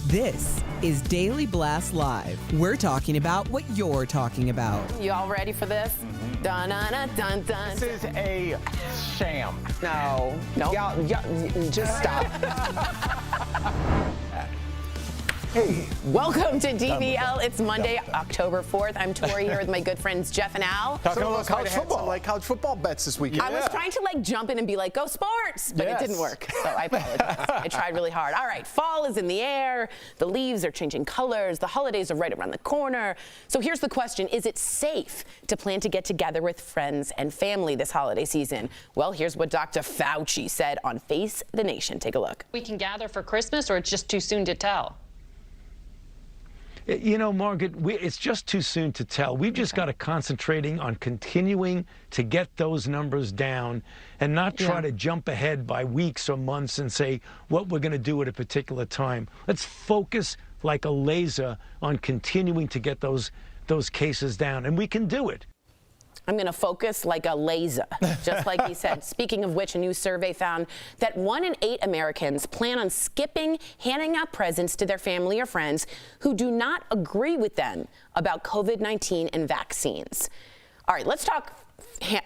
This is Daily Blast Live. We're talking about what you're talking about. You all ready for this? Dun dun dun dun dun. This is a sham. No. Nope. Y'all, just stop. Hey. Welcome to DBL. It's Monday, October 4th. I'm Tori here with my good friends Jeff and Al. Talking about college football. Like college football bets this weekend. I was trying to jump in and be like, go sports, but it didn't work. So I apologize. I tried really hard. All right, fall is in the air. The leaves are changing colors. The holidays are right around the corner. So here's the question. Is it safe to plan to get together with friends and family this holiday season? Well, here's what Dr. Fauci said on Face the Nation. Take a look. We can gather for Christmas, or it's just too soon to tell? You know, Margaret, it's just too soon to tell. We've just got to concentrating on continuing to get those numbers down and not try to jump ahead by weeks or months and say what we're going to do at a particular time. Let's focus like a laser on continuing to get those cases down, and we can do it. I'm going to focus like a laser, just like he said. Speaking of which, a new survey found that 1 in 8 Americans plan on skipping handing out presents to their family or friends who do not agree with them about COVID-19 and vaccines. All right, let's talk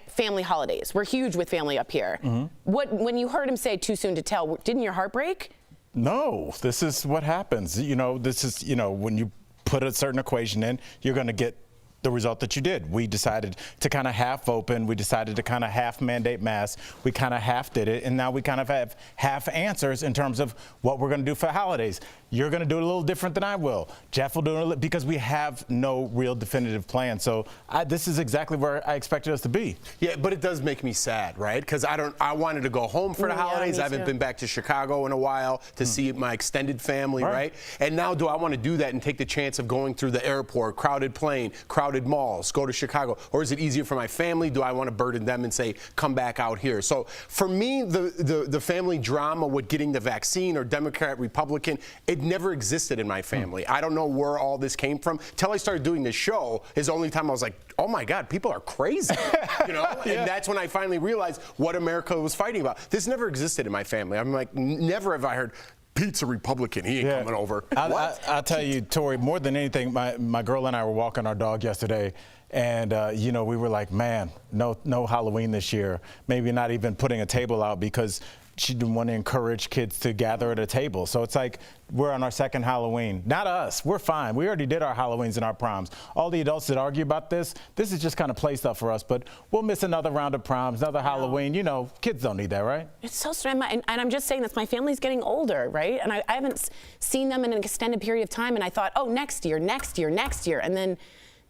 family holidays. We're huge with family up here. When you heard him say too soon to tell, didn't your heart break? No, this is what happens. You know, this is, when you put a certain equation in, you're going to get the result that you did. We decided to kind of half open. We decided to kind of half mandate masks. We kind of half did it. And now we kind of have half answers in terms of what we're going to do for holidays. You're going to do it a little different than I will. Jeff will do it a little, because we have no real definitive plan. So this is exactly where I expected us to be. Yeah, but it does make me sad, right? Because I wanted to go home for the holidays. I haven't been back to Chicago in a while to see my extended family, right? And now do I want to do that and take the chance of going through the airport, crowded plane, crowded malls, go to Chicago? Or is it easier for my family? Do I want to burden them and say, come back out here? So for me, the family drama with getting the vaccine or Democrat, Republican, it never existed in my family. I don't know where all this came from. Till I started doing this show is the only time I was like, oh my God, people are crazy, And that's when I finally realized what America was fighting about. This never existed in my family. I'm like, never have I heard Pete's a Republican. He ain't coming over. I'll tell you, Tori, more than anything, my girl and I were walking our dog yesterday, and we were like, man, no Halloween this year. Maybe not even putting a table out, because she didn't want to encourage kids to gather at a table. So it's like we're on our second Halloween. Not us. We're fine. We already did our Halloweens and our proms. All the adults that argue about this is just kind of play stuff for us. But we'll miss another round of proms, another Halloween. Kids don't need that, right? It's so strange. And I'm just saying this. My family's getting older, right? And I haven't seen them in an extended period of time. And I thought, oh, next year. And then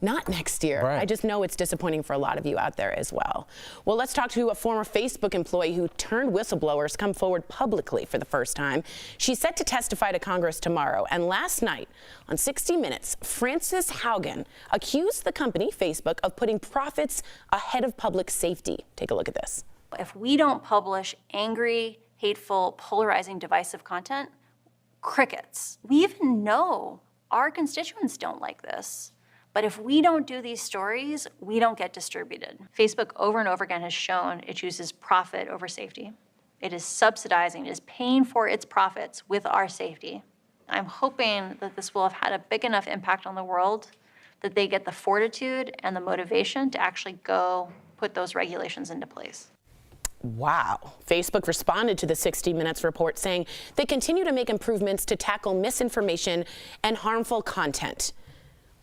not next year. Right. I just know it's disappointing for a lot of you out there as well. Well, let's talk to a former Facebook employee who turned whistleblowers come forward publicly for the first time. She's set to testify to Congress tomorrow. And last night on 60 Minutes, Frances Haugen accused the company, Facebook, of putting profits ahead of public safety. Take a look at this. If we don't publish angry, hateful, polarizing, divisive content, crickets. We even know our constituents don't like this. But if we don't do these stories, we don't get distributed. Facebook over and over again has shown it chooses profit over safety. It is subsidizing, it is paying for its profits with our safety. I'm hoping that this will have had a big enough impact on the world that they get the fortitude and the motivation to actually go put those regulations into place. Wow. Facebook responded to the 60 Minutes report saying they continue to make improvements to tackle misinformation and harmful content.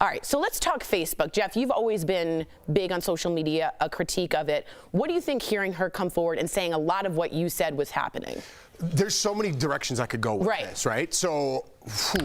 All right, so let's talk Facebook. Jeff, you've always been big on social media, a critique of it. What do you think hearing her come forward and saying a lot of what you said was happening? There's so many directions I could go with this, right? So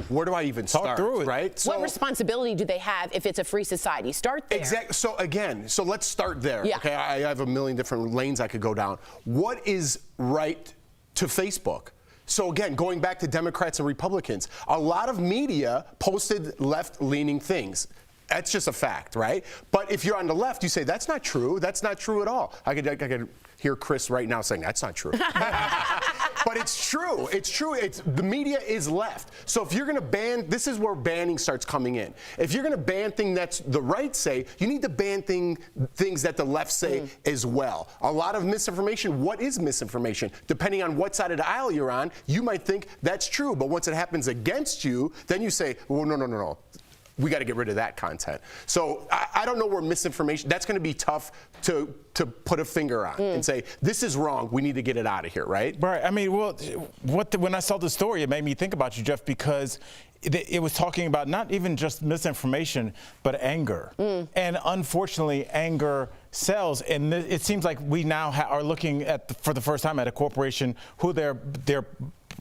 where do I even start? Talk through it. Right? So, what responsibility do they have if it's a free society? Start there. Exactly. So let's start there. Yeah. Okay, I have a million different lanes I could go down. What is right to Facebook? So again, going back to Democrats and Republicans, a lot of media posted left-leaning things. That's just a fact, right? But if you're on the left, you say, that's not true. That's not true at all. I could hear Chris right now saying, that's not true. But it's true. It's true. The media is left. So if you're going to ban, this is where banning starts coming in. If you're going to ban things that the right say, you need to ban things that the left say as well. A lot of misinformation. What is misinformation? Depending on what side of the aisle you're on, you might think that's true. But once it happens against you, then you say, well, no. We got to get rid of that content. So I don't know where misinformation, that's going to be tough to put a finger on and say, this is wrong, we need to get it out of here, right? Right. I mean, well, when I saw the story, it made me think about you, Jeff, because it was talking about not even just misinformation, but anger. And unfortunately, anger sells. And it seems like we now are looking at, for the first time, at a corporation who their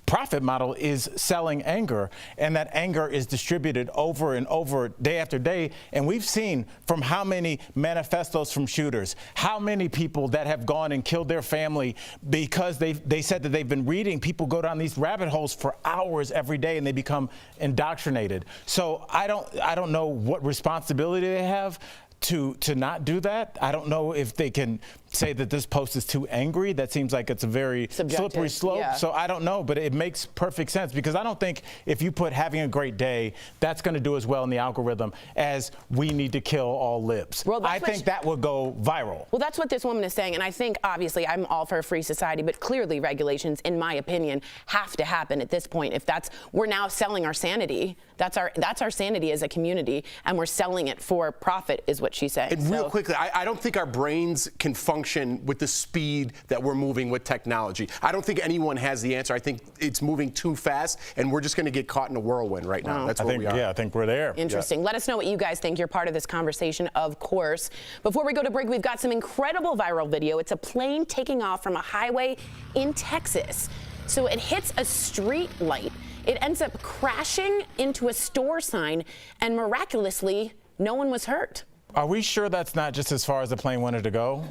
profit model is selling anger, and that anger is distributed over and over, day after day. And we've seen from how many manifestos from shooters, how many people that have gone and killed their family because they said that they've been reading. People go down these rabbit holes for hours every day, and they become indoctrinated. So I don't know what responsibility they have to not do that. I don't know if they can say that this post is too angry. That seems like it's a very slippery slope. Yeah. So I don't know, but it makes perfect sense, because I don't think if you put having a great day, that's going to do as well in the algorithm as we need to kill all libs. Well, I think that would go viral. Well, that's what this woman is saying, and I think obviously I'm all for a free society, but clearly regulations, in my opinion, have to happen at this point. If we're now selling our sanity. That's our sanity as a community, and we're selling it for profit, is what she's saying. And real quickly, I don't think our brains can function with the speed that we're moving with technology. I don't think anyone has the answer. I think it's moving too fast, and we're just going to get caught in a whirlwind right now. That's where we are. Yeah, I think we're there. Interesting. Let us know what you guys think. You're part of this conversation, of course. Before we go to break, we've got some incredible viral video. It's a plane taking off from a highway in Texas. So it hits a street light. It ends up crashing into a store sign, and miraculously, no one was hurt. Are we sure that's not just as far as the plane wanted to go?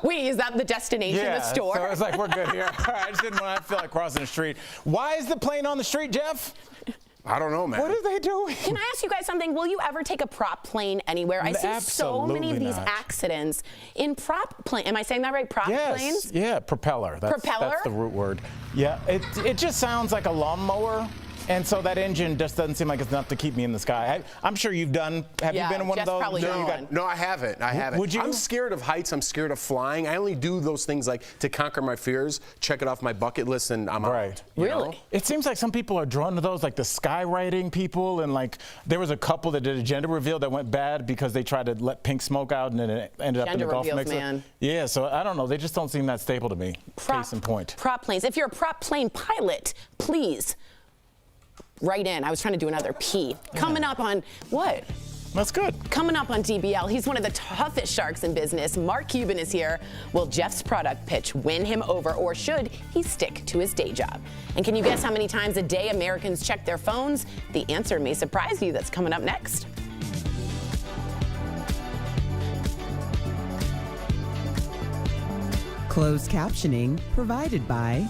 Wait, is that the destination, the store? So it's like, we're good here. I just didn't want to feel like crossing the street. Why is the plane on the street, Jeff? I don't know, man. What are they doing? Can I ask you guys something? Will you ever take a prop plane anywhere? I see so many of these accidents in prop plane. Am I saying that right? Prop planes? Yeah, propeller. Propeller? That's the root word. Yeah, it just sounds like a lawnmower. And so that engine just doesn't seem like it's enough to keep me in the sky. I'm sure you've done. Have you been in one of those? Probably no, I haven't. Would you? I'm scared of heights. I'm scared of flying. I only do those things like to conquer my fears, check it off my bucket list, and I'm out. Really? Know? It seems like some people are drawn to those, like the skywriting people, and like there was a couple that did a gender reveal that went bad because they tried to let pink smoke out, and then it ended up in the Gulf mixer. Man. Yeah, so I don't know. They just don't seem that stable to me. Case in point. Prop planes. If you're a prop plane pilot, please write in. I was trying to do another P. Coming up on what? That's good. Coming up on DBL, he's one of the toughest sharks in business. Mark Cuban is here. Will Jeff's product pitch win him over, or should he stick to his day job? And can you guess how many times a day Americans check their phones? The answer may surprise you. That's coming up next. Closed captioning provided by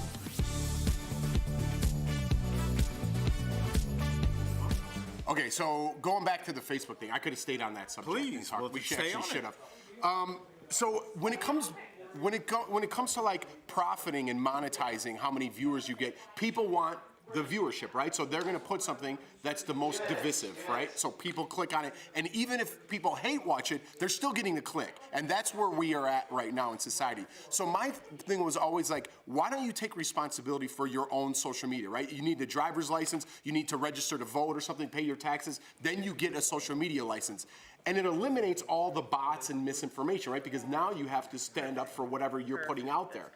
Okay, so going back to the Facebook thing, I could have stayed on that subject. Please, well, we stay actually on should it. have. So when it comes to like profiting and monetizing how many viewers you get, people want the viewership, right? So they're going to put something that's the most divisive, right? So people click on it, and even if people hate watch it, they're still getting the click, and that's where we are at right now in society. So my thing was always like, why don't you take responsibility for your own social media, right? You need a driver's license, you need to register to vote or something, pay your taxes, then you get a social media license. And it eliminates all the bots and misinformation, right? Because now you have to stand up for whatever you're putting out there.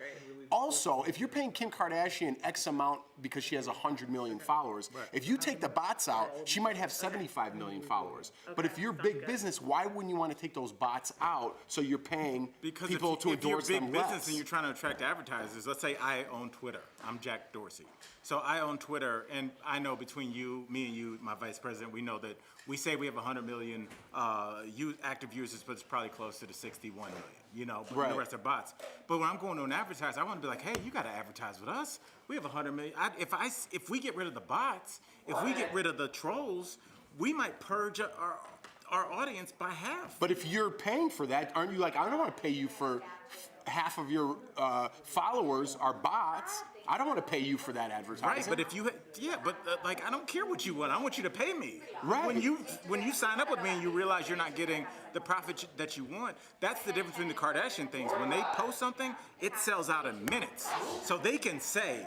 Also, if you're paying Kim Kardashian X amount because she has 100 million followers, if you take the bots out, she might have 75 million followers. But if you're big business, why wouldn't you want to take those bots out so you're paying people to endorse them less? If you're big business and you're trying to attract advertisers, let's say I own Twitter. I'm Jack Dorsey. So I own Twitter, and I know between you, me and you, my vice president, we know that we say we have 100 million active users, but it's probably closer to 61 million, you know, but the rest are bots. But when I'm going to an advertiser, I want to be like, hey, you got to advertise with us. We have 100 million. If we get rid of the bots, if we get rid of the trolls, we might purge our audience by half. But if you're paying for that, aren't you like, I don't want to pay you for half of your followers are bots. I don't want to pay you for that advertising. Right, but if you, like, I don't care what you want. I want you to pay me. Right. When you sign up with me and you realize you're not getting the profit that you want, that's the difference between the Kardashian things. When they post something, it sells out in minutes. So they can say,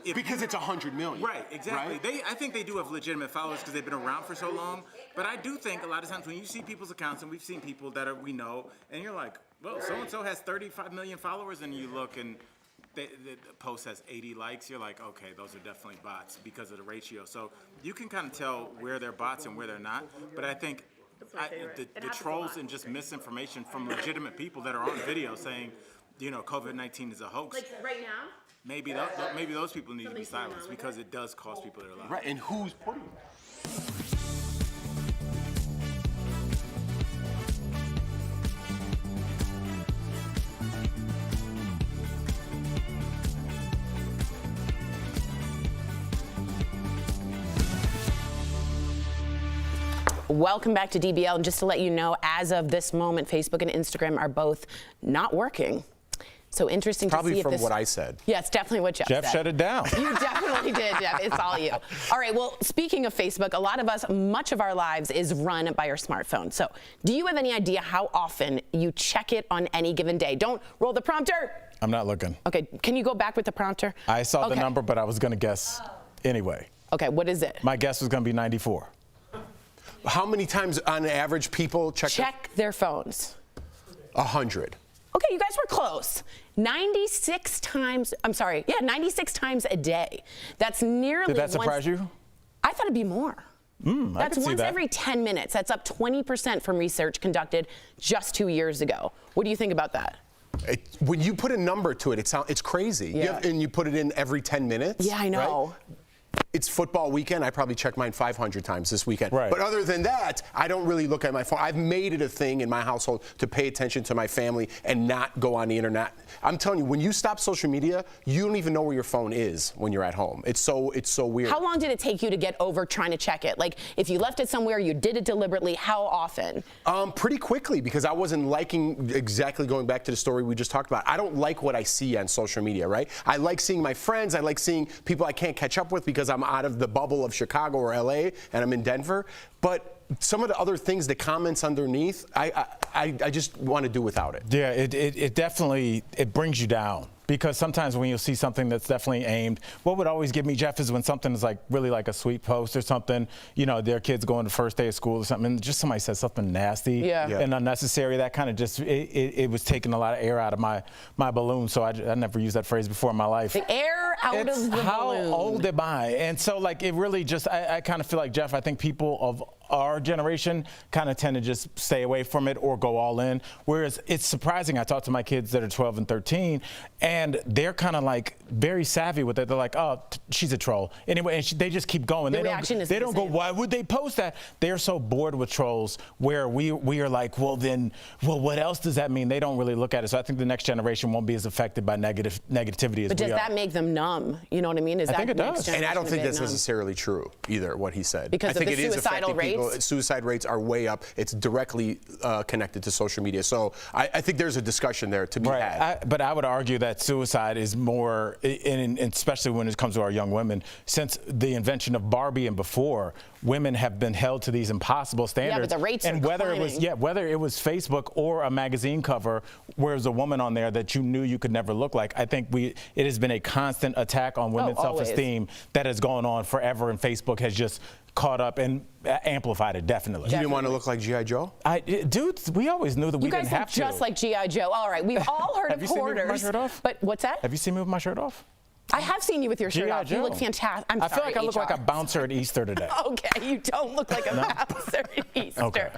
because it's 100 million. Right, exactly. Right? I think they do have legitimate followers because they've been around for so long. But I do think a lot of times when you see people's accounts, and we've seen people that we know, and you're like, well, so-and-so has 35 million followers, and you look and the post has 80 likes, you're like, okay, those are definitely bots because of the ratio. So you can kind of tell where they're bots and where they're not. But I think the trolls and just misinformation from legitimate people that are on video saying, COVID-19 is a hoax. Like right now? Maybe those people need to be silenced because it does cost people their lives. Right, and who's putting them? Welcome back to DBL. And just to let you know, as of this moment, Facebook and Instagram are both not working. So interesting Probably to see if from this... what I said. Yeah, it's definitely what Jeff said. Jeff shut it down. You definitely did, Jeff. It's all you. All right, well, speaking of Facebook, a lot of us, much of our lives is run by our smartphone. So do you have any idea how often you check it on any given day? Don't roll the prompter. I'm not looking. Okay, can you go back with the prompter? I saw the number, but I was going to guess anyway. Okay, what is it? My guess was going to be 94. How many times on average people check their phones? 100. Okay, you guys were close. 96 times, 96 times a day. That's nearly Did that surprise you? I thought it'd be more. That's once that. every 10 minutes. That's up 20% from research conducted just 2 years ago. What do you think about that? When you put a number to it, it's crazy. Yeah. And you put it in every 10 minutes. Yeah, I know. Right? It's football weekend. I probably check mine 500 times this weekend. Right. But other than that, I don't really look at my phone. I've made it a thing in my household to pay attention to my family and not go on the internet. I'm telling you, when you stop social media, you don't even know where your phone is when you're at home. It's so weird. How long did it take you to get over trying to check it? Like, if you left it somewhere, you did it deliberately, how often? Pretty quickly, because I wasn't liking, exactly going back to the story we just talked about, I don't like what I see on social media, right? I like seeing my friends. I like seeing people I can't catch up with because I'm out of the bubble of Chicago or LA and I'm in Denver. But some of the other things, the comments underneath, I just want to do without it. Yeah, it definitely brings you down. Because sometimes when you'll see something that's definitely aimed, what would always give me, Jeff, is when something is like really like a sweet post or something, their kids going the first day of school or something, and just somebody says something nasty and unnecessary, that kind of just, it was taking a lot of air out of my balloon, so I never used that phrase before in my life. The air out of the balloon. How old am I? And so like it really just, I kind of feel like, Jeff, I think people of our generation kind of tend to just stay away from it or go all in. Whereas it's surprising. I talk to my kids that are 12 and 13, and they're kind of like very savvy with it. They're like, oh, she's a troll. Anyway, and they just keep going. The reaction is they don't go, why would they post that? They're so bored with trolls where we are like, well, what else does that mean? They don't really look at it. So I think the next generation won't be as affected by negativity as we are. But does that make them numb? You know what I mean? I think it does. And I don't think that's necessarily true either, what he said. Because I think of the suicidal rates? Suicide rates are way up. It's directly connected to social media. So I think there's a discussion there to be had. But I would argue that suicide is more, and especially when it comes to our young women, since the invention of Barbie and before, women have been held to these impossible standards. Yeah, but the rates and are whether it was Facebook or a magazine cover where there's a woman on there that you knew you could never look like, I think it has been a constant attack on women's self-esteem that has gone on forever, and Facebook has just caught up and amplified it, definitely. You didn't want to look like G.I. Joe? Dude, we always knew that we didn't have to. You guys look just like G.I. Joe. All right, we've all heard of Hoarders. Have you seen me with my shirt off? But what's that? Have you seen me with my shirt off? I have seen you with your shirt off. You look fantastic. I feel like I look like a bouncer at Easter today. Okay, you don't look like a bouncer at Easter. Okay.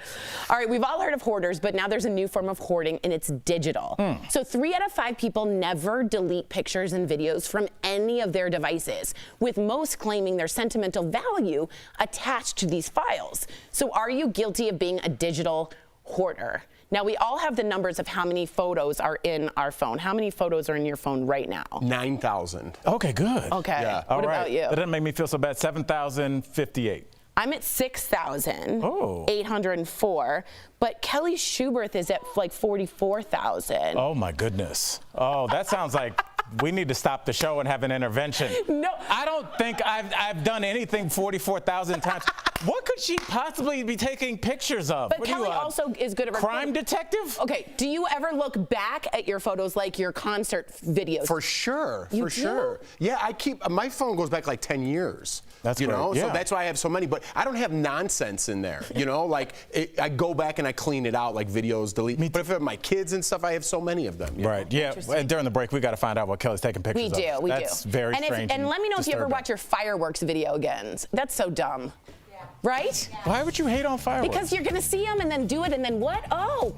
All right, we've all heard of hoarders, but now there's a new form of hoarding, and it's digital. So 3 out of 5 people never delete pictures and videos from any of their devices, with most claiming their sentimental value attached to these files. So are you guilty of being a digital hoarder? Now, we all have the numbers of how many photos are in our phone. How many photos are in your phone right now? 9,000. Okay, good. Okay. Yeah. What about you? That doesn't make me feel so bad. 7,058. I'm at 6,804, but Kelly Schuberth is at like 44,000. Oh my goodness. Oh, that sounds like We need to stop the show and have an intervention. No. I don't think I've done anything 44,000 times. What could she possibly be taking pictures of? But Kelly also is good at crime detective? Okay, do you ever look back at your photos like your concert videos? For sure, You for do? sure. Yeah, I keep, my phone goes back like 10 years. That's you great. know, Yeah. so that's why I have so many. But I don't have nonsense in there. You know, like I go back and I clean it out, like videos, delete. But if I have my kids and stuff, I have so many of them. You Right. know? Yeah. And during the break, we got to find out what Kelly's taking pictures of. We do. That's very strange. And let me know if you ever disturbing. watch your fireworks video again. That's so dumb. Right? Why would you hate on fireworks? Because you're going to see them and then do it and then what? Oh,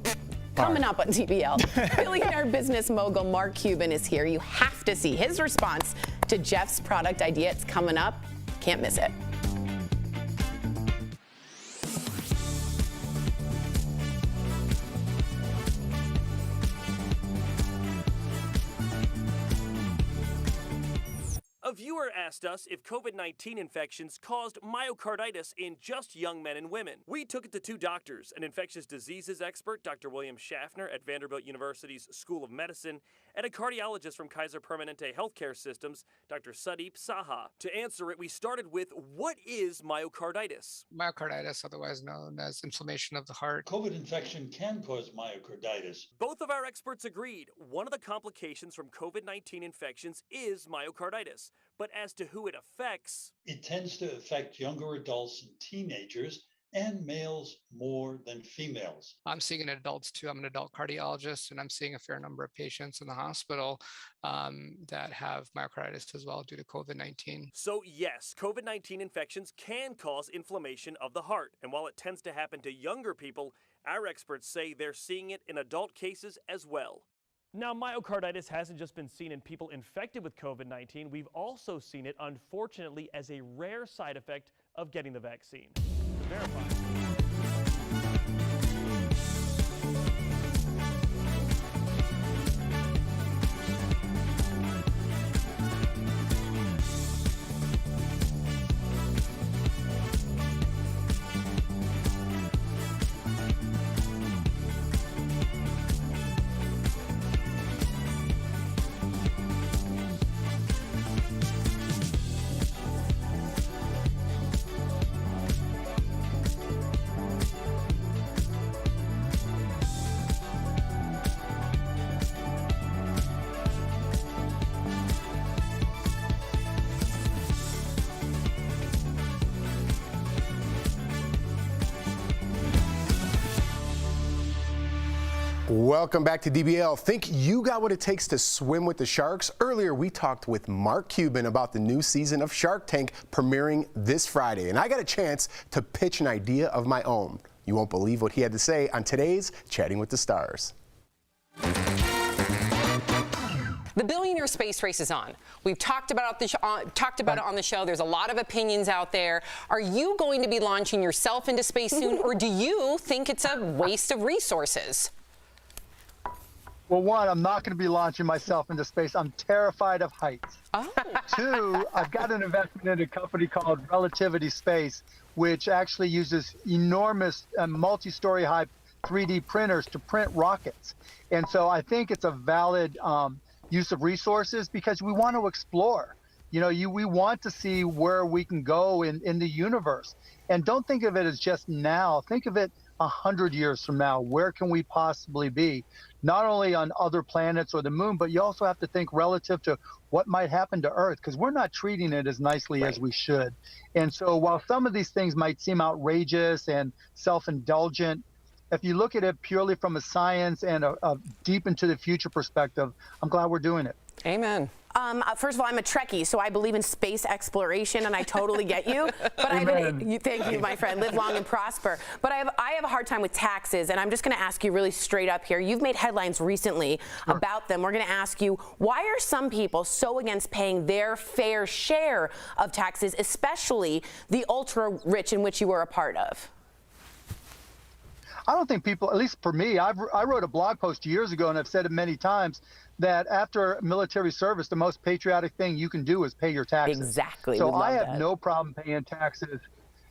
coming up on DBL. Billionaire business mogul Mark Cuban is here. You have to see his response to Jeff's product idea. It's coming up. Can't miss it. A viewer asked us if COVID-19 infections caused myocarditis in just young men and women. We took it to two doctors, an infectious diseases expert, Dr. William Schaffner at Vanderbilt University's School of Medicine, and a cardiologist from Kaiser Permanente Healthcare Systems, Dr. Sudeep Saha. To answer it, we started with, what is myocarditis? Myocarditis, otherwise known as inflammation of the heart. COVID infection can cause myocarditis. Both of our experts agreed. One of the complications from COVID-19 infections is myocarditis. But as to who it affects, it tends to affect younger adults and teenagers, and males more than females. I'm seeing it in adults too. I'm an adult cardiologist, and I'm seeing a fair number of patients in the hospital that have myocarditis as well due to COVID-19. So yes, COVID-19 infections can cause inflammation of the heart. And while it tends to happen to younger people, our experts say they're seeing it in adult cases as well. Now, myocarditis hasn't just been seen in people infected with COVID-19. We've also seen it, unfortunately, as a rare side effect of getting the vaccine. To verify. Welcome back to DBL. Think you got what it takes to swim with the sharks? Earlier, we talked with Mark Cuban about the new season of Shark Tank premiering this Friday, and I got a chance to pitch an idea of my own. You won't believe what he had to say on today's Chatting with the Stars. The billionaire space race is on. We've talked about it on the show. There's a lot of opinions out there. Are you going to be launching yourself into space soon, or do you think it's a waste of resources? Well, one, I'm not going to be launching myself into space. I'm terrified of heights. Oh. Two, I've got an investment in a company called Relativity Space, which actually uses enormous multi-story high 3D printers to print rockets. And so I think it's a valid use of resources because we want to explore. You know, we want to see where we can go in the universe. And don't think of it as just now. Think of it 100 years from now. Where can we possibly be? Not only on other planets or the moon, but you also have to think relative to what might happen to Earth, because we're not treating it as nicely as we should. And so while some of these things might seem outrageous and self-indulgent, if you look at it purely from a science and a deep into the future perspective, I'm glad we're doing it. Amen. First of all, I'm a Trekkie, so I believe in space exploration, and I totally get you. But thank you, my friend. Live long and prosper. But I have a hard time with taxes, and I'm just going to ask you really straight up here. You've made headlines recently about them. We're going to ask you, why are some people so against paying their fair share of taxes, especially the ultra-rich in which you were a part of? I don't think people, at least for me, I wrote a blog post years ago, and I've said it many times, that after military service, the most patriotic thing you can do is pay your taxes. Exactly. So I have no problem paying taxes.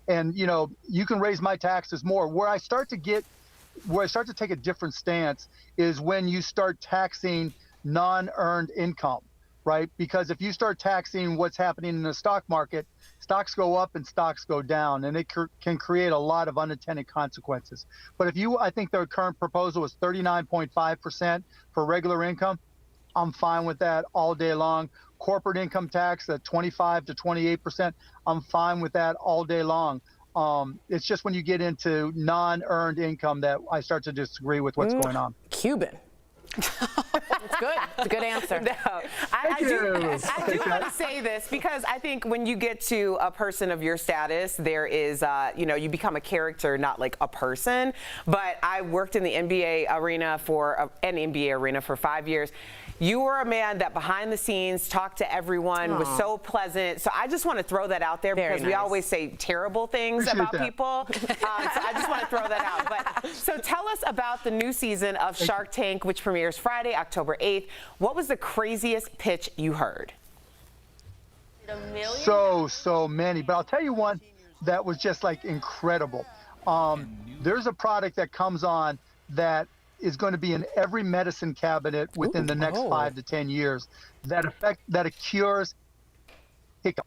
And, you know, you can raise my taxes more. Where I start to take a different stance is when you start taxing non-earned income. right? Because if you start taxing what's happening in the stock market, stocks go up and stocks go down, and it can create a lot of unintended consequences. But I think their current proposal is 39.5% for regular income. I'm fine with that all day long. Corporate income tax at 25 to 28%, I'm fine with that all day long. It's just when you get into non-earned income that I start to disagree with what's going on. Cuban. It's good. It's a good answer. No, I do want to say this because I think when you get to a person of your status, there is, you become a character, not like a person. But I worked in the NBA arena for 5 years. You were a man that behind the scenes talked to everyone, was so pleasant. So I just want to throw that out there because we always say terrible things about people. So I just want to throw that out. But so tell us about the new season of Shark Tank, which premieres Friday, October 8th. What was the craziest pitch you heard? So many. But I'll tell you one that was just like incredible. There's a product that comes on that is going to be in every medicine cabinet within the next 5 to 10 years that cures hiccup.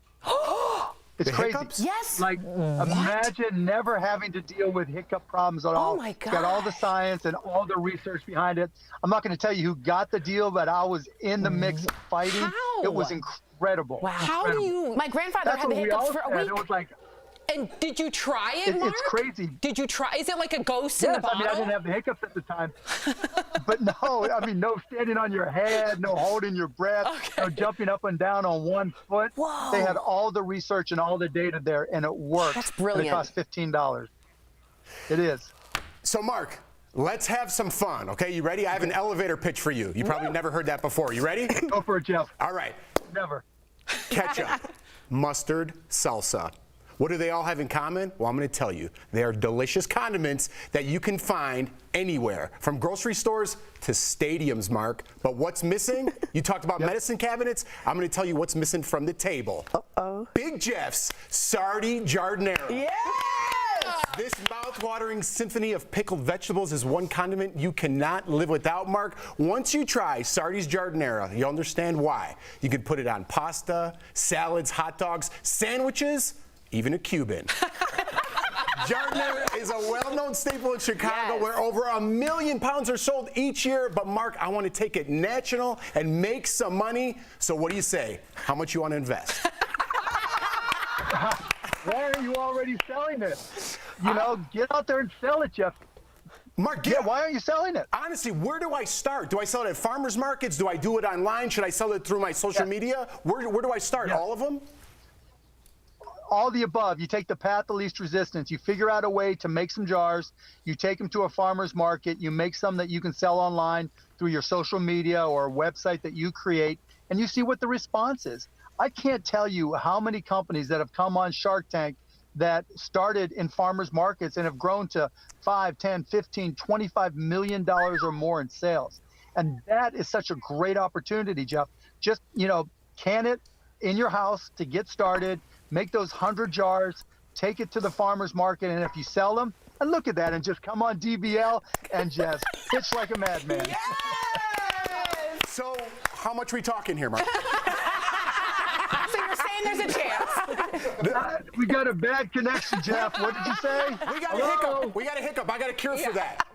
It's crazy. Hiccups? Yes. Like, imagine never having to deal with hiccup problems at all. Oh my God. Got all the science and all the research behind it. I'm not going to tell you who got the deal, but I was in the mix fighting. How? It was incredible. Wow. How do you? My grandfather had the hiccups for a week. It was like, and did you try it, Mark? It's crazy. Did you try? Is it like a ghost in the bottle? I mean, I didn't have the hiccups at the time. But no, I mean, no standing on your head, no holding your breath, no jumping up and down on one foot. Whoa. They had all the research and all the data there, and it worked. That's brilliant. It cost $15. It is. So, Mark, let's have some fun, okay? You ready? I have an elevator pitch for you. You probably never heard that before. You ready? Go for it, Jeff. All right. Never. Ketchup, mustard, salsa. What do they all have in common? Well, I'm going to tell you. They are delicious condiments that you can find anywhere, from grocery stores to stadiums, Mark. But what's missing? You talked about medicine cabinets. I'm going to tell you what's missing from the table. Big Jeff's Sardi Giardiniera. Yes! This mouth-watering symphony of pickled vegetables is one condiment you cannot live without, Mark. Once you try Sardi's Giardiniera, you'll understand why. You can put it on pasta, salads, hot dogs, sandwiches, even a Cuban. Giardiniera is a well-known staple in Chicago where over 1 million pounds are sold each year. But Mark, I want to take it national and make some money. So what do you say? How much you want to invest? Why are you already selling it? Get out there and sell it, Jeff. Mark, why aren't you selling it? Honestly, where do I start? Do I sell it at farmers markets? Do I do it online? Should I sell it through my social media? Where do I start? All of them? All the above. You take the path of least resistance. You figure out a way to make some jars. You take them to a farmer's market. You make some that you can sell online through your social media or a website that you create, and you see what the response is. I can't tell you how many companies that have come on Shark Tank that started in farmers markets and have grown to $5, $10, $15, $25 million or more in sales. And that is such a great opportunity, Jeff. Just, can it in your house to get started. Make those 100 jars, take it to the farmer's market, and if you sell them, and look at that, and just come on DBL and just pitch like a madman. Yes! So, how much are we talking here, Mark? So you're saying there's a chance? We got a bad connection, Jeff. What did you say? We got a hiccup. We got a hiccup. I got a cure for that.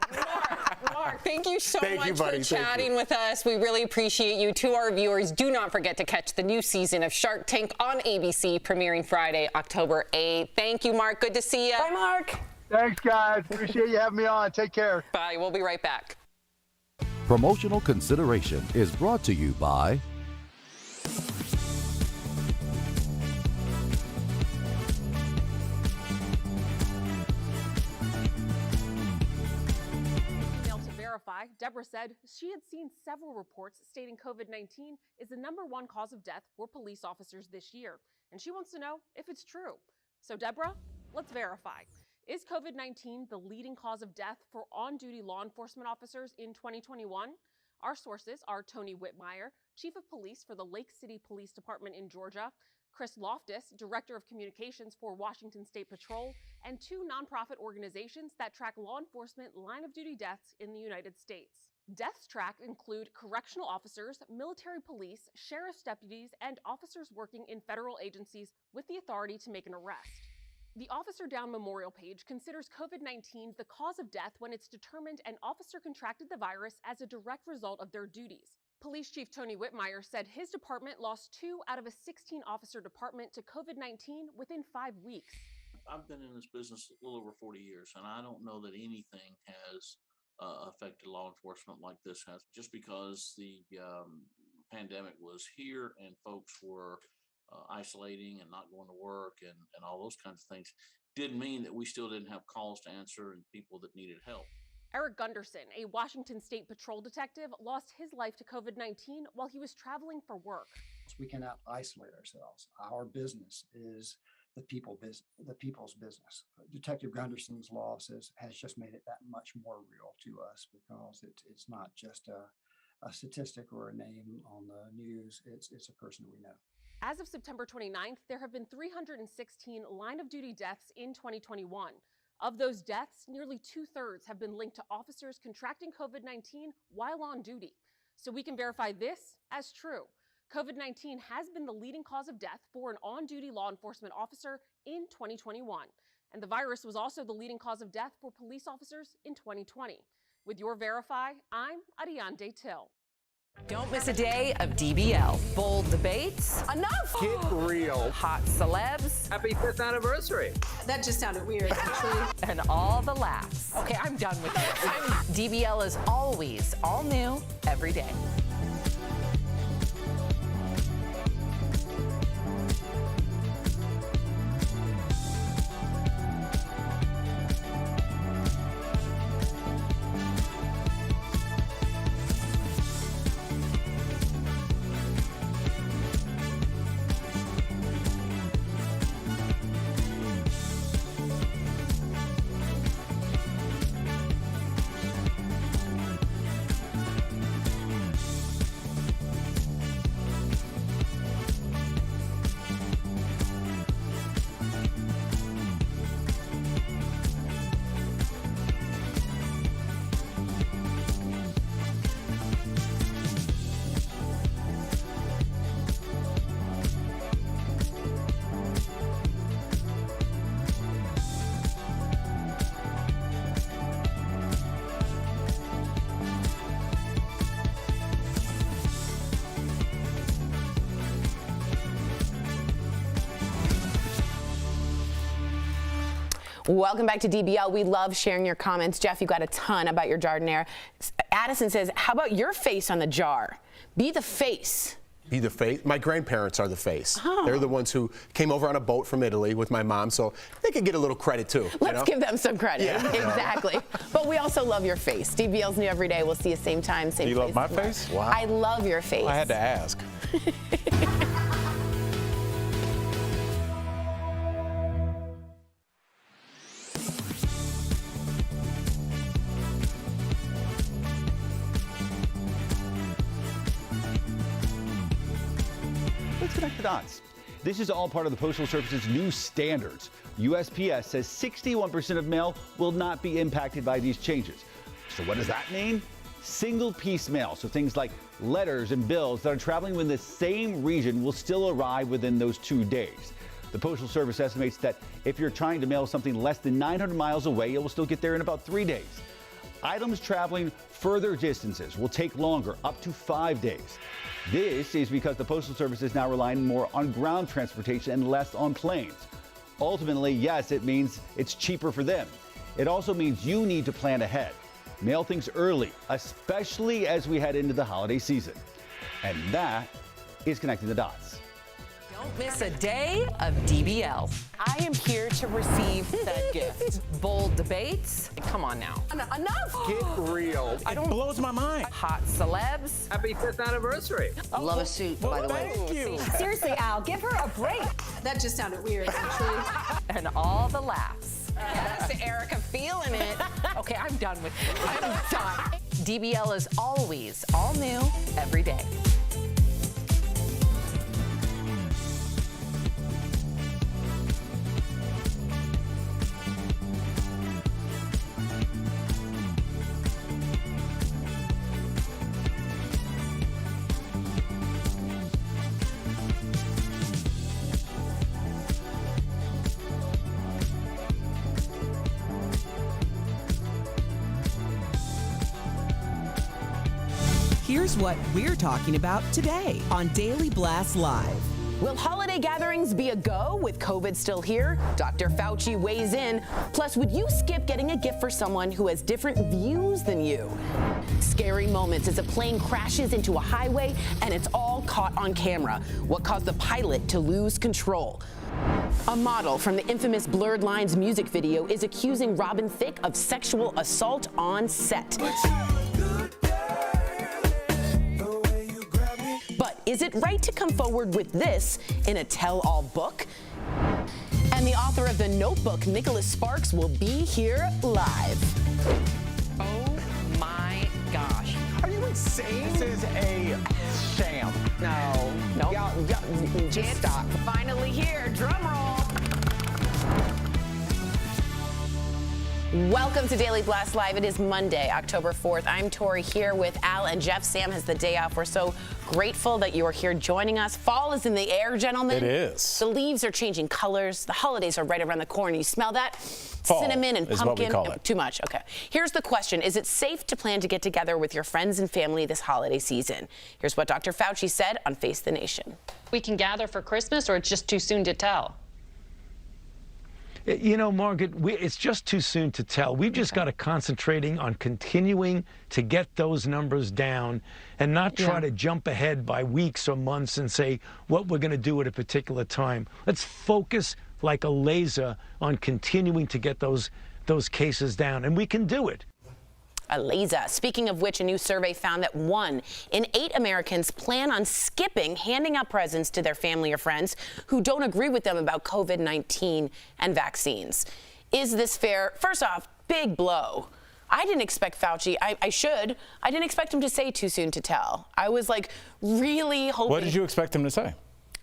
Mark, thank you so much buddy. for chatting with us. We really appreciate you. To our viewers, do not forget to catch the new season of Shark Tank on ABC, premiering Friday, October 8th. Thank you, Mark. Good to see you. Bye, Mark. Thanks, guys. Appreciate you having me on. Take care. Bye. We'll be right back. Promotional consideration is brought to you by Deborah said she had seen several reports stating COVID-19 is the #1 cause of death for police officers this year, and she wants to know if it's true. So Deborah, let's verify. Is COVID-19 the leading cause of death for on-duty law enforcement officers in 2021? Our sources are Tony Whitmire, Chief of Police for the Lake City Police Department in Georgia, Chris Loftus, Director of Communications for Washington State Patrol, and 2 nonprofit organizations that track law enforcement line-of-duty deaths in the United States. Deaths tracked include correctional officers, military police, sheriff's deputies, and officers working in federal agencies with the authority to make an arrest. The Officer Down Memorial page considers COVID-19 the cause of death when it's determined an officer contracted the virus as a direct result of their duties. Police Chief Tony Whitmire said his department lost 2 out of a 16-officer department to COVID-19 within 5 weeks. I've been in this business a little over 40 years, and I don't know that anything has affected law enforcement like this has. Just because the pandemic was here and folks were isolating and not going to work and all those kinds of things, didn't mean that we still didn't have calls to answer and people that needed help. Eric Gunderson, a Washington State Patrol detective, lost his life to COVID-19 while he was traveling for work. We cannot isolate ourselves. Our business is the people's business. Detective Gunderson's loss has just made it that much more real to us, because it's not just a statistic or a name on the news. It's a person we know. As of September 29th, there have been 316 line-of-duty deaths in 2021. Of those deaths, nearly 2/3 have been linked to officers contracting COVID-19 while on duty. So we can verify this as true. COVID-19 has been the leading cause of death for an on-duty law enforcement officer in 2021. And the virus was also the leading cause of death for police officers in 2020. With your Verify, I'm Ariane Till. Don't miss a day of DBL. Bold debates. Enough! Get real. Hot celebs. Happy 5th anniversary. That just sounded weird, actually. And all the laughs. Okay, I'm done with this. DBL is always all new every day. Welcome back to DBL. We love sharing your comments. Jeff, you got a ton about your Jardiniere. Addison says, how about your face on the jar? Be the face. Be the face? My grandparents are the face. Oh. They're the ones who came over on a boat from Italy with my mom, so they could get a little credit too. Let's give them some credit. Yeah. Exactly. But we also love your face. DBL's new every day. We'll see you same time, same place. You love my face? Wow. I love your face. I had to ask. Let's connect the dots. This is all part of the Postal Service's new standards. USPS says 61% of mail will not be impacted by these changes. So what does that mean? Single-piece mail, so things like letters and bills that are traveling within the same region will still arrive within those 2 days. The Postal Service estimates that if you're trying to mail something less than 900 miles away, it will still get there in about 3 days. Items traveling further distances will take longer, up to 5 days. This is because the Postal Service is now relying more on ground transportation and less on planes. Ultimately, yes, it means it's cheaper for them. It also means you need to plan ahead. Mail things early, especially as we head into the holiday season. And that is connecting the dots. Don't miss a day of DBL. I am here to receive said gift. Bold debates. Come on now. Enough! Get real. It blows my mind. Hot celebs. Happy 5th anniversary. Love a suit, by the way. Thank you. Seriously, Al, give her a break. That just sounded weird, actually. And all the laughs. Yes, Erica, feeling it. Okay, I'm done with this. I'm done. DBL is always all new every day. Here's what we're talking about today on Daily Blast Live. Will holiday gatherings be a go with COVID still here? Dr. Fauci weighs in. Plus, would you skip getting a gift for someone who has different views than you? Scary moments as a plane crashes into a highway and it's all caught on camera. What caused the pilot to lose control? A model from the infamous Blurred Lines music video is accusing Robin Thicke of sexual assault on set. But is it right to come forward with this in a tell-all book? And the author of The Notebook, Nicholas Sparks, will be here live. Oh my gosh. Are you insane? This is a sham. No. Nope. Y'all, just stop. Finally here, drum roll. Welcome to Daily Blast Live. It is Monday, October 4th. I'm Tori here with Al and Jeff. Sam has the day off. We're so grateful that you are here joining us. Fall is in the air, gentlemen. It is. The leaves are changing colors. The holidays are right around the corner. You smell that? Fall Cinnamon and is pumpkin. what we call it. Too much. Okay. Here's the question. Is it safe to plan to get together with your friends and family this holiday season? Here's what Dr. Fauci said on Face the Nation. We can gather for Christmas, or it's just too soon to tell? You know, Margaret, it's just too soon to tell. We've just got to concentrating on continuing to get those numbers down and not try to jump ahead by weeks or months and say what we're going to do at a particular time. Let's focus like a laser on continuing to get those cases down, and we can do it. A laser. Speaking of which, a new survey found that 1 in 8 Americans plan on skipping handing out presents to their family or friends who don't agree with them about COVID-19 and vaccines. Is this fair? First off, big blow. I didn't expect Fauci. I didn't expect him to say too soon to tell. I was like really hoping. What did you expect him to say?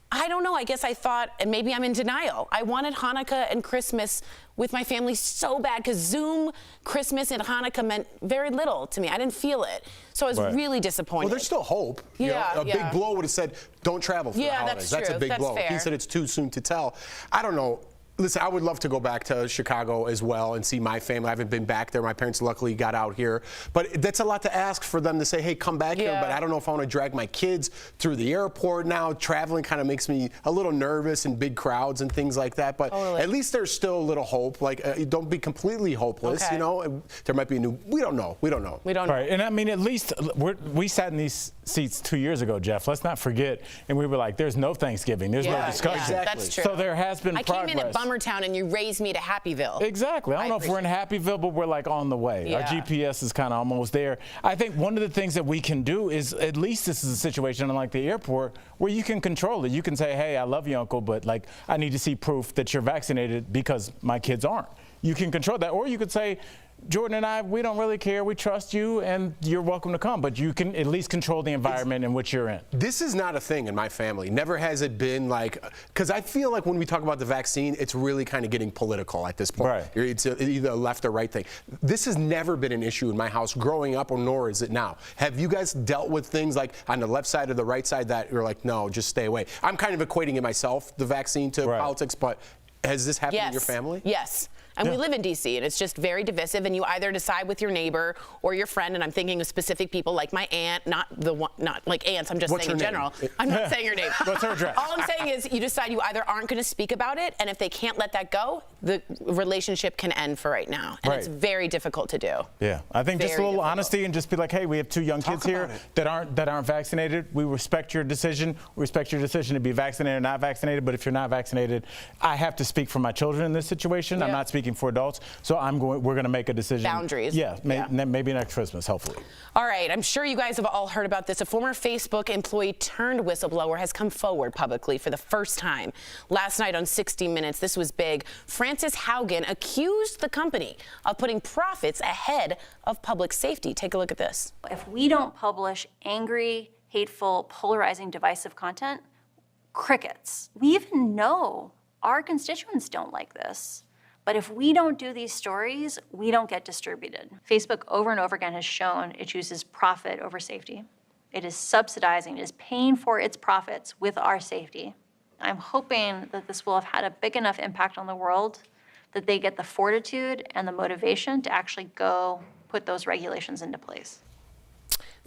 I don't know. I guess I thought, and maybe I'm in denial. I wanted Hanukkah and Christmas with my family so bad because Zoom, Christmas, and Hanukkah meant very little to me. I didn't feel it. So I was really disappointed. Well, there's still hope. Yeah, big blow would have said, don't travel for the holidays. That's true. A big blow. Fair. He said it's too soon to tell. I don't know. Listen, I would love to go back to Chicago as well and see my family. I haven't been back there. My parents luckily got out here. But that's a lot to ask for them to say, hey, come back here. But I don't know if I want to drag my kids through the airport now. Traveling kind of makes me a little nervous in big crowds and things like that. But at least there's still a little hope. Like, don't be completely hopeless, you know. There might be a new, we don't know. We don't know. Right, and I mean, at least we sat in these seats 2 years ago, Jeff. Let's not forget. And we were like, there's no Thanksgiving. There's no discussion. Yeah, that's true. So there has been progress. I came in at Bummertown and you raised me to Happyville. Exactly. I don't know if we're in Happyville, but we're like on the way. Our GPS is kind of almost there. I think one of the things that we can do is, at least this is a situation unlike the airport, where you can control it. You can say, hey, I love you, Uncle, but like I need to see proof that you're vaccinated because my kids aren't. You can control that. Or you could say, Jordan and I, we don't really care. We trust you, and you're welcome to come. But you can at least control the environment in which you're in. This is not a thing in my family. Never has it been like, because I feel like when we talk about the vaccine, it's really kind of getting political at this point. Right. It's either a left or right thing. This has never been an issue in my house growing up, or nor is it now. Have you guys dealt with things like on the left side or the right side that you're like, no, just stay away? I'm kind of equating it myself, the vaccine to politics, but has this happened in your family? Yes. And we live in D.C., and it's just very divisive, and you either decide with your neighbor or your friend, and I'm thinking of specific people like my aunt, not like aunts, I'm just saying in general. I'm not saying your name. What's her address? All I'm saying is you decide you either aren't going to speak about it, and if they can't let that go, the relationship can end for right now. And it's very difficult to do. Yeah, I think just a little honesty and just be like, hey, we have 2 young kids here that aren't vaccinated. We respect your decision. We respect your decision to be vaccinated or not vaccinated, but if you're not vaccinated, I have to speak for my children in this situation. I'm not speaking for adults, so we're going to make a decision. Boundaries. Yeah, maybe next Christmas, hopefully. All right, I'm sure you guys have all heard about this. A former Facebook employee turned whistleblower has come forward publicly for the first time. Last night on 60 Minutes, this was big. Frances Haugen accused the company of putting profits ahead of public safety. Take a look at this. If we don't publish angry, hateful, polarizing, divisive content, crickets. We even know our constituents don't like this. But if we don't do these stories, we don't get distributed. Facebook over and over again has shown it chooses profit over safety. It is subsidizing, it is paying for its profits with our safety. I'm hoping that this will have had a big enough impact on the world that they get the fortitude and the motivation to actually go put those regulations into place.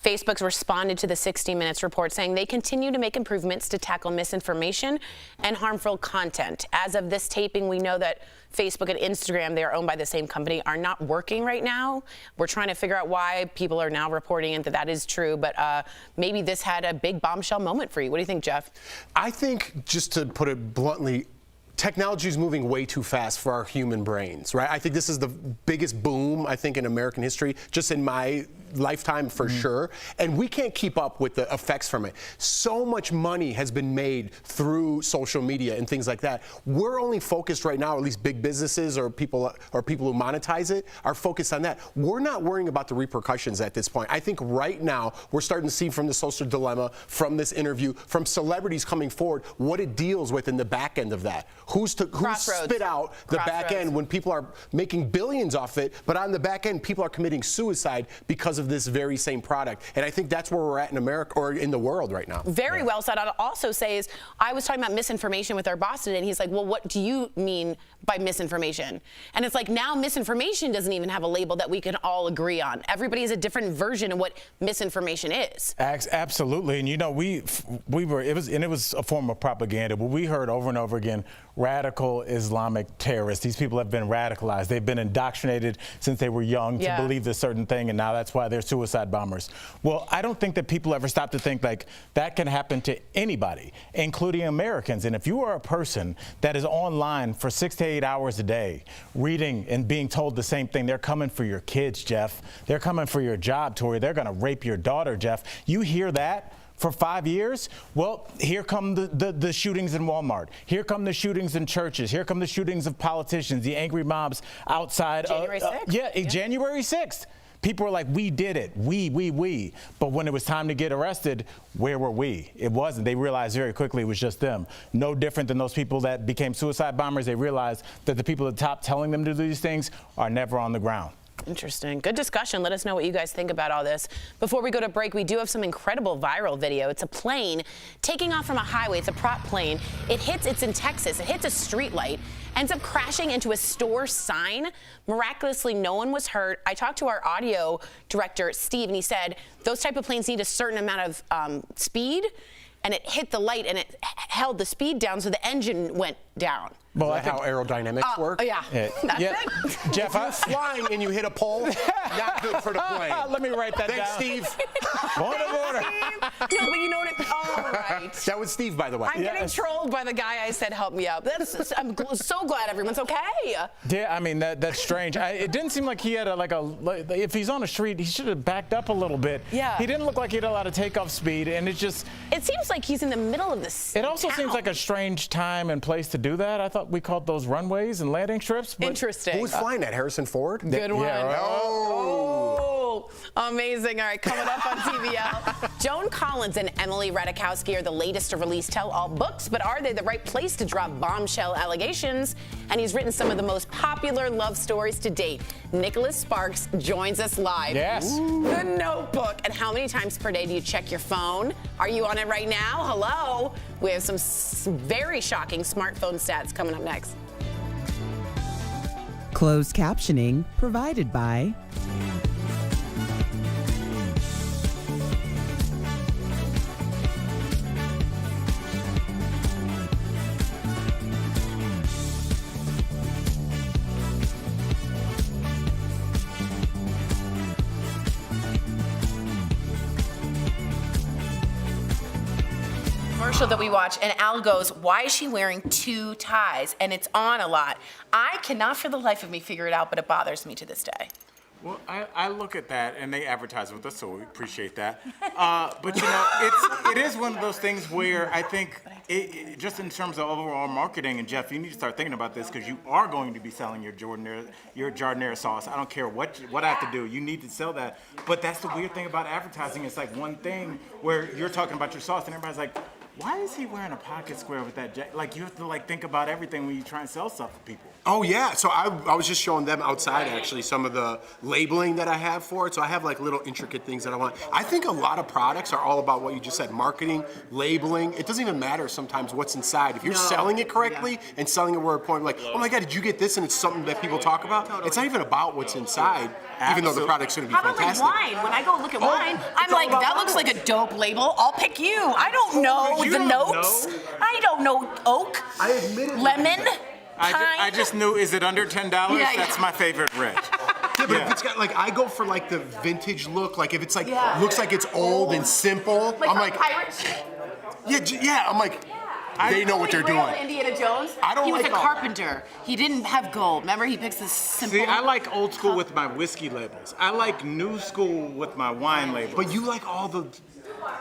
Facebook's responded to the 60 Minutes report saying they continue to make improvements to tackle misinformation and harmful content. As of this taping, we know that Facebook and Instagram, they are owned by the same company, are not working right now. We're trying to figure out why people are now reporting that that is true, but maybe this had a big bombshell moment for you. What do you think, Jeff? I think, just to put it bluntly, technology is moving way too fast for our human brains, right? I think this is the biggest boom, I think, in American history, just in my lifetime for sure. And we can't keep up with the effects from it. So much money has been made through social media and things like that. We're only focused right now, at least big businesses or people who monetize it, are focused on that. We're not worrying about the repercussions at this point. I think right now we're starting to see from the social dilemma, from this interview, from celebrities coming forward, what it deals with in the back end of that. Who's spit out the back end when people are making billions off it, but on the back end, people are committing suicide because of this very same product. And I think that's where we're at in America, or in the world right now. Very well said. I'll also say is, I was talking about misinformation with our boss today, and he's like, well, what do you mean by misinformation? And it's like, now misinformation doesn't even have a label that we can all agree on. Everybody has a different version of what misinformation is. Absolutely. And you know, it was a form of propaganda, but we heard over and over again, radical Islamic terrorists. These people have been radicalized. They've been indoctrinated since they were young to believe this certain thing, and now that's why they're suicide bombers. Well, I don't think that people ever stop to think like that can happen to anybody, including Americans. And if you are a person that is online for 6 to 8 hours a day, reading and being told the same thing, they're coming for your kids, Jeff. They're coming for your job, Tori. They're going to rape your daughter, Jeff. You hear that for 5 years? Well, here come the shootings in Walmart. Here come the shootings in churches. Here come the shootings of politicians, the angry mobs outside. January 6th? January 6th. People were like, we did it, we. But when it was time to get arrested, where were we? It wasn't. They realized very quickly it was just them. No different than those people that became suicide bombers. They realized that the people at the top telling them to do these things are never on the ground. Interesting. Good discussion. Let us know what you guys think about all this. Before we go to break, we do have some incredible viral video. It's a plane taking off from a highway. It's a prop plane. It's in Texas. It hits a street light, ends up crashing into a store sign. Miraculously, no one was hurt. I talked to our audio director, Steve, and he said those type of planes need a certain amount of speed, and it hit the light and it held the speed down, so the engine went down. Well, that's how aerodynamics work. Yeah. That's it. Jeff, I'm flying and you hit a pole, not good for the plane. Let me write that down. Thanks, Steve. Point of order. No, but you know what? All right. That was Steve, by the way. I'm getting trolled by the guy I said help me out. I'm so glad everyone's okay. Yeah, I mean, that's strange. It didn't seem like he had if he's on a street, he should have backed up a little bit. Yeah. He didn't look like he had a lot of takeoff speed, and it seems like he's in the middle of this. It also seems like a strange time and place to do that. I thought we called those runways and landing strips. But interesting. Who was flying that? Harrison Ford? Good one. Yeah, right. Oh, amazing. All right, coming up on DBL. Joan Collins and Emily Ratajkowski are the latest to release tell-all books, but are they the right place to drop bombshell allegations? And he's written some of the most popular love stories to date. Nicholas Sparks joins us live. Yes. The Notebook. And how many times per day do you check your phone? Are you on it right now? Hello. We have some very shocking smartphone stats coming up next. Closed captioning provided by Commercial that we watch, and Al goes, why is she wearing 2 ties? And it's on a lot. I cannot for the life of me figure it out, but it bothers me to this day. Well, I look at that, and they advertise with us, so we appreciate that. But you know, it is one of those things where I think, just in terms of overall marketing, and Jeff, you need to start thinking about this because you are going to be selling your jardinera sauce. I don't care what I have to do. You need to sell that. But that's the weird thing about advertising. It's like one thing where you're talking about your sauce, and everybody's like, Why is he wearing a pocket square with that jacket? Like, you have to like think about everything when you try and sell stuff to people. Oh yeah, so I was just showing them outside actually some of the labeling that I have for it. So I have like little intricate things that I want. I think a lot of products are all about what you just said, marketing, labeling. It doesn't even matter sometimes what's inside. If you're selling it correctly and selling it where a point like, oh my God, did you get this? And it's something that people talk about. It's not even about what's inside, even though the product's gonna be fantastic. How about like wine? When I go look at wine, I'm like, that looks like a dope label. I'll pick you. I don't know the notes. I don't know oak, lemon. I just knew, is it under $10? That's my favorite red. Yeah, but if it's got like, I go for like the vintage look. Like if it's like looks like it's old and simple, Like I'm like, pirate ship. yeah, I'm like, they know what they're doing. Indiana Jones. I don't He was like a carpenter. He didn't have gold. Remember, he picks this simple. See, I like old school with my whiskey labels. I like new school with my wine labels. But you like all the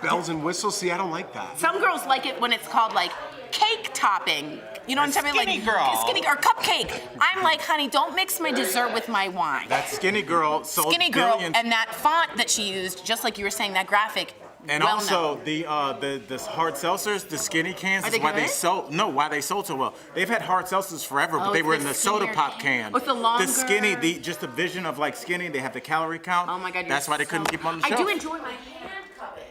bells and whistles? See, I don't like that. Some girls like it when it's called like cake topping. You know what I'm talking about? Skinny girl. Skinny or cupcake. I'm like, honey, don't mix my dessert with my wine. That skinny girl sold Skinny girl, billions. and that font that she used, just like you were saying, that graphic. And well also known. the hard seltzers, the skinny cans, Are is they why good? they sold. No, why they sold so well. They've had hard seltzers forever, but Oh, they it's were the in the soda skinnier pop can. With the longer- The skinny, just the vision of like skinny. They have the calorie count. Oh my God, that's why they couldn't keep them on the I shelf. do enjoy my hand cuppage.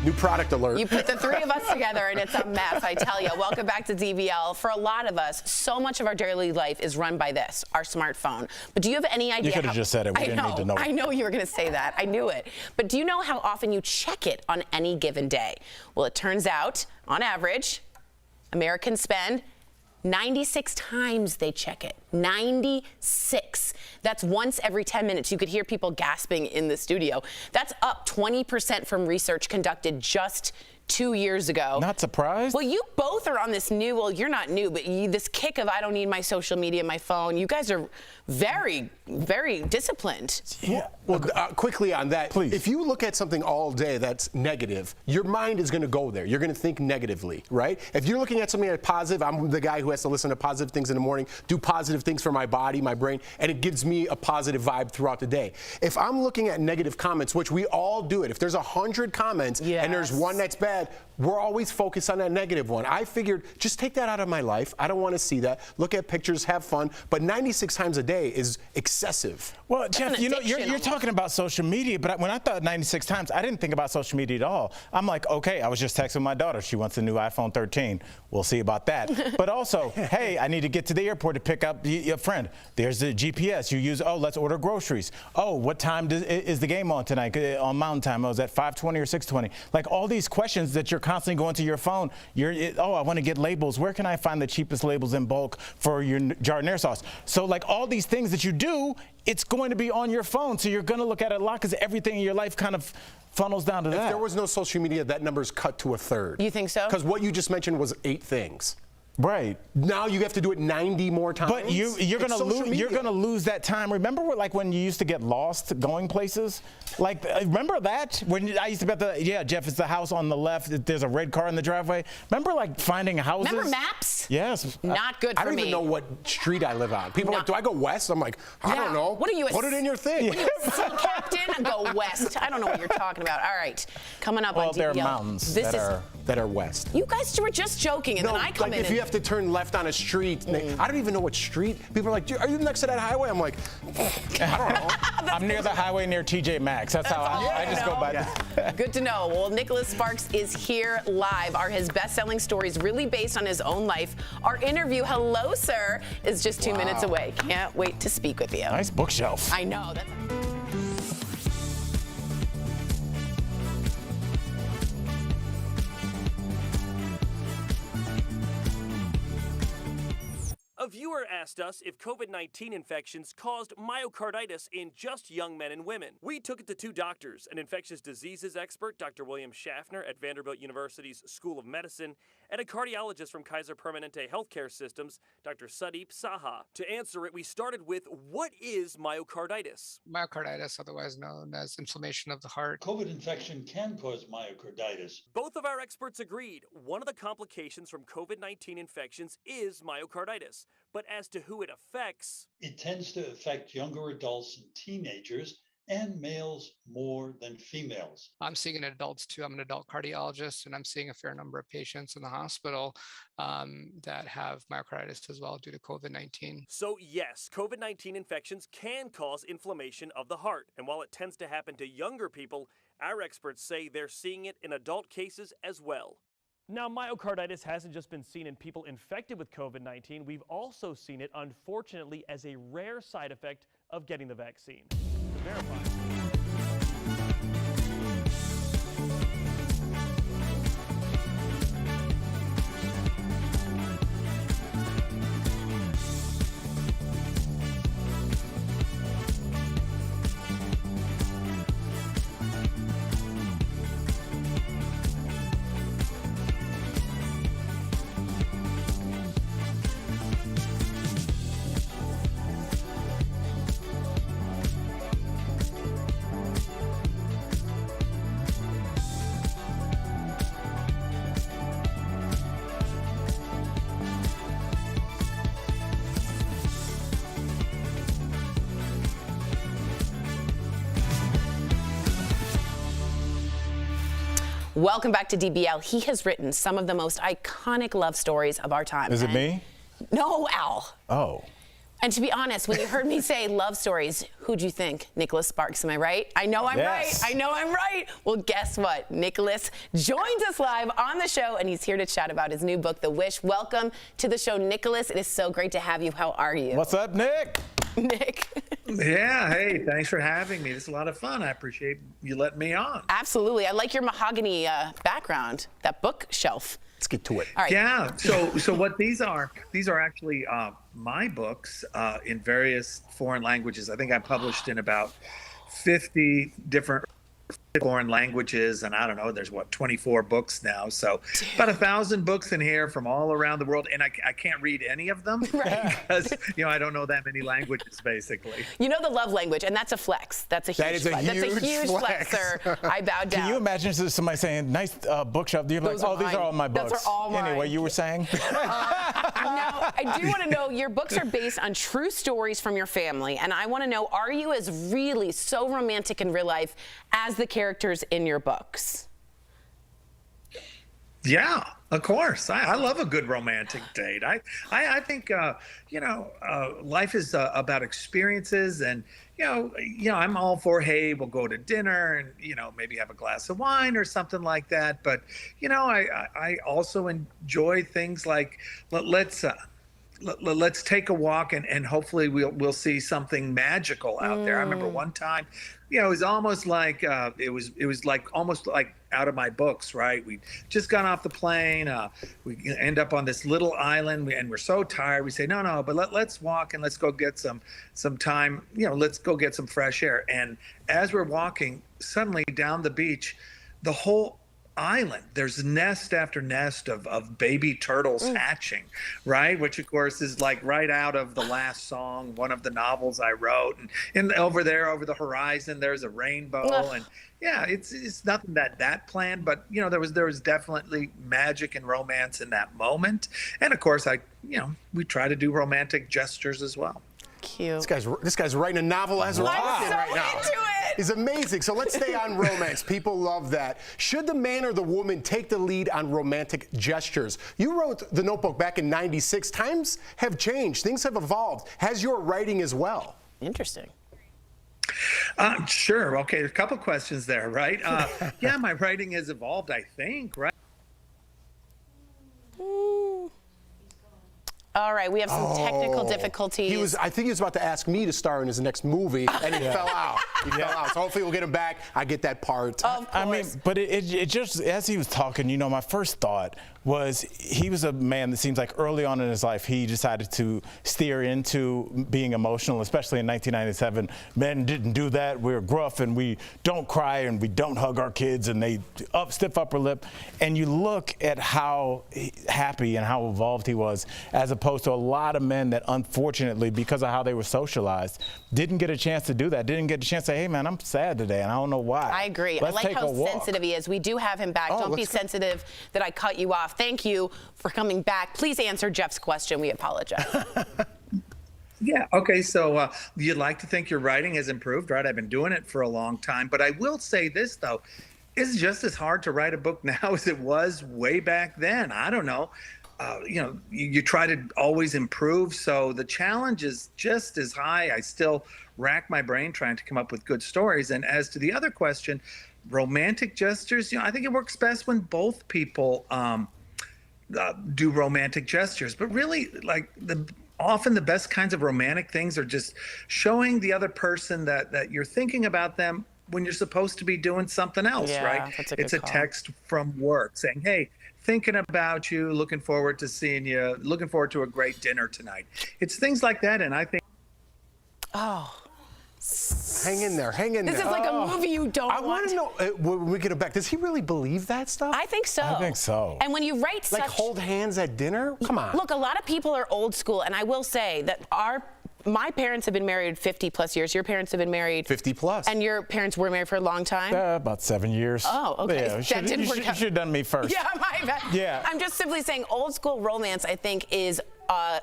New product alert. You put the three of us together and it's a mess, I tell you. Welcome back to DBL. For a lot of us, so much of our daily life is run by this, our smartphone. But do you have any idea? You could have just said it. We didn't need to know. I know you were going to say that. I knew it. But do you know how often you check it on any given day? Well, it turns out, on average, Americans spend 96 times they check it. 96. That's once every 10 minutes. You could hear people gasping in the studio. That's up 20% from research conducted just 2 years ago. Not surprised? Well, you both are on this new, well, you're not new, but this kick of I don't need my social media, my phone. You guys are very, very disciplined. Yeah. Well, quickly on that, please. If you look at something all day that's negative, your mind is going to go there. You're going to think negatively, right? If you're looking at something that's positive, I'm the guy who has to listen to positive things in the morning, do positive things for my body, my brain, and it gives me a positive vibe throughout the day. If I'm looking at negative comments, which we all do it, if there's 100 comments and there's one that's bad, we're always focused on that negative one. I figured, just take that out of my life. I don't want to see that. Look at pictures, have fun. But 96 times a day is excessive. Well, Jeff, you know, you're talking about social media, but when I thought 96 times, I didn't think about social media at all. I'm like, okay, I was just texting my daughter. She wants a new iPhone 13. We'll see about that. But also, hey, I need to get to the airport to pick up a friend. There's the GPS. You use, oh, let's order groceries. Oh, what time is the game on tonight? On Mountain Time. Oh, is that 5:20 or 6:20? Like all these questions that you're constantly going to your phone. Oh, I want to get labels. Where can I find the cheapest labels in bulk for your jardiniere sauce? So like all these things that you do, it's going to be on your phone. So you're going to look at it a lot because everything in your life kind of funnels down to that. If there was no social media, that number's cut to a third. You think so? Because what you just mentioned was 8 things. Right. Now you have to do it 90 more times. But you're gonna lose that time. Remember like when you used to get lost going places? Like remember that? When I used to bet Jeff, it's the house on the left. There's a red car in the driveway. Remember like finding houses? Remember maps? Yes. Not good for me. I don't even know what street I live on. People are like, do I go west? I'm like, I don't know. What are you? Put it in your thing. What are you, a sea captain? Go west. I don't know what you're talking about. All right, coming up on DBL. Well, there are mountains that are west. You guys were just joking, and then I come in. If you have to turn left on a street, I don't even know what street. People are like, are you next to that highway? I'm like, I don't know. I'm near the highway near TJ Maxx. That's how I just go by that. Good to know. Well, Nicholas Sparks is here live. Are his best-selling stories really based on his own life? Our interview, hello, sir, is just 2 minutes away. Can't wait to speak with you. Nice bookshelf. I know. A viewer asked us if COVID-19 infections caused myocarditis in just young men and women. We took it to 2 doctors, an infectious diseases expert, Dr. William Schaffner at Vanderbilt University's School of Medicine, and a cardiologist from Kaiser Permanente Healthcare Systems, Dr. Sudeep Saha. To answer it, we started with, what is myocarditis? Myocarditis, otherwise known as inflammation of the heart. COVID infection can cause myocarditis. Both of our experts agreed. One of the complications from COVID-19 infections is myocarditis. But as to who it affects, it tends to affect younger adults and teenagers, and males more than females. I'm seeing in adults too. I'm an adult cardiologist, and I'm seeing a fair number of patients in the hospital that have myocarditis as well due to COVID-19. So yes, COVID-19 infections can cause inflammation of the heart. And while it tends to happen to younger people, our experts say they're seeing it in adult cases as well. Now, myocarditis hasn't just been seen in people infected with COVID-19. We've also seen it, unfortunately, as a rare side effect of getting the vaccine. To verify. Welcome back to DBL. He has written some of the most iconic love stories of our time. Is it me? No, Al. Oh. And to be honest, when you heard me say love stories, who'd you think? Nicholas Sparks, am I right? I know I'm Yes. right. I know I'm right. Well, guess what? Nicholas joins us live on the show, and he's here to chat about his new book, The Wish. Welcome to the show, Nicholas. It is so great to have you. How are you? What's up, Nick? Nick. Yeah, hey, thanks for having me. This is a lot of fun. I appreciate you letting me on. Absolutely. I like your mahogany background, that bookshelf. Let's get to it. All right. Yeah, so what these are actually my books in various foreign languages. I think I published in about 50 different foreign languages, and I don't know, there's 24 books now, so about 1,000 books in here from all around the world, and I can't read any of them because I don't know that many languages basically. You know the love language, and that's a flex. That's a huge flex. That's a huge flex, sir. I bowed down. Can you imagine somebody saying, nice bookshelf? You're like, oh, these are all my books. Those are all mine. Anyway, you were saying? Now, I do want to know, your books are based on true stories from your family, and I want to know, are you as really so romantic in real life as the characters in your books? Yeah, of course. I love a good romantic date. I think life is about experiences, and I'm all for, hey, we'll go to dinner and maybe have a glass of wine or something like that. But I also enjoy things like let's take a walk and hopefully we'll see something magical out there. I remember one time, it was almost like it was like almost like out of my books, right? We just got off the plane. We end up on this little island, and we're so tired. We say, no, but let's walk and let's go get some time. Let's go get some fresh air. And as we're walking, suddenly down the beach, the whole island, there's nest after nest of baby turtles hatching, right? Which of course is like right out of the last song, one of the novels I wrote. And over there, over the horizon, there's a rainbow. And yeah, it's nothing that planned, but there was definitely magic and romance in that moment. And of course, we try to do romantic gestures as well. Cute. This guy's writing a novel as we're talking right now. I'm so into it. He's amazing. So let's stay on romance. People love that. Should the man or the woman take the lead on romantic gestures? You wrote The Notebook back in '96. Times have changed. Things have evolved. Has your writing as well? Interesting. Sure. Okay, a couple questions there, right? Yeah, my writing has evolved, I think, right? All right, we have some technical difficulties. I think he was about to ask me to star in his next movie, and he fell out. He fell out. So hopefully we'll get him back. I get that part. I mean, but it just, as he was talking, you know, my first thought was he was a man that seems like early on in his life he decided to steer into being emotional, especially in 1997. Men didn't do that. We're gruff and we don't cry and we don't hug our kids and they stiff upper lip. And you look at how happy and how evolved he was, as opposed to a lot of men that unfortunately, because of how they were socialized, didn't get a chance to do that, didn't get a chance to say, hey man, I'm sad today and I don't know why. I agree. Let's I like take how a walk. sensitive he is. We do have him back. Don't be sensitive that I cut you off. Thank you for coming back. Please answer Jeff's question. We apologize. Yeah, okay, so you'd like to think your writing has improved, right? I've been doing it for a long time, but I will say this, though. It's just as hard to write a book now as it was way back then. I don't know. You know, you try to always improve, so the challenge is just as high. I still rack my brain trying to come up with good stories. And as to the other question, romantic gestures, you know, I think it works best when both people do romantic gestures. But really, like, often the best kinds of romantic things are just showing the other person that you're thinking about them when you're supposed to be doing something else, right? It's a text from work saying, hey, thinking about you, looking forward to seeing you, looking forward to a great dinner tonight. It's things like that, and I think... Oh. Hang in there, hang in there. This is like a movie you don't I want to know, when we get him back, does he really believe that stuff? I think so. I think so. And when you write such... Like hold hands at dinner? Come on. Look, a lot of people are old school, and I will say that my parents have been married 50 plus years. Your parents have been married 50 plus. And your parents were married for a long time? About 7 years. Oh, okay. Yeah, That didn't work out. You should have done me first. Yeah, my bad. Yeah. I'm just simply saying old school romance, I think, is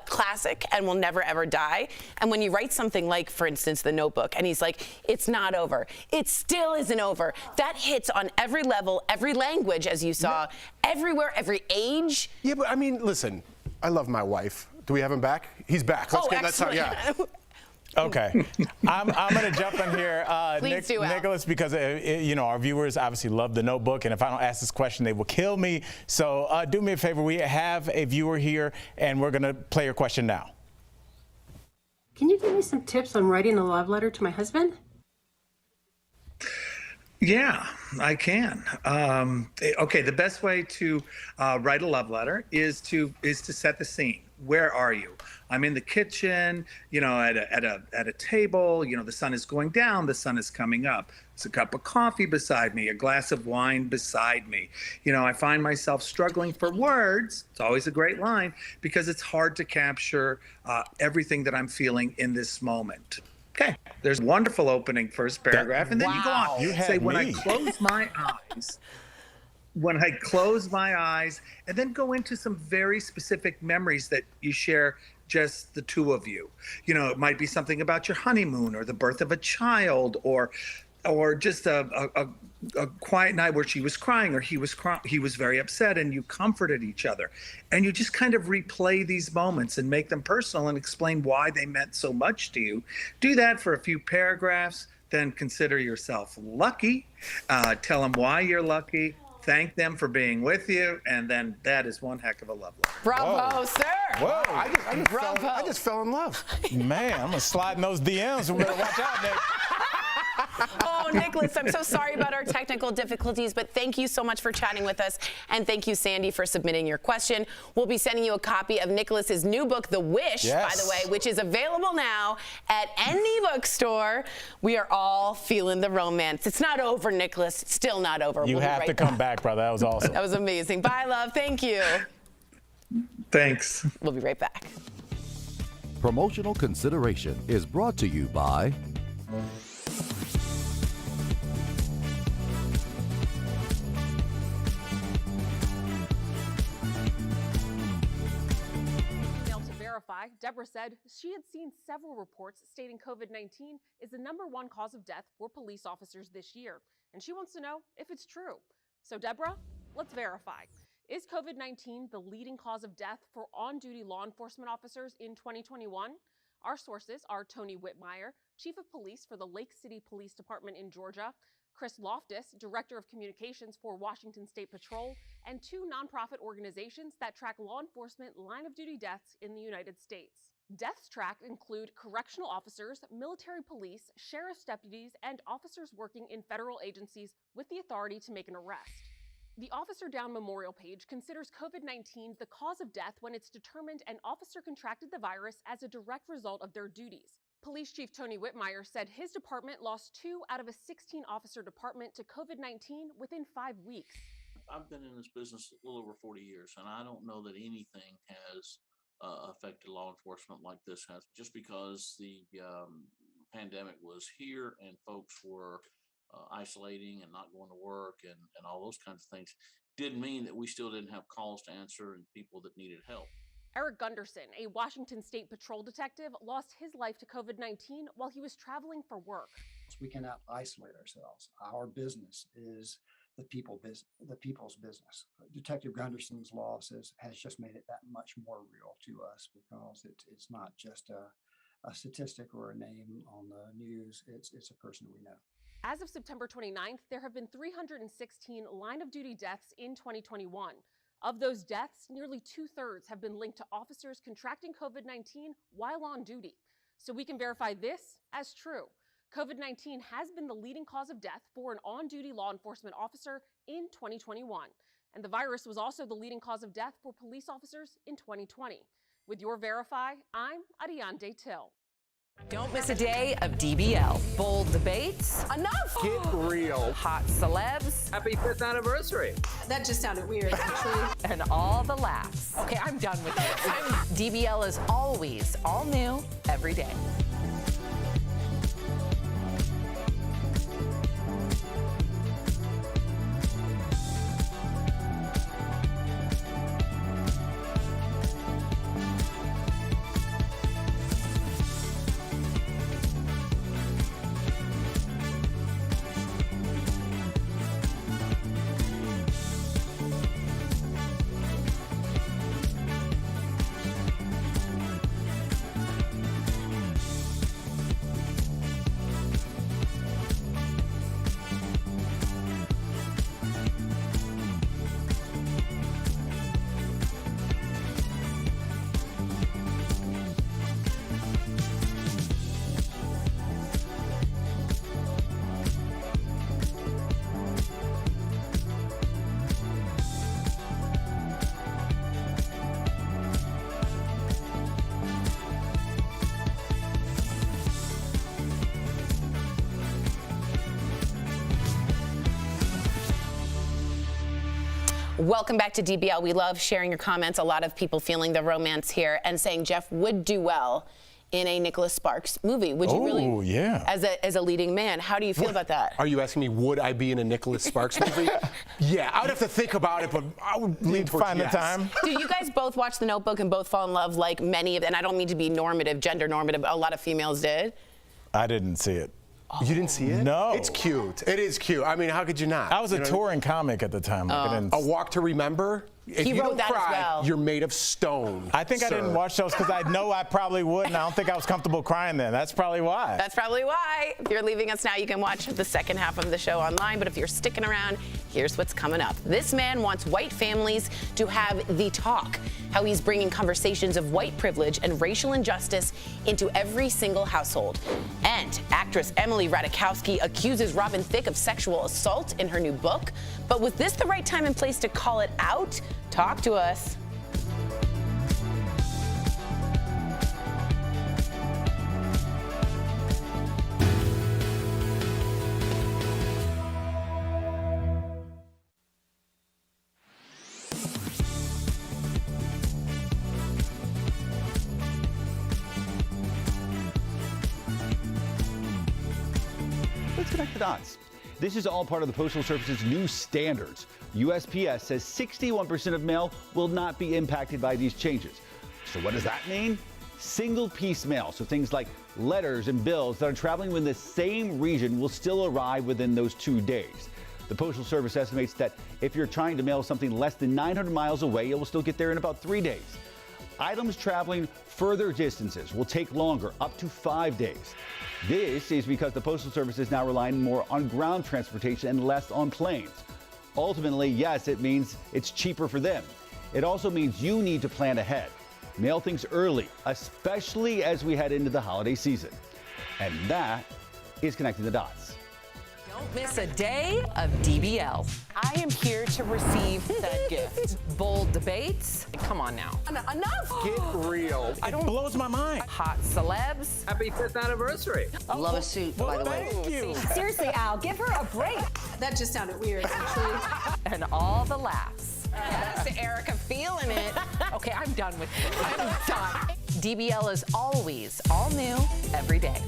classic and will never ever die. And when you write something like, for instance, The Notebook, and he's like, it's not over. It still isn't over. That hits on every level, every language, as you saw, everywhere, every age. Yeah, but I mean, listen, I love my wife. Do we have him back? He's back. Let's yeah. Okay, I'm going to jump in here, Please do, Al. Nicholas, because you know our viewers obviously love The Notebook, and if I don't ask this question, they will kill me. So do me a favor. We have a viewer here, and we're going to play your question now. Can you give me some tips on writing a love letter to my husband? Yeah, I can. Okay, the best way to write a love letter is to set the scene. Where are you? I'm in the kitchen, you know, at a table. You know, the sun is going down, the sun is coming up. There's a cup of coffee beside me, a glass of wine beside me. You know, I find myself struggling for words. It's always a great line because it's hard to capture everything that I'm feeling in this moment. Okay, there's a wonderful opening first paragraph, and then you go on. You had say, when me. I close my eyes, when I close my eyes, and then go into some very specific memories that you share, just the two of you. You know, it might be something about your honeymoon or the birth of a child, or just a quiet night where she was crying or he was very upset, and you comforted each other. And you just kind of replay these moments and make them personal and explain why they meant so much to you. Do that for a few paragraphs, then consider yourself lucky. Tell them why you're lucky. Thank them for being with you, and then that is one heck of a love letter. Bravo, sir. Whoa. I just fell in love. Man, I'm going to slide in those DMs. We better watch out, Nick. Oh, Nicholas, I'm so sorry about our technical difficulties, but thank you so much for chatting with us. And thank you, Sandy, for submitting your question. We'll be sending you a copy of Nicholas's new book, The Wish, by the way, which is available now at any bookstore. We are all feeling the romance. It's not over, Nicholas. It's still not over. You have to come back, brother. That was awesome. That was amazing. Bye, love. Thank you. Thanks. We'll be right back. Promotional consideration is brought to you by Deborah said she had seen several reports stating COVID-19 is the #1 cause of death for police officers this year, and she wants to know if it's true. So Deborah, let's verify. Is COVID-19 the leading cause of death for on-duty law enforcement officers in 2021? Our sources are Tony Whitmire, Chief of Police for the Lake City Police Department in Georgia, Chris Loftus, Director of Communications for Washington State Patrol, and 2 nonprofit organizations that track law enforcement line-of-duty deaths in the United States. Deaths tracked include correctional officers, military police, sheriff's deputies, and officers working in federal agencies with the authority to make an arrest. The Officer Down Memorial page considers COVID-19 the cause of death when it's determined an officer contracted the virus as a direct result of their duties. Police Chief Tony Whitmire said his department lost 2 out of a 16-officer department to COVID-19 within 5 weeks. I've been in this business a little over 40 years, and I don't know that anything has affected law enforcement like this has. Just because the pandemic was here and folks were isolating and not going to work and all those kinds of things, didn't mean that we still didn't have calls to answer and people that needed help. Eric Gunderson, a Washington State Patrol detective, lost his life to COVID-19 while he was traveling for work. We cannot isolate ourselves. Our business is the people's business. Detective Gunderson's loss has just made it that much more real to us because it's not just a statistic or a name on the news. It's a person we know. As of September 29th, there have been 316 line-of-duty deaths in 2021. Of those deaths, nearly 2/3 have been linked to officers contracting COVID-19 while on duty. So we can verify this as true. COVID-19 has been the leading cause of death for an on-duty law enforcement officer in 2021. And the virus was also the leading cause of death for police officers in 2020. With your Verify, I'm Ariane Till. Don't miss a day of DBL. Bold debates. Enough. Get real. Hot celebs. Happy 5th anniversary. That just sounded weird, actually. And all the laughs. Okay, I'm done with this. DBL is always all new every day. Welcome back to DBL. We love sharing your comments. A lot of people feeling the romance here and saying Jeff would do well in a Nicholas Sparks movie. Would you really? Oh, yeah. As a leading man, how do you feel about that? Are you asking me, would I be in a Nicholas Sparks movie? Yeah, I would have to think about it, but I would lean towards find yes. the time. Do you guys both watch The Notebook and both fall in love like many of, and I don't mean to be normative, gender normative, a lot of females did? I didn't see it. You didn't see it? No. It's cute. It is cute. I mean, how could you not? I was a touring comic at the time. Like, I didn't... A Walk to Remember? If you don't cry, you're made of stone. I think I didn't watch those because I know I probably would, and I don't think I was comfortable crying then. That's probably why. That's probably why. If you're leaving us now, you can watch the second half of the show online. But if you're sticking around, here's what's coming up. This man wants white families to have the talk. How he's bringing conversations of white privilege and racial injustice into every single household. And actress Emily Ratajkowski accuses Robin Thicke of sexual assault in her new book. But was this the right time and place to call it out? Talk to us. Let's connect the dots. This is all part of the Postal Service's new standards. USPS says 61% of mail will not be impacted by these changes. So what does that mean? Single-piece mail, so things like letters and bills that are traveling within the same region will still arrive within those 2 days. The Postal Service estimates that if you're trying to mail something less than 900 miles away, it will still get there in about 3 days. items traveling further distances will take longer, up to 5 days. This is because the Postal Service is now relying more on ground transportation and less on planes. Ultimately, yes, it means it's cheaper for them. It also means you need to plan ahead. Mail things early, especially as we head into the holiday season. And that is Connecting the Dots. Don't miss a day of DBL. I am here to receive said gift. Bold debates. Come on now. Enough. Get real. It blows my mind. Hot celebs. Happy 5th anniversary. Love a suit, by the way. Thank you. Seriously, Al, give her a break. That just sounded weird, actually. And all the laughs. Yes, Erica, feeling it. Okay, I'm done with this. I'm done. DBL is always all new every day.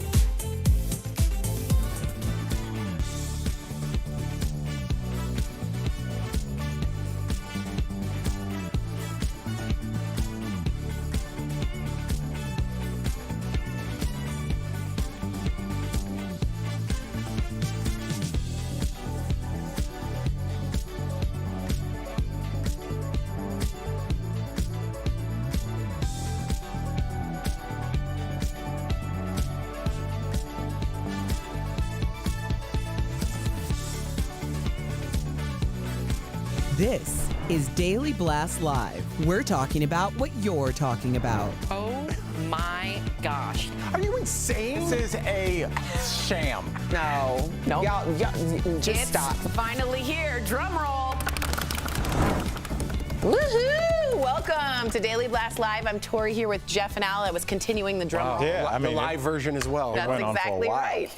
This is Daily Blast Live. We're talking about what you're talking about. Oh my gosh. Are you insane? This is a sham. No. Nope. Y'all, just stop. Finally here. Drum roll. Woohoo! Welcome to Daily Blast Live. I'm Tori here with Jeff and Al. I was continuing the drum roll. Yeah, I mean, the live version as well. That's exactly right.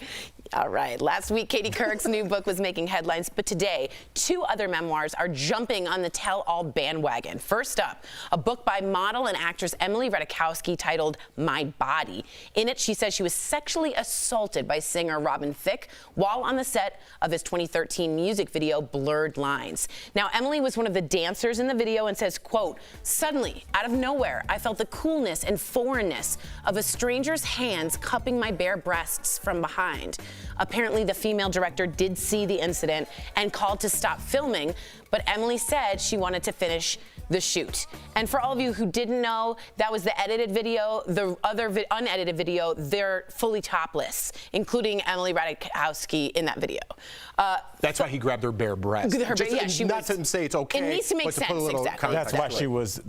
All right. Last week, Katie Couric's new book was making headlines, but today, 2 other memoirs are jumping on the tell-all bandwagon. First up, a book by model and actress Emily Ratajkowski titled My Body. In it, she says she was sexually assaulted by singer Robin Thicke while on the set of his 2013 music video, Blurred Lines. Now, Emily was one of the dancers in the video and says, quote, "Suddenly, out of nowhere, I felt the coolness and foreignness of a stranger's hands cupping my bare breasts from behind." Apparently, the female director did see the incident and called to stop filming, but Emily said she wanted to finish the shoot. And for all of you who didn't know, that was the edited video. The other unedited video, they're fully topless, including Emily Ratajkowski in that video. That's why he grabbed her bare breast. Not to say it's okay. It needs to make sense, exactly. That's why she was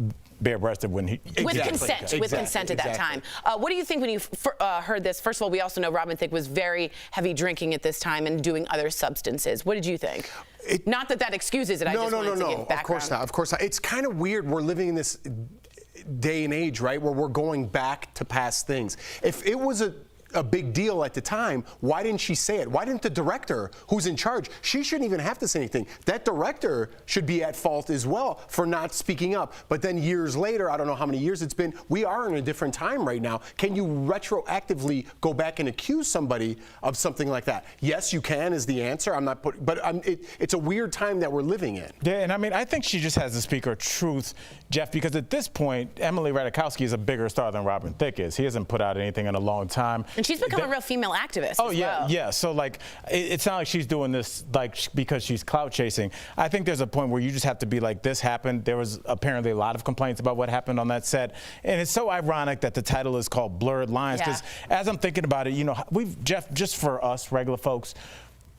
bare-breasted when he... With consent at that time. What do you think when you heard this? First of all, we also know Robin Thicke was very heavy drinking at this time and doing other substances. What did you think? Not that that excuses it. I just wanted to give background. Of course not. Of course not. It's kind of weird. We're living in this day and age, right, where we're going back to past things. If it was a big deal at the time, why didn't she say it? Why didn't the director, who's in charge, she shouldn't even have to say anything. That director should be at fault as well for not speaking up. But then years later, I don't know how many years it's been, we are in a different time right now. Can you retroactively go back and accuse somebody of something like that? Yes, you can is the answer. I'm not putting, but it's a weird time that we're living in. Yeah, and I mean, I think she just has to speak her truth, Jeff, because at this point, Emily Ratajkowski is a bigger star than Robin Thicke is. He hasn't put out anything in a long time. And she's become a real female activist. Oh, yeah, yeah. So, like, it's not like she's doing this, like, because she's clout chasing. I think there's a point where you just have to be like, this happened. There was apparently a lot of complaints about what happened on that set. And it's so ironic that the title is called Blurred Lines, because as I'm thinking about it, you know, Jeff, just for us regular folks,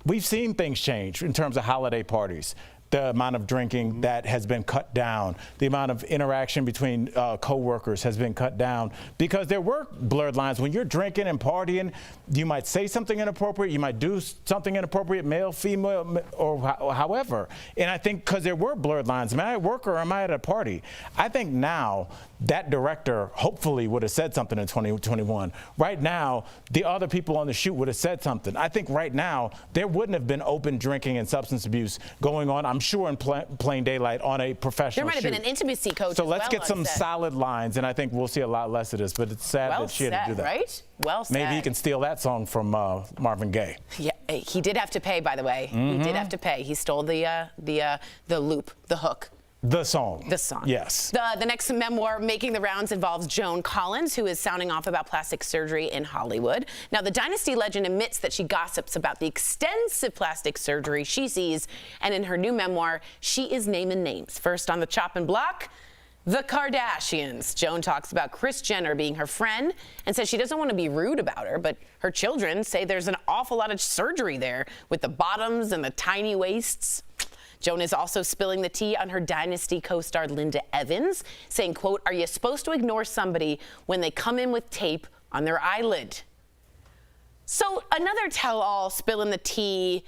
we've seen things change in terms of holiday parties. The amount of drinking that has been cut down, the amount of interaction between co-workers has been cut down, because there were blurred lines. When you're drinking and partying, you might say something inappropriate, you might do something inappropriate, male, female, or however. And I think because there were blurred lines, am I at work or am I at a party? I think now that director hopefully would have said something in 2021. Right now, the other people on the shoot would have said something. I think right now, there wouldn't have been open drinking and substance abuse going on, I'm sure, in plain daylight on a professional shoot. There might have been an intimacy coach So let's get some solid lines, and I think we'll see a lot less of this, but it's sad that she had to do that. Right? Well said. Maybe he can steal that song from Marvin Gaye. Yeah, he did have to pay, by the way. He did have to pay. He stole the loop, the hook. The song. The song. Yes. The next memoir making the rounds involves Joan Collins, who is sounding off about plastic surgery in Hollywood. Now, the Dynasty legend admits that she gossips about the extensive plastic surgery she sees, and in her new memoir, she is naming names. First on the chopping block, The Kardashians. Joan talks about Kris Jenner being her friend and says she doesn't want to be rude about her, but her children say there's an awful lot of surgery there with the bottoms and the tiny waists. Joan is also spilling the tea on her Dynasty co-star Linda Evans, saying, quote, "Are you supposed to ignore somebody when they come in with tape on their eyelid?" So another tell-all spilling the tea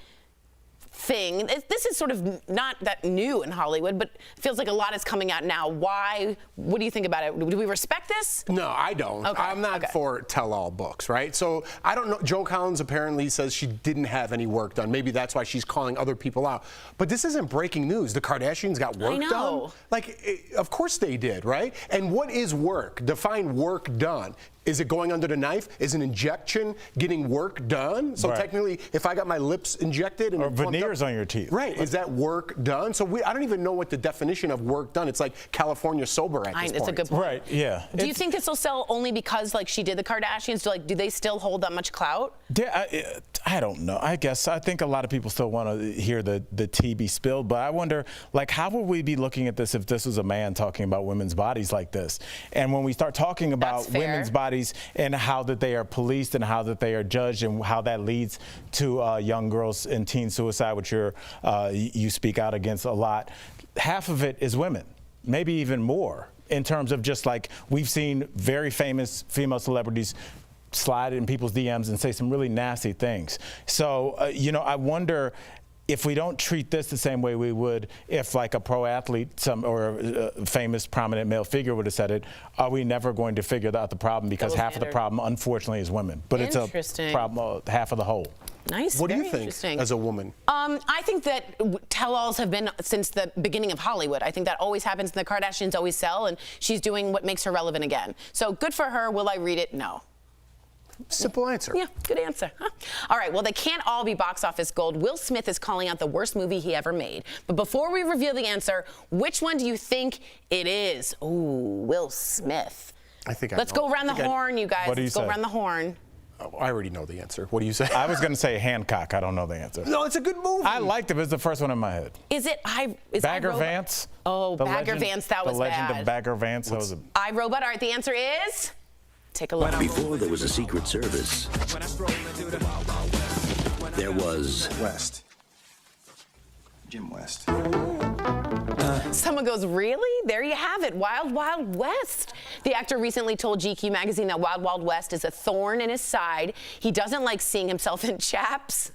thing. This is sort of not that new in Hollywood, but feels like a lot is coming out now. Why? What do you think about it? Do we respect this? No, I don't. Okay. I'm not for tell-all books, right? So I don't know. Joan Collins apparently says she didn't have any work done. Maybe that's why she's calling other people out. But this isn't breaking news. The Kardashians got work done. Like, of course they did, right? And what is work? Define work done. Is it going under the knife? Is an injection getting work done? So technically, if I got my lips injected and or veneers on your teeth, right? Is that work done? So I don't even know what the definition of work done. It's like California sober at this point. It's a good point. Right? Yeah. Do you think this will sell only because like she did the Kardashians? Do they still hold that much clout? I don't know. I think a lot of people still want to hear the tea be spilled, but I wonder, like, how would we be looking at this if this was a man talking about women's bodies like this? And when we start talking about women's bodies and how that they are policed and how that they are judged and how that leads to young girls and teen suicide, which you speak out against a lot, half of it is women, maybe even more, in terms of just like we've seen very famous female celebrities slide in people's DMs and say some really nasty things. So, I wonder if we don't treat this the same way we would if like a pro athlete or a famous prominent male figure would have said it, are we never going to figure out the problem? Because half of the problem, unfortunately, is women. But it's a problem, half of the whole. Nice. What do you think as a woman? I think that tell-alls have been since the beginning of Hollywood. I think that always happens, and the Kardashians always sell, and she's doing what makes her relevant again. So good for her. Will I read it? No. Simple answer. Yeah, good answer. Huh? All right, well, they can't all be box office gold. Will Smith is calling out the worst movie he ever made. But before we reveal the answer, which one do you think it is? Ooh, Will Smith. I think Let's go around the horn, you guys. What do you Let's go say? around the horn. Oh, I already know the answer. What do you say? I was going to say Hancock. I don't know the answer. No, it's a good movie. I liked it, but it's the first one in my head. Is it Bagger Vance? Oh, Bagger Vance, that was bad. The Legend of Bagger Vance. I, Robot. All right, the answer is... Take a look. Before there was a Secret Service, there was West. Jim West. Someone goes, really? There you have it, Wild Wild West. The actor recently told GQ magazine that Wild Wild West is a thorn in his side. He doesn't like seeing himself in chaps.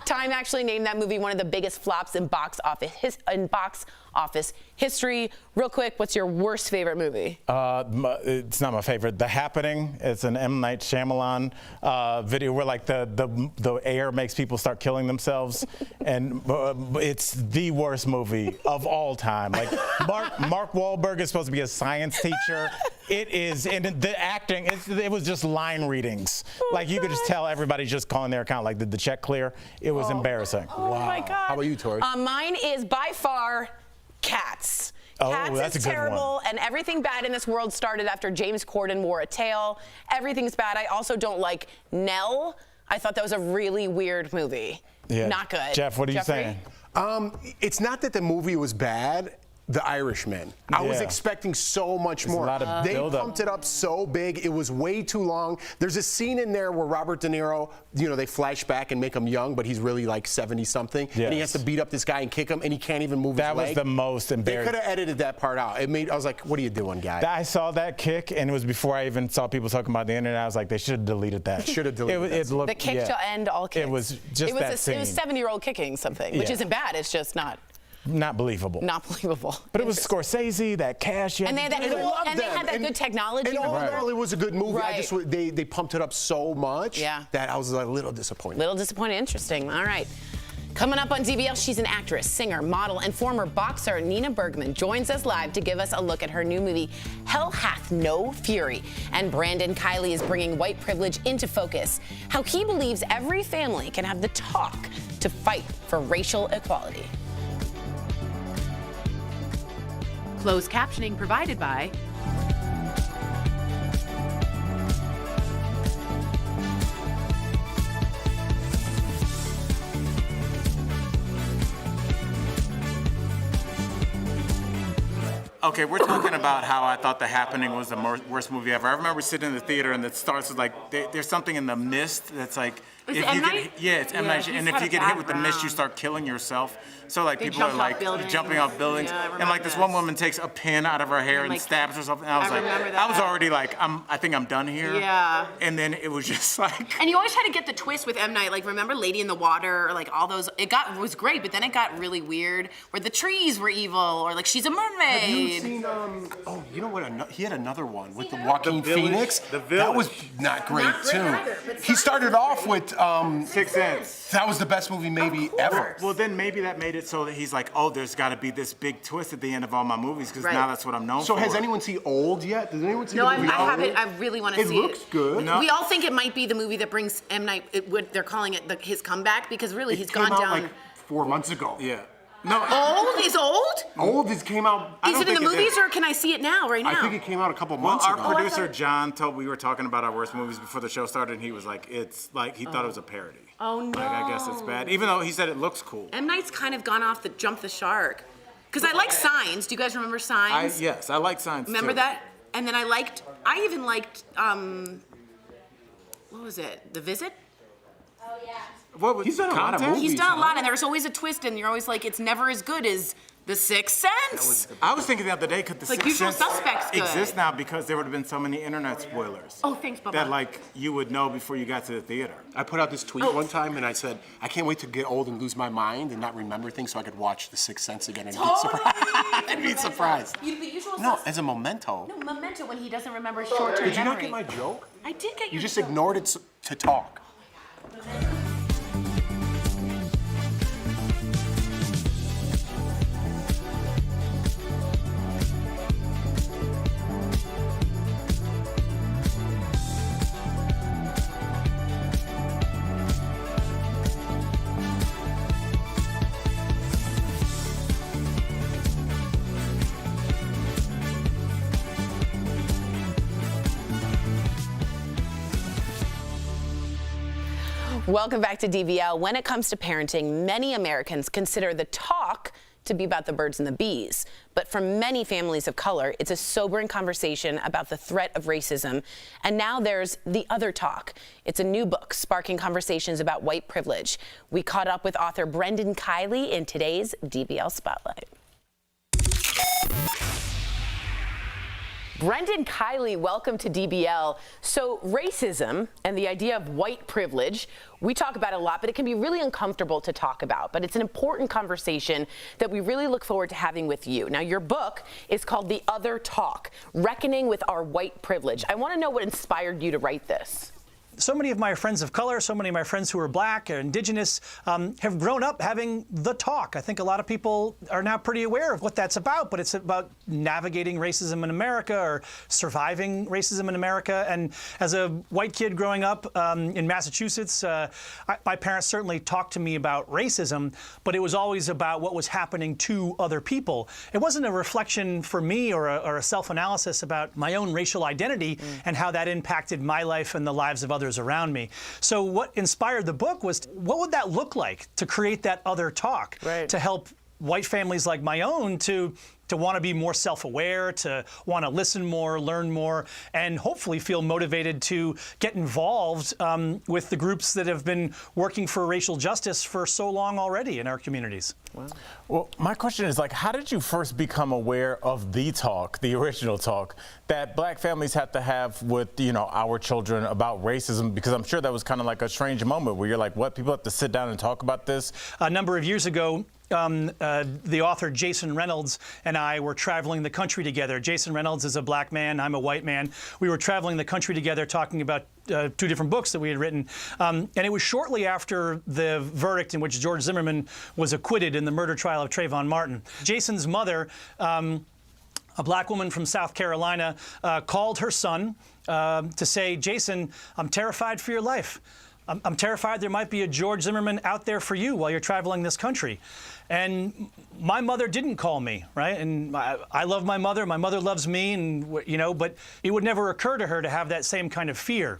Time actually named that movie one of the biggest flops in box office history. Real quick, what's your worst favorite movie? It's not my favorite. The Happening. It's an M. Night Shyamalan video where like the air makes people start killing themselves, and it's the worst movie of all time. Like Mark Wahlberg is supposed to be a science teacher. It is, and the acting, it was just line readings. Like you could just tell everybody's just calling their account. Like, did the check clear? It was embarrassing. Oh my God. How about you, Tori? Mine is by far Cats. Oh, Cats that's is a good terrible, one. and everything bad in this world started after James Corden wore a tail. Everything's bad. I also don't like Nell. I thought that was a really weird movie. Yeah. Not good. Jeff, what are you Jeffrey? saying? It's not that the movie was bad. The Irishman. I was expecting so much more. A lot of they build-up. pumped it up so big. It was way too long. There's a scene in there where Robert De Niro, they flash back and make him young, but he's really like 70-something. Yes. And he has to beat up this guy and kick him, and he can't even move his leg. That was the most embarrassing. They could have edited that part out. I was like, what are you doing, guy? I saw that kick, and it was before I even saw people talking about the internet. I was like, they should have deleted that. Should have deleted that. It looked, The kick to end all kicks. It was just that scene. It was 7-year-old kicking something, which isn't bad. It's just not believable. Not believable. But it was Scorsese, that cash. And they had that good technology. And overall, it was a good movie. Right. They pumped it up so much that I was a little disappointed. Interesting. All right. Coming up on DBL, she's an actress, singer, model, and former boxer. Nina Bergman joins us live to give us a look at her new movie, Hell Hath No Fury. And Brandon Kiley is bringing white privilege into focus, how he believes every family can have the talk to fight for racial equality. Closed captioning provided by Okay, we're talking about how I thought The Happening was the worst movie ever. I remember sitting in the theater and it starts with like, there's something in the mist that's like, Is it M. Night? It's M. Night. And if you get hit with the mist, you start killing yourself. So like people are like jumping off buildings. Yeah, and like this one woman takes a pin out of her hair and like, stabs herself. And I was I was already like, I think I'm done here. Yeah. And then it was just like. And you always had to get the twist with M. Night. Like, remember Lady in the Water, or like all those, it was great, but then it got really weird, where the trees were evil, or like she's a mermaid. Have you seen, oh, you know what, he had another one with the Joaquin Phoenix. That was not great, too. Either, he started off with Sixth Sense. That was the best movie maybe ever. Well, then maybe that made it so that he's like, oh, there's got to be this big twist at the end of all my movies, because now that's what I'm known for. So has anyone seen Old yet? Does anyone see No, the I movie haven't. I really want to see it. It looks good. We all think it might be the movie that brings M. Night, they're calling it his comeback, because really he's gone came out down. like 4 months ago. Yeah. No. Old? Is Old? Old came out. Is it in the movies, or can I see it now, right now? I think it came out a couple months Our ago. producer John we were talking about our worst movies before the show started, and he was like, it's like, he thought it was a parody. Oh no. Like, I guess it's bad, even though he said it looks cool. M. Night's kind of gone off the jump the shark. Because I like Signs. Do you guys remember Signs? Yes, I like Signs Remember too. that? And then I even liked, what was it? The Visit? Oh yeah. What was He's done a lot of movies. He's done a lot, and there's always a twist, and you're always like, it's never as good as The Sixth Sense. I was thinking the other day, could the Like Sixth Usual Sense Suspects good. exist now because there would have been so many internet spoilers. Oh, thanks, Bubba. That like you would know before you got to the theater. I put out this tweet one time, and I said, I can't wait to get old and lose my mind and not remember things so I could watch The Sixth Sense again and be surprised. I'd be surprised. No, as a memento. No, memento when he doesn't remember short-term memory. Did you not get my joke? I did get your You just joke. ignored it to talk. Welcome back to DBL. When it comes to parenting, many Americans consider the talk to be about the birds and the bees. But for many families of color, it's a sobering conversation about the threat of racism. And now there's The Other Talk. It's a new book sparking conversations about white privilege. We caught up with author Brendan Kiley in today's DBL Spotlight. Brendan Kiley, welcome to DBL. So racism and the idea of white privilege, we talk about it a lot, but it can be really uncomfortable to talk about. But it's an important conversation that we really look forward to having with you. Now, your book is called The Other Talk, Reckoning with Our White Privilege. I want to know what inspired you to write this. So many of my friends of color, so many of my friends who are black or indigenous have grown up having the talk. I think a lot of people are now pretty aware of what that's about, but it's about navigating racism in America or surviving racism in America. And as a white kid growing up in Massachusetts, my parents certainly talked to me about racism, but it was always about what was happening to other people. It wasn't a reflection for me or a self-analysis about my own racial identity and how that impacted my life and the lives of others around me. So what inspired the book was, what would that look like to create that other talk, to help white families like my own to want to be more self-aware, to want to listen more, learn more, and hopefully feel motivated to get involved with the groups that have been working for racial justice for so long already in our communities. Wow. Well, my question is, like, how did you first become aware of the talk, the original talk, that black families have to have with, you know, our children about racism? Because I'm sure that was kind of like a strange moment where you're like, what, people have to sit down and talk about this? A number of years ago, the author Jason Reynolds and I were traveling the country together. Jason Reynolds is a black man, I'm a white man. We were traveling the country together talking about two different books that we had written. And it was shortly after the verdict in which George Zimmerman was acquitted in the murder trial of Trayvon Martin. Jason's mother, a black woman from South Carolina, called her son to say, Jason, I'm terrified for your life. I'm terrified there might be a George Zimmerman out there for you while you're traveling this country. And my mother didn't call me, right? And I love my mother loves me, and you know, but it would never occur to her to have that same kind of fear.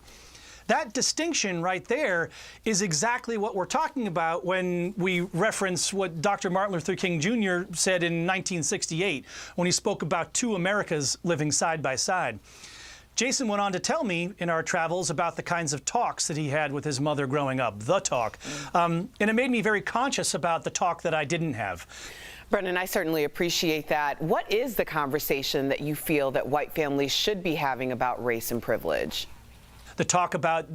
That distinction right there is exactly what we're talking about when we reference what Dr. Martin Luther King Jr. said in 1968 when he spoke about two Americas living side by side. Jason went on to tell me in our travels about the kinds of talks that he had with his mother growing up, the talk. And it made me very conscious about the talk that I didn't have. Brendan, I certainly appreciate that. What is the conversation that you feel that white families should be having about race and privilege? The talk about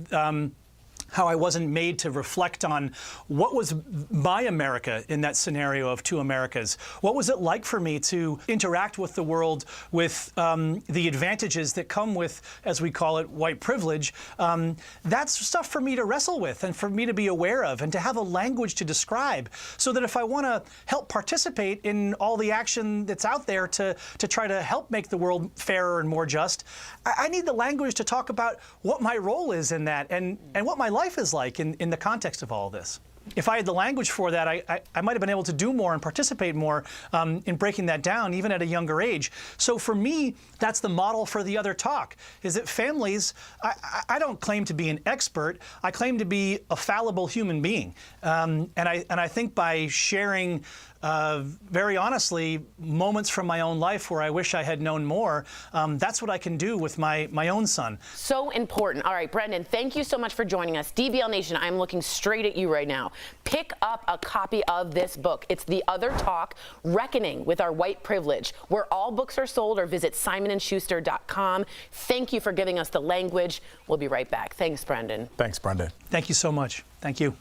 how I wasn't made to reflect on what was my America in that scenario of two Americas. What was it like for me to interact with the world with the advantages that come with, as we call it, white privilege? That's stuff for me to wrestle with and for me to be aware of and to have a language to describe so that if I want to help participate in all the action that's out there to try to help make the world fairer and more just, I need the language to talk about what my role is in that and what my life is like in the context of all of this. If I had the language for that, I might have been able to do more and participate more in breaking that down, even at a younger age. So for me, that's the model for the other talk, is that families, I don't claim to be an expert, I claim to be a fallible human being. And I think by sharing very honestly, moments from my own life where I wish I had known more, that's what I can do with my own son. So important. All right, Brendan, thank you so much for joining us. DBL Nation, I'm looking straight at you right now. Pick up a copy of this book. It's The Other Talk, Reckoning with Our White Privilege, where all books are sold, or visit simonandschuster.com. Thank you for giving us the language. We'll be right back. Thanks, Brendan. Thanks, Brendan. Thank you so much. Thank you.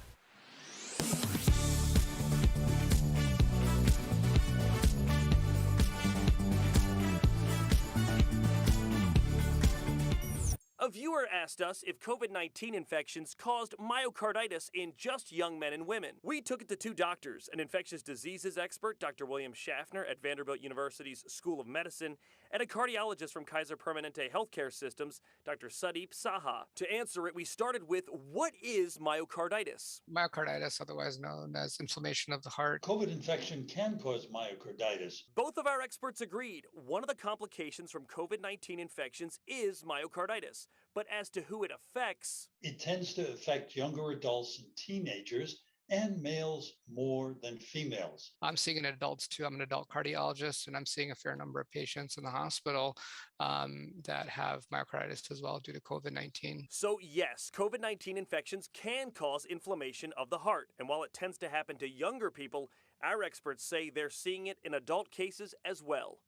A viewer asked us if COVID-19 infections caused myocarditis in just young men and women. We took it to two doctors, an infectious diseases expert, Dr. William Schaffner at Vanderbilt University's School of Medicine, and a cardiologist from Kaiser Permanente Healthcare Systems, Dr. Sudeep Saha. To answer it, we started with, what is myocarditis? Myocarditis, otherwise known as inflammation of the heart. COVID infection can cause myocarditis. Both of our experts agreed. One of the complications from COVID-19 infections is myocarditis. But as to who it affects, it tends to affect younger adults and teenagers, and males more than females. I'm seeing it in adults too. I'm an adult cardiologist, and I'm seeing a fair number of patients in the hospital that have myocarditis as well due to COVID-19. So yes, COVID-19 infections can cause inflammation of the heart. And while it tends to happen to younger people, our experts say they're seeing it in adult cases as well.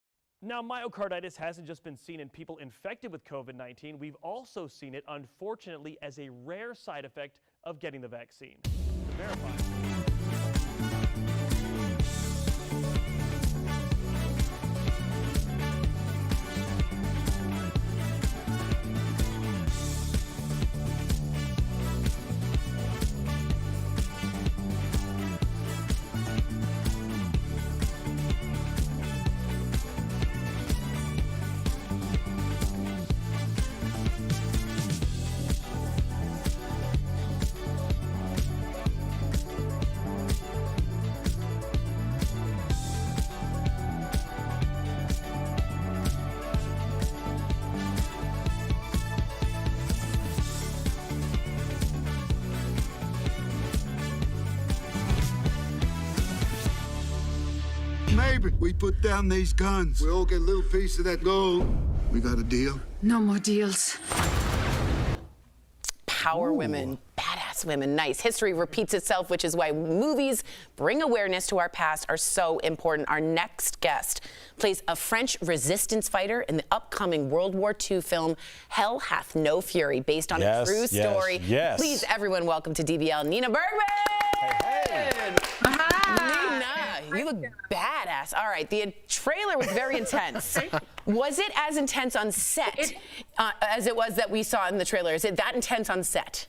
Now, myocarditis hasn't just been seen in people infected with COVID-19. We've also seen it, unfortunately, as a rare side effect of getting the vaccine. To verify. Maybe we put down these guns. We all get a little piece of that gold. We got a deal? No more deals. Power women, badass women, nice. History repeats itself, which is why movies bring awareness to our past are so important. Our next guest plays a French resistance fighter in the upcoming World War II film Hell Hath No Fury, based on a true story. Yes. Please, everyone, welcome to DBL, Nina Bergman. Hey. Nina, you look badass. All right, the trailer was very intense. Was it as intense on set as it was that we saw in the trailer? Is it that intense on set?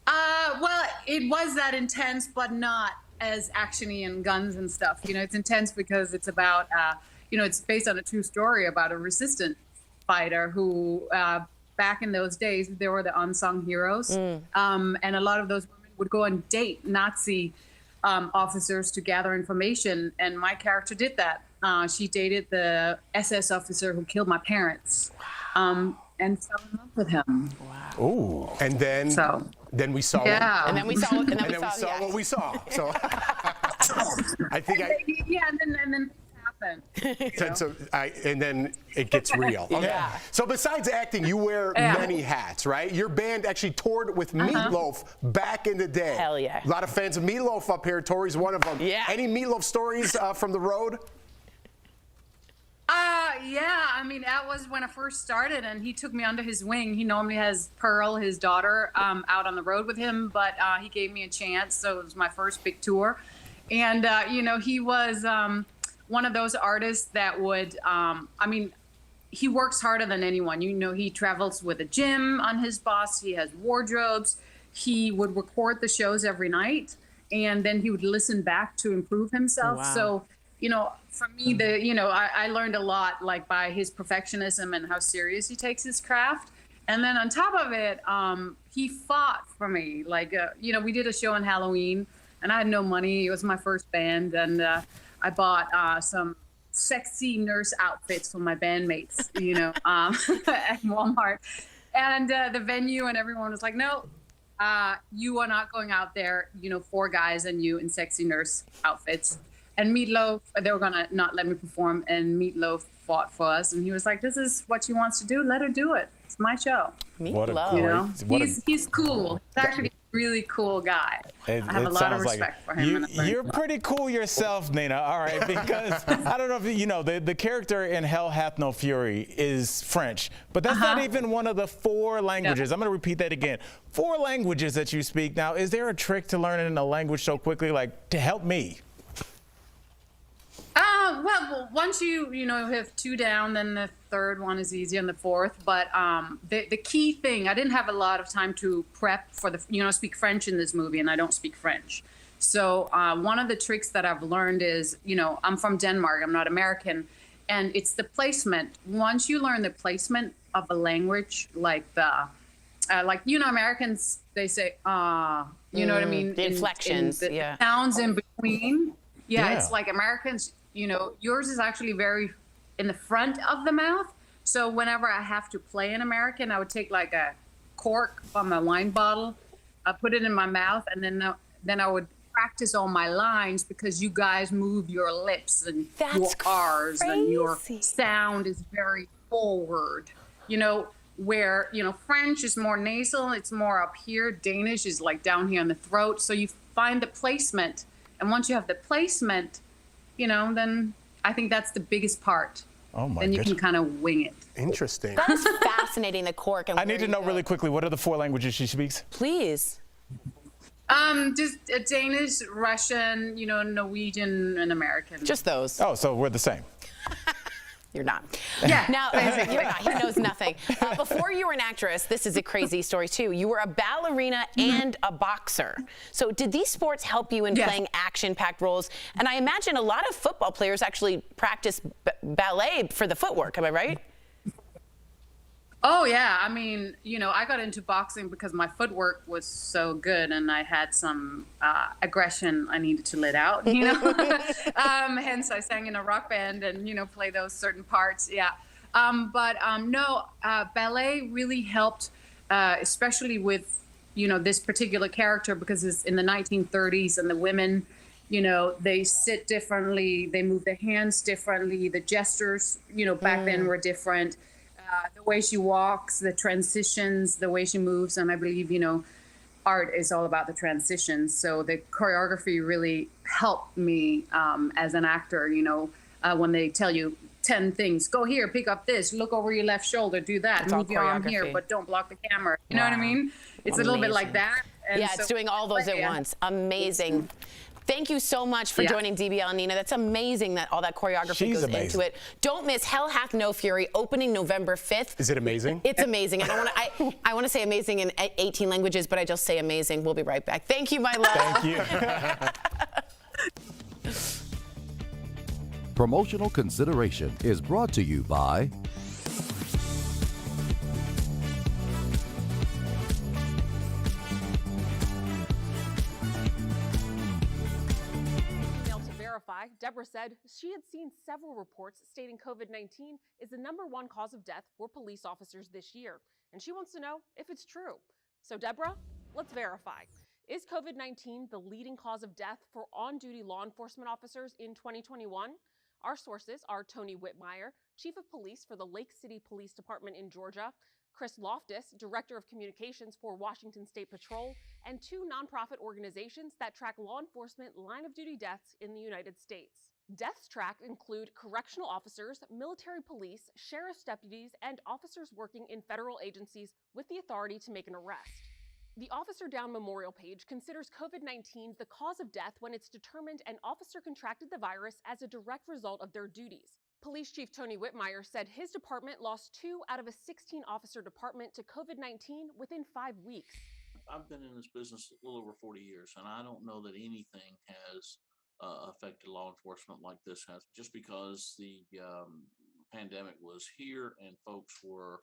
Well, it was that intense, but not as actiony and guns and stuff. You know, it's intense because it's about, you know, it's based on a true story about a resistance fighter who, back in those days, they were the unsung heroes. And a lot of those women would go and date Nazi officers to gather information. And my character did that. She dated the SS officer who killed my parents. And and fell in love with him. Wow. Ooh. And then we saw Yeah. And then we saw what we saw. So I think and then things happened. and then it gets real. Okay. Yeah. So besides acting, you wear many hats, right? Your band actually toured with Meatloaf back in the day. Hell yeah. A lot of fans of Meatloaf up here. Tori's one of them. Yeah. Any Meatloaf stories from the road? Yeah, I mean, that was when I first started, and he took me under his wing. He normally has Pearl, his daughter, out on the road with him, but he gave me a chance, so it was my first big tour. And, he was one of those artists that would, he works harder than anyone. He travels with a gym on his bus. He has wardrobes. He would record the shows every night, and then he would listen back to improve himself. Wow. So, for me, I learned a lot, like, by his perfectionism and how serious he takes his craft. And then on top of it, he fought for me. Like, we did a show on Halloween, and I had no money. It was my first band, and I bought some sexy nurse outfits for my bandmates, at Walmart. And the venue and everyone was like, no, you are not going out there, 4 guys and you in sexy nurse outfits. And Meatloaf, they were going to not let me perform, and Meatloaf fought for us. And he was like, this is what she wants to do. Let her do it. It's my show. Meatloaf. He's cool. He's actually a really cool guy. I have a lot of respect for him. You're pretty cool yourself, Nina, all right, because I don't know if you know, the character in Hell Hath No Fury is French, but that's not even one of the 4 languages. I'm going to repeat that again. 4 languages that you speak. Now, is there a trick to learning a language so quickly, like, to help me? Well, once you have 2 down, then the 3rd one is easy, and the 4th. But the key thing, I didn't have a lot of time to prep for speak French in this movie, and I don't speak French. So one of the tricks that I've learned is, I'm from Denmark, I'm not American, and it's the placement. Once you learn the placement of a language, like Americans, they say, you know what I mean? The inflections, the sounds in between. Yeah, it's like Americans, yours is actually very in the front of the mouth. So whenever I have to play an American, I would take like a cork from my wine bottle, I put it in my mouth, and then I would practice all my lines, because you guys move your lips and your R's, and your sound is very forward. Where, French is more nasal, it's more up here. Danish is like down here in the throat. So you find the placement. And once you have the placement, then I think that's the biggest part. Oh my Then you can kind of wing it. Interesting. That is fascinating, the cork. And I need to know really quickly, what are the 4 languages she speaks? Please. Just Danish, Russian, Norwegian, and American. Just those. Oh, so we're the same. You're not. Yeah. Now, you're not. He knows nothing. Before you were an actress, this is a crazy story too. You were a ballerina and a boxer. So did these sports help you in playing action-packed roles? And I imagine a lot of football players actually practice ballet for the footwork. Am I right? Oh, yeah. I mean, I got into boxing because my footwork was so good, and I had some aggression I needed to let out, hence I sang in a rock band and, play those certain parts. Yeah. Ballet really helped, especially with, this particular character, because it's in the 1930s, and the women, they sit differently, they move their hands differently, the gestures, back then were different. The way she walks, the transitions, the way she moves, and I believe, art is all about the transitions. So the choreography really helped me as an actor, when they tell you 10 things, go here, pick up this, look over your left shoulder, do that, move your arm here, but don't block the camera. You know what I mean? It's a little bit like that. And it's doing all those at once. Amazing. Thank you so much for joining DBL, Nina. That's amazing that all that choreography goes into it. Don't miss Hell Hath No Fury, opening November 5th. Is it amazing? It's amazing. I want to say amazing in 18 languages, but I just say amazing. We'll be right back. Thank you, my love. Thank you. Promotional consideration is brought to you by verify, Deborah said she had seen several reports stating COVID-19 is the #1 cause of death for police officers this year, and she wants to know if it's true. So Deborah, let's verify. Is COVID-19 the leading cause of death for on-duty law enforcement officers in 2021? Our sources are Tony Whitmire, Chief of Police for the Lake City Police Department in Georgia, Chris Loftus, Director of Communications for Washington State Patrol, and 2 nonprofit organizations that track law enforcement line-of-duty deaths in the United States. Deaths tracked include correctional officers, military police, sheriff's deputies, and officers working in federal agencies with the authority to make an arrest. The Officer Down Memorial page considers COVID-19 the cause of death when it's determined an officer contracted the virus as a direct result of their duties. Police Chief Tony Whitmire said his department lost 2 out of a 16-officer department to COVID-19 within 5 weeks. I've been in this business a little over 40 years, and I don't know that anything has affected law enforcement like this has. Just because the pandemic was here and folks were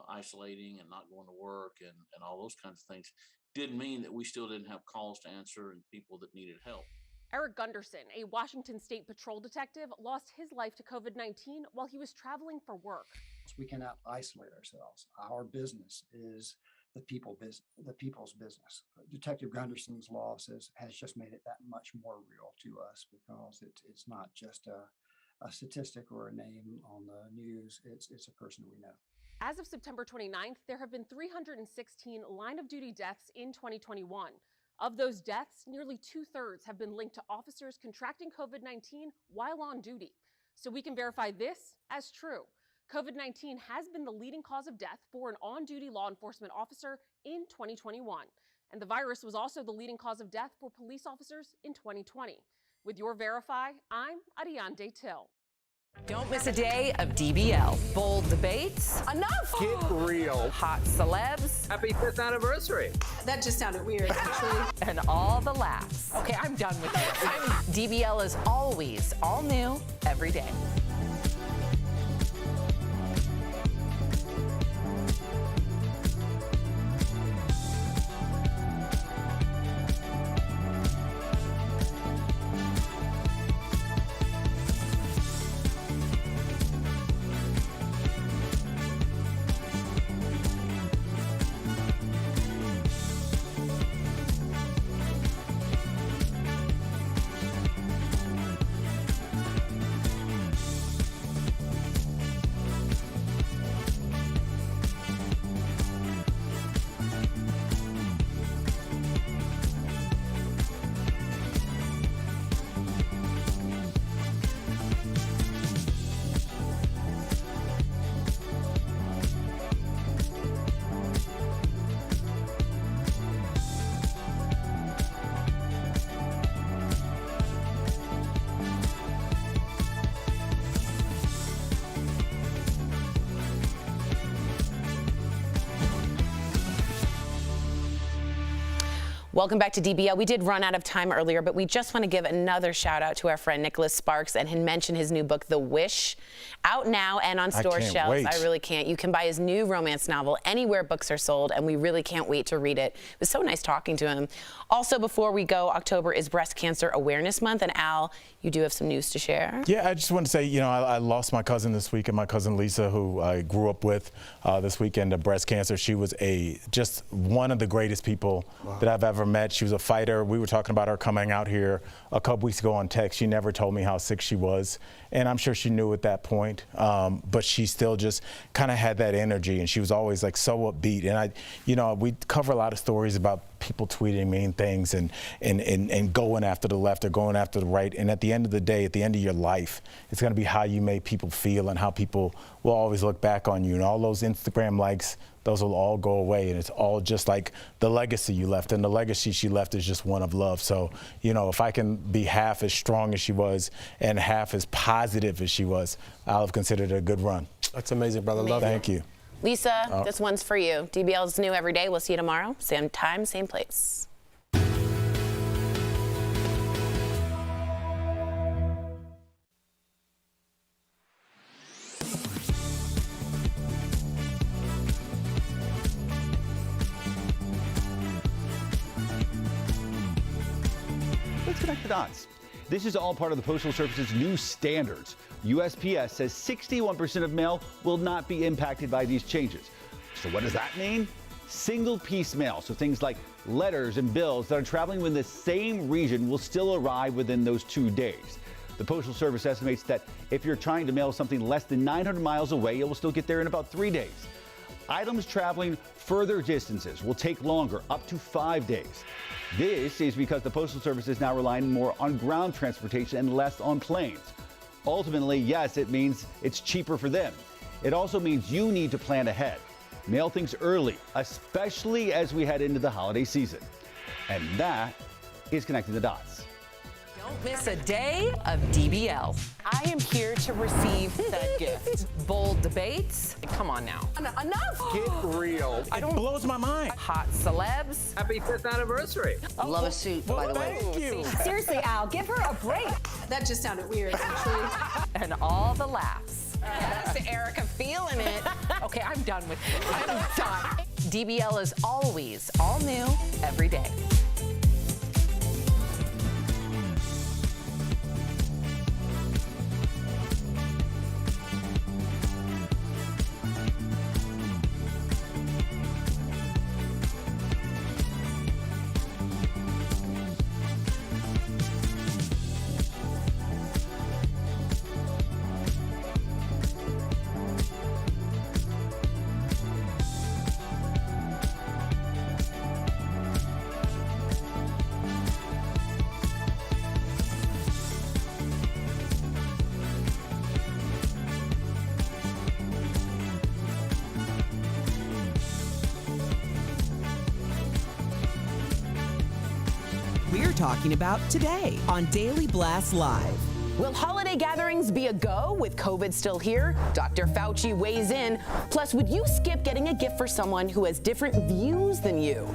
isolating and not going to work and all those kinds of things, didn't mean that we still didn't have calls to answer and people that needed help. Eric Gunderson, a Washington State Patrol detective, lost his life to COVID-19 while he was traveling for work. We cannot isolate ourselves. Our business is the people's business. Detective Gunderson's loss has just made it that much more real to us because it's not just a statistic or a name on the news. It's a person we know. As of September 29th, there have been 316 line-of-duty deaths in 2021. Of those deaths, nearly 2/3 have been linked to officers contracting COVID-19 while on duty. So we can verify this as true. COVID-19 has been the leading cause of death for an on-duty law enforcement officer in 2021. And the virus was also the leading cause of death for police officers in 2020. With your Verify, I'm Ariane Till. Don't miss a day of DBL. Bold debates. Enough! Get real. Hot celebs. Happy 5th anniversary. That just sounded weird, actually. And all the laughs. Okay, I'm done with this. DBL is always all new every day. Welcome back to DBL. We did run out of time earlier, but we just want to give another shout out to our friend Nicholas Sparks and mention his new book, The Wish, out now and on store shelves. Wait. I really can't. You can buy his new romance novel anywhere books are sold, and we really can't wait to read it. It was so nice talking to him. Also, before we go, October is Breast Cancer Awareness Month, and Al, you do have some news to share. Yeah, I just want to say, you know, I lost my cousin this week, and my cousin Lisa, who I grew up with this weekend, to breast cancer. She was just one of the greatest people that I've ever met. She was a fighter. We were talking about her coming out here a couple weeks ago on text. She never told me how sick she was, and I'm sure she knew at that point, but she still just kind of had that energy, and she was always like so upbeat. And we cover a lot of stories about people tweeting mean things and going after the left or going after the right. And at the end of the day, at the end of your life, it's going to be how you make people feel and how people will always look back on you. And all those Instagram likes, those will all go away. And it's all just like the legacy you left. And the legacy she left is just one of love. So, if I can be half as strong as she was and half as positive as she was, I'll have considered it a good run. That's amazing, brother. Love you. Thank you. Lisa, this one's for you. DBL is new every day. We'll see you tomorrow. Same time, same place. Let's connect the dots. This is all part of the Postal Service's new standards. USPS says 61% of mail will not be impacted by these changes. So what does that mean? Single-piece mail, so things like letters and bills that are traveling within the same region will still arrive within those 2 days. The Postal Service estimates that if you're trying to mail something less than 900 miles away, it will still get there in about 3 days. Items traveling further distances will take longer, up to 5 days. This is because the Postal Service is now relying more on ground transportation and less on planes. Ultimately, yes, it means it's cheaper for them. It also means you need to plan ahead. Mail things early, especially as we head into the holiday season. And that is Connecting the Dots. Don't miss a day of DBL. I am here to receive the gift. Bold debates. Come on now. Enough. Get real. It blows my mind. Hot celebs. Happy 5th anniversary. Love a suit, by the way. Thank you. Seriously, Al, give her a break. That just sounded weird, actually. And all the laughs. That's Erica feeling it. Okay, I'm done with you. I'm done. DBL is always all new every day. We're talking about today on Daily Blast Live. Will holiday gatherings be a go with COVID still here? Dr. Fauci weighs in. Plus, would you skip getting a gift for someone who has different views than you?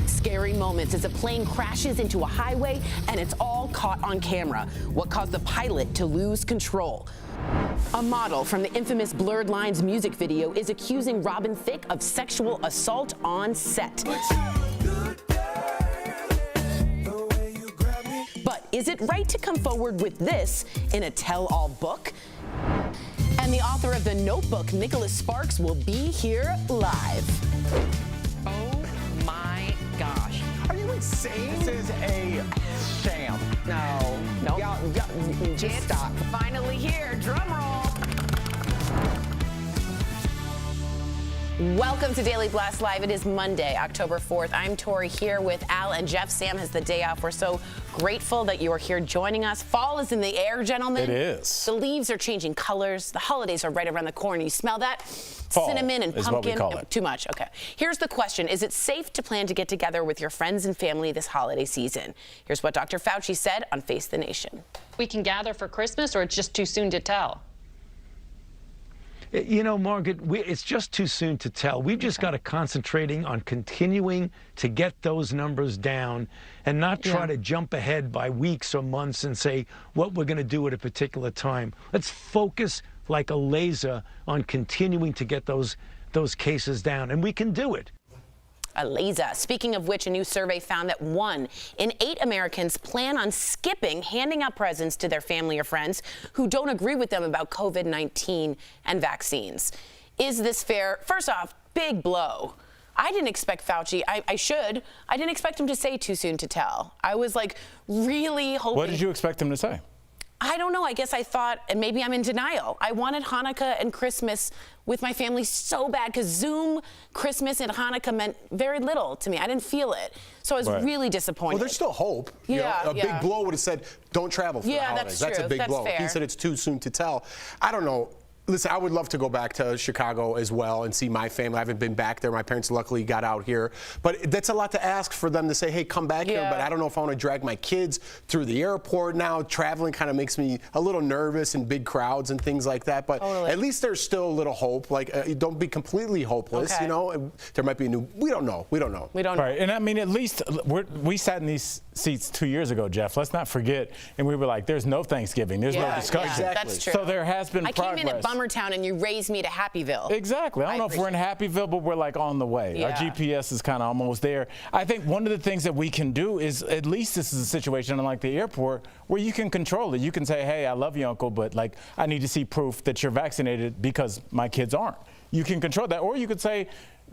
Scary moments as a plane crashes into a highway and it's all caught on camera. What caused the pilot to lose control? A model from the infamous Blurred Lines music video is accusing Robin Thicke of sexual assault on set. But is it right to come forward with this in a tell-all book? And the author of The Notebook, Nicholas Sparks, will be here live. Oh my gosh. Are you insane? This is a sham. No. Nope. Y'all, just stop. Finally here. Drum roll. Welcome to Daily Blast Live. It is Monday, October 4th. I'm Tori here with Al and Jeff. Sam has the day off. We're so grateful that you are here joining us. Fall is in the air, gentlemen. It is. The leaves are changing colors. The holidays are right around the corner. You smell that? Fall Cinnamon and is pumpkin. what we call it. Too much. Okay. Here's the question. Is it safe to plan to get together with your friends and family this holiday season? Here's what Dr. Fauci said on Face the Nation. We can gather for Christmas, or it's just too soon to tell? You know, Margaret, it's just too soon to tell. We've just got to concentrating on continuing to get those numbers down and not try to jump ahead by weeks or months and say what we're going to do at a particular time. Let's focus like a laser on continuing to get those cases down, and we can do it. A laser. Speaking of which, a new survey found that 1 in 8 Americans plan on skipping handing out presents to their family or friends who don't agree with them about COVID-19 and vaccines. Is this fair? First off, big blow. I didn't expect Fauci. I didn't expect him to say too soon to tell. I was like really hoping. What did you expect him to say? I don't know. I guess I thought, and maybe I'm in denial, I wanted Hanukkah and Christmas with my family so bad because Zoom Christmas and Hanukkah meant very little to me. I didn't feel it. So I was really disappointed. Well, there's still hope. Yeah, a big blow would have said, don't travel for the holidays. That's true. A big blow. Fair. He said it's too soon to tell. I don't know. Listen, I would love to go back to Chicago as well and see my family. I haven't been back there. My parents luckily got out here. But that's a lot to ask for them to say, hey, come back here. But I don't know if I want to drag my kids through the airport now. Traveling kind of makes me a little nervous in big crowds and things like that. But at least there's still a little hope. Like, don't be completely hopeless, you know? There might be a new, we don't know. Right, and I mean, at least we sat in these seats 2 years ago, Jeff. Let's not forget. And we were like, there's no Thanksgiving. There's no discussion. Yeah, that's true. So there has been progress. I came in at Bummertown and you raised me to Happyville. Exactly. I don't know if we're in Happyville, but we're like on the way. Our GPS is kind of almost there. I think one of the things that we can do is, at least this is a situation unlike the airport, where you can control it. You can say, hey, I love you, Uncle, but like I need to see proof that you're vaccinated because my kids aren't. You can control that. Or you could say,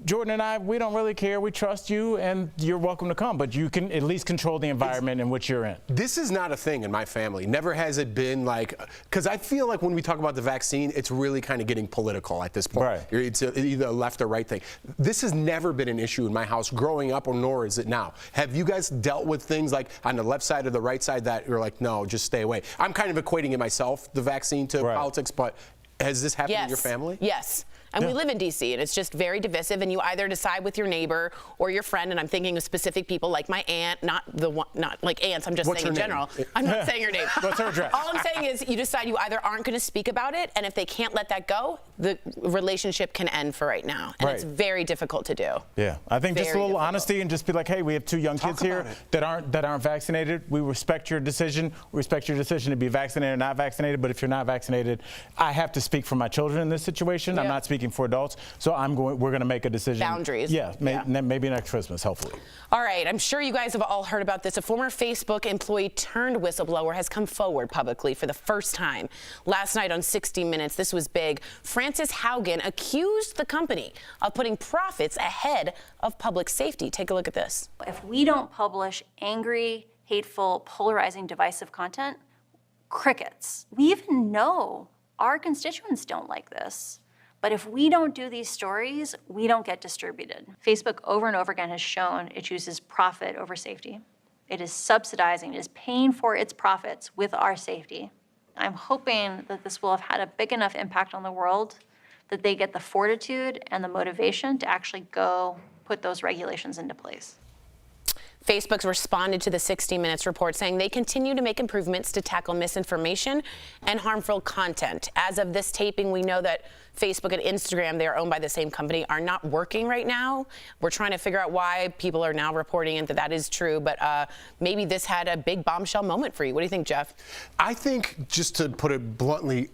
Jordan and I, we don't really care. We trust you, and you're welcome to come. But you can at least control the environment in which you're in. This is not a thing in my family. Never has it been like, because I feel like when we talk about the vaccine, it's really kind of getting political at this point. Right. It's either a left or right thing. This has never been an issue in my house growing up, or nor is it now. Have you guys dealt with things like on the left side or the right side that you're like, no, just stay away? I'm kind of equating it myself, the vaccine, to politics, but has this happened in your family? Yes. And we live in D.C., and it's just very divisive, and you either decide with your neighbor or your friend, and I'm thinking of specific people like my aunt, not like aunts, I'm just saying in general. I'm not saying your name. What's her address? All I'm saying is you decide you either aren't going to speak about it, and if they can't let that go, the relationship can end for right now. And it's very difficult to do. Yeah, I think just a little honesty and just be like, hey, we have 2 young kids here that aren't vaccinated. We respect your decision. We respect your decision to be vaccinated or not vaccinated, but if you're not vaccinated, I have to speak for my children in this situation. I'm not speaking for adults, so we're going to make a decision. Boundaries. Yeah, maybe next Christmas, hopefully. All right, I'm sure you guys have all heard about this. A former Facebook employee turned whistleblower has come forward publicly for the first time. Last night on 60 Minutes, this was big. Frances Haugen accused the company of putting profits ahead of public safety. Take a look at this. If we don't publish angry, hateful, polarizing, divisive content, crickets. We even know our constituents don't like this. But if we don't do these stories, we don't get distributed. Facebook over and over again has shown it chooses profit over safety. It is subsidizing, it is paying for its profits with our safety. I'm hoping that this will have had a big enough impact on the world that they get the fortitude and the motivation to actually go put those regulations into place. Facebook's responded to the 60 Minutes report saying they continue to make improvements to tackle misinformation and harmful content. As of this taping, we know that Facebook and Instagram, they are owned by the same company, are not working right now. We're trying to figure out why people are now reporting it that is true, but maybe this had a big bombshell moment for you. What do you think, Jeff? I think, just to put it bluntly,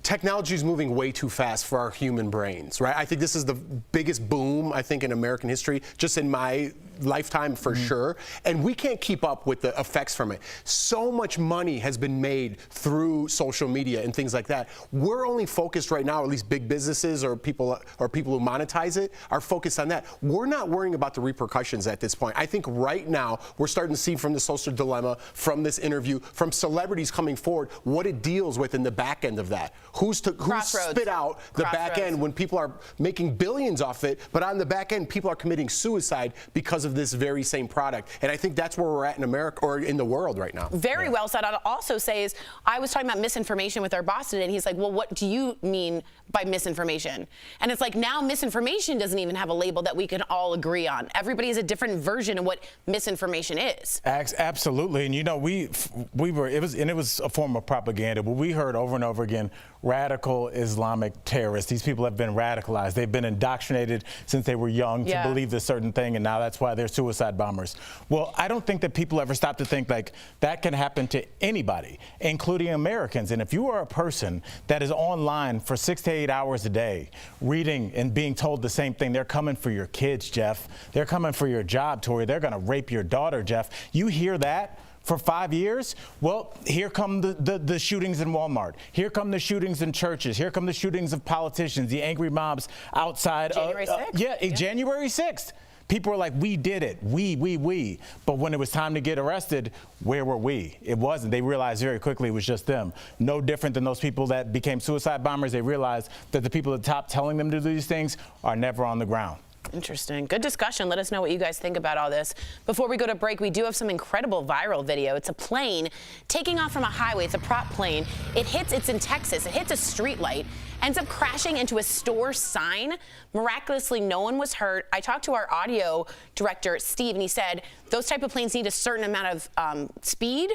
technology is moving way too fast for our human brains, right? I think this is the biggest boom, I think, in American history, just in my lifetime for sure. And we can't keep up with the effects from it. So much money has been made through social media and things like that. We're only focused right now, at least big businesses or people who monetize it, are focused on that. We're not worrying about the repercussions at this point. I think right now we're starting to see from the social dilemma, from this interview, from celebrities coming forward, what it deals with in the back end of that. Who's spit out the back end when people are making billions off it, but on the back end, people are committing suicide because of this very same product. And I think that's where we're at in America, or in the world right now. Very well said. I'll also say is, I was talking about misinformation with our boss today, and he's like, well, what do you mean by misinformation? And it's like, now misinformation doesn't even have a label that we can all agree on. Everybody has a different version of what misinformation is. Absolutely. And you know, it was a form of propaganda, but we heard over and over again, radical Islamic terrorists. These people have been radicalized. They've been indoctrinated since they were young to believe this certain thing, and now that's why they're suicide bombers. Well, I don't think that people ever stop to think like that can happen to anybody, including Americans. And if you are a person that is online for 6 to 8 hours a day, reading and being told the same thing, they're coming for your kids, Jeff. They're coming for your job, Tori. They're going to rape your daughter, Jeff. You hear that for 5 years? Well, here come the shootings in Walmart. Here come the shootings in churches. Here come the shootings of politicians, the angry mobs outside. January 6th? January 6th. People were like, we did it, we. But when it was time to get arrested, where were we? It wasn't. They realized very quickly it was just them. No different than those people that became suicide bombers. They realized that the people at the top telling them to do these things are never on the ground. Interesting. Good discussion. Let us know what you guys think about all this. Before we go to break, we do have some incredible viral video. It's a plane taking off from a highway. It's a prop plane. It's in Texas. It hits a street light, ends up crashing into a store sign. Miraculously, no one was hurt. I talked to our audio director, Steve, and he said those type of planes need a certain amount of speed,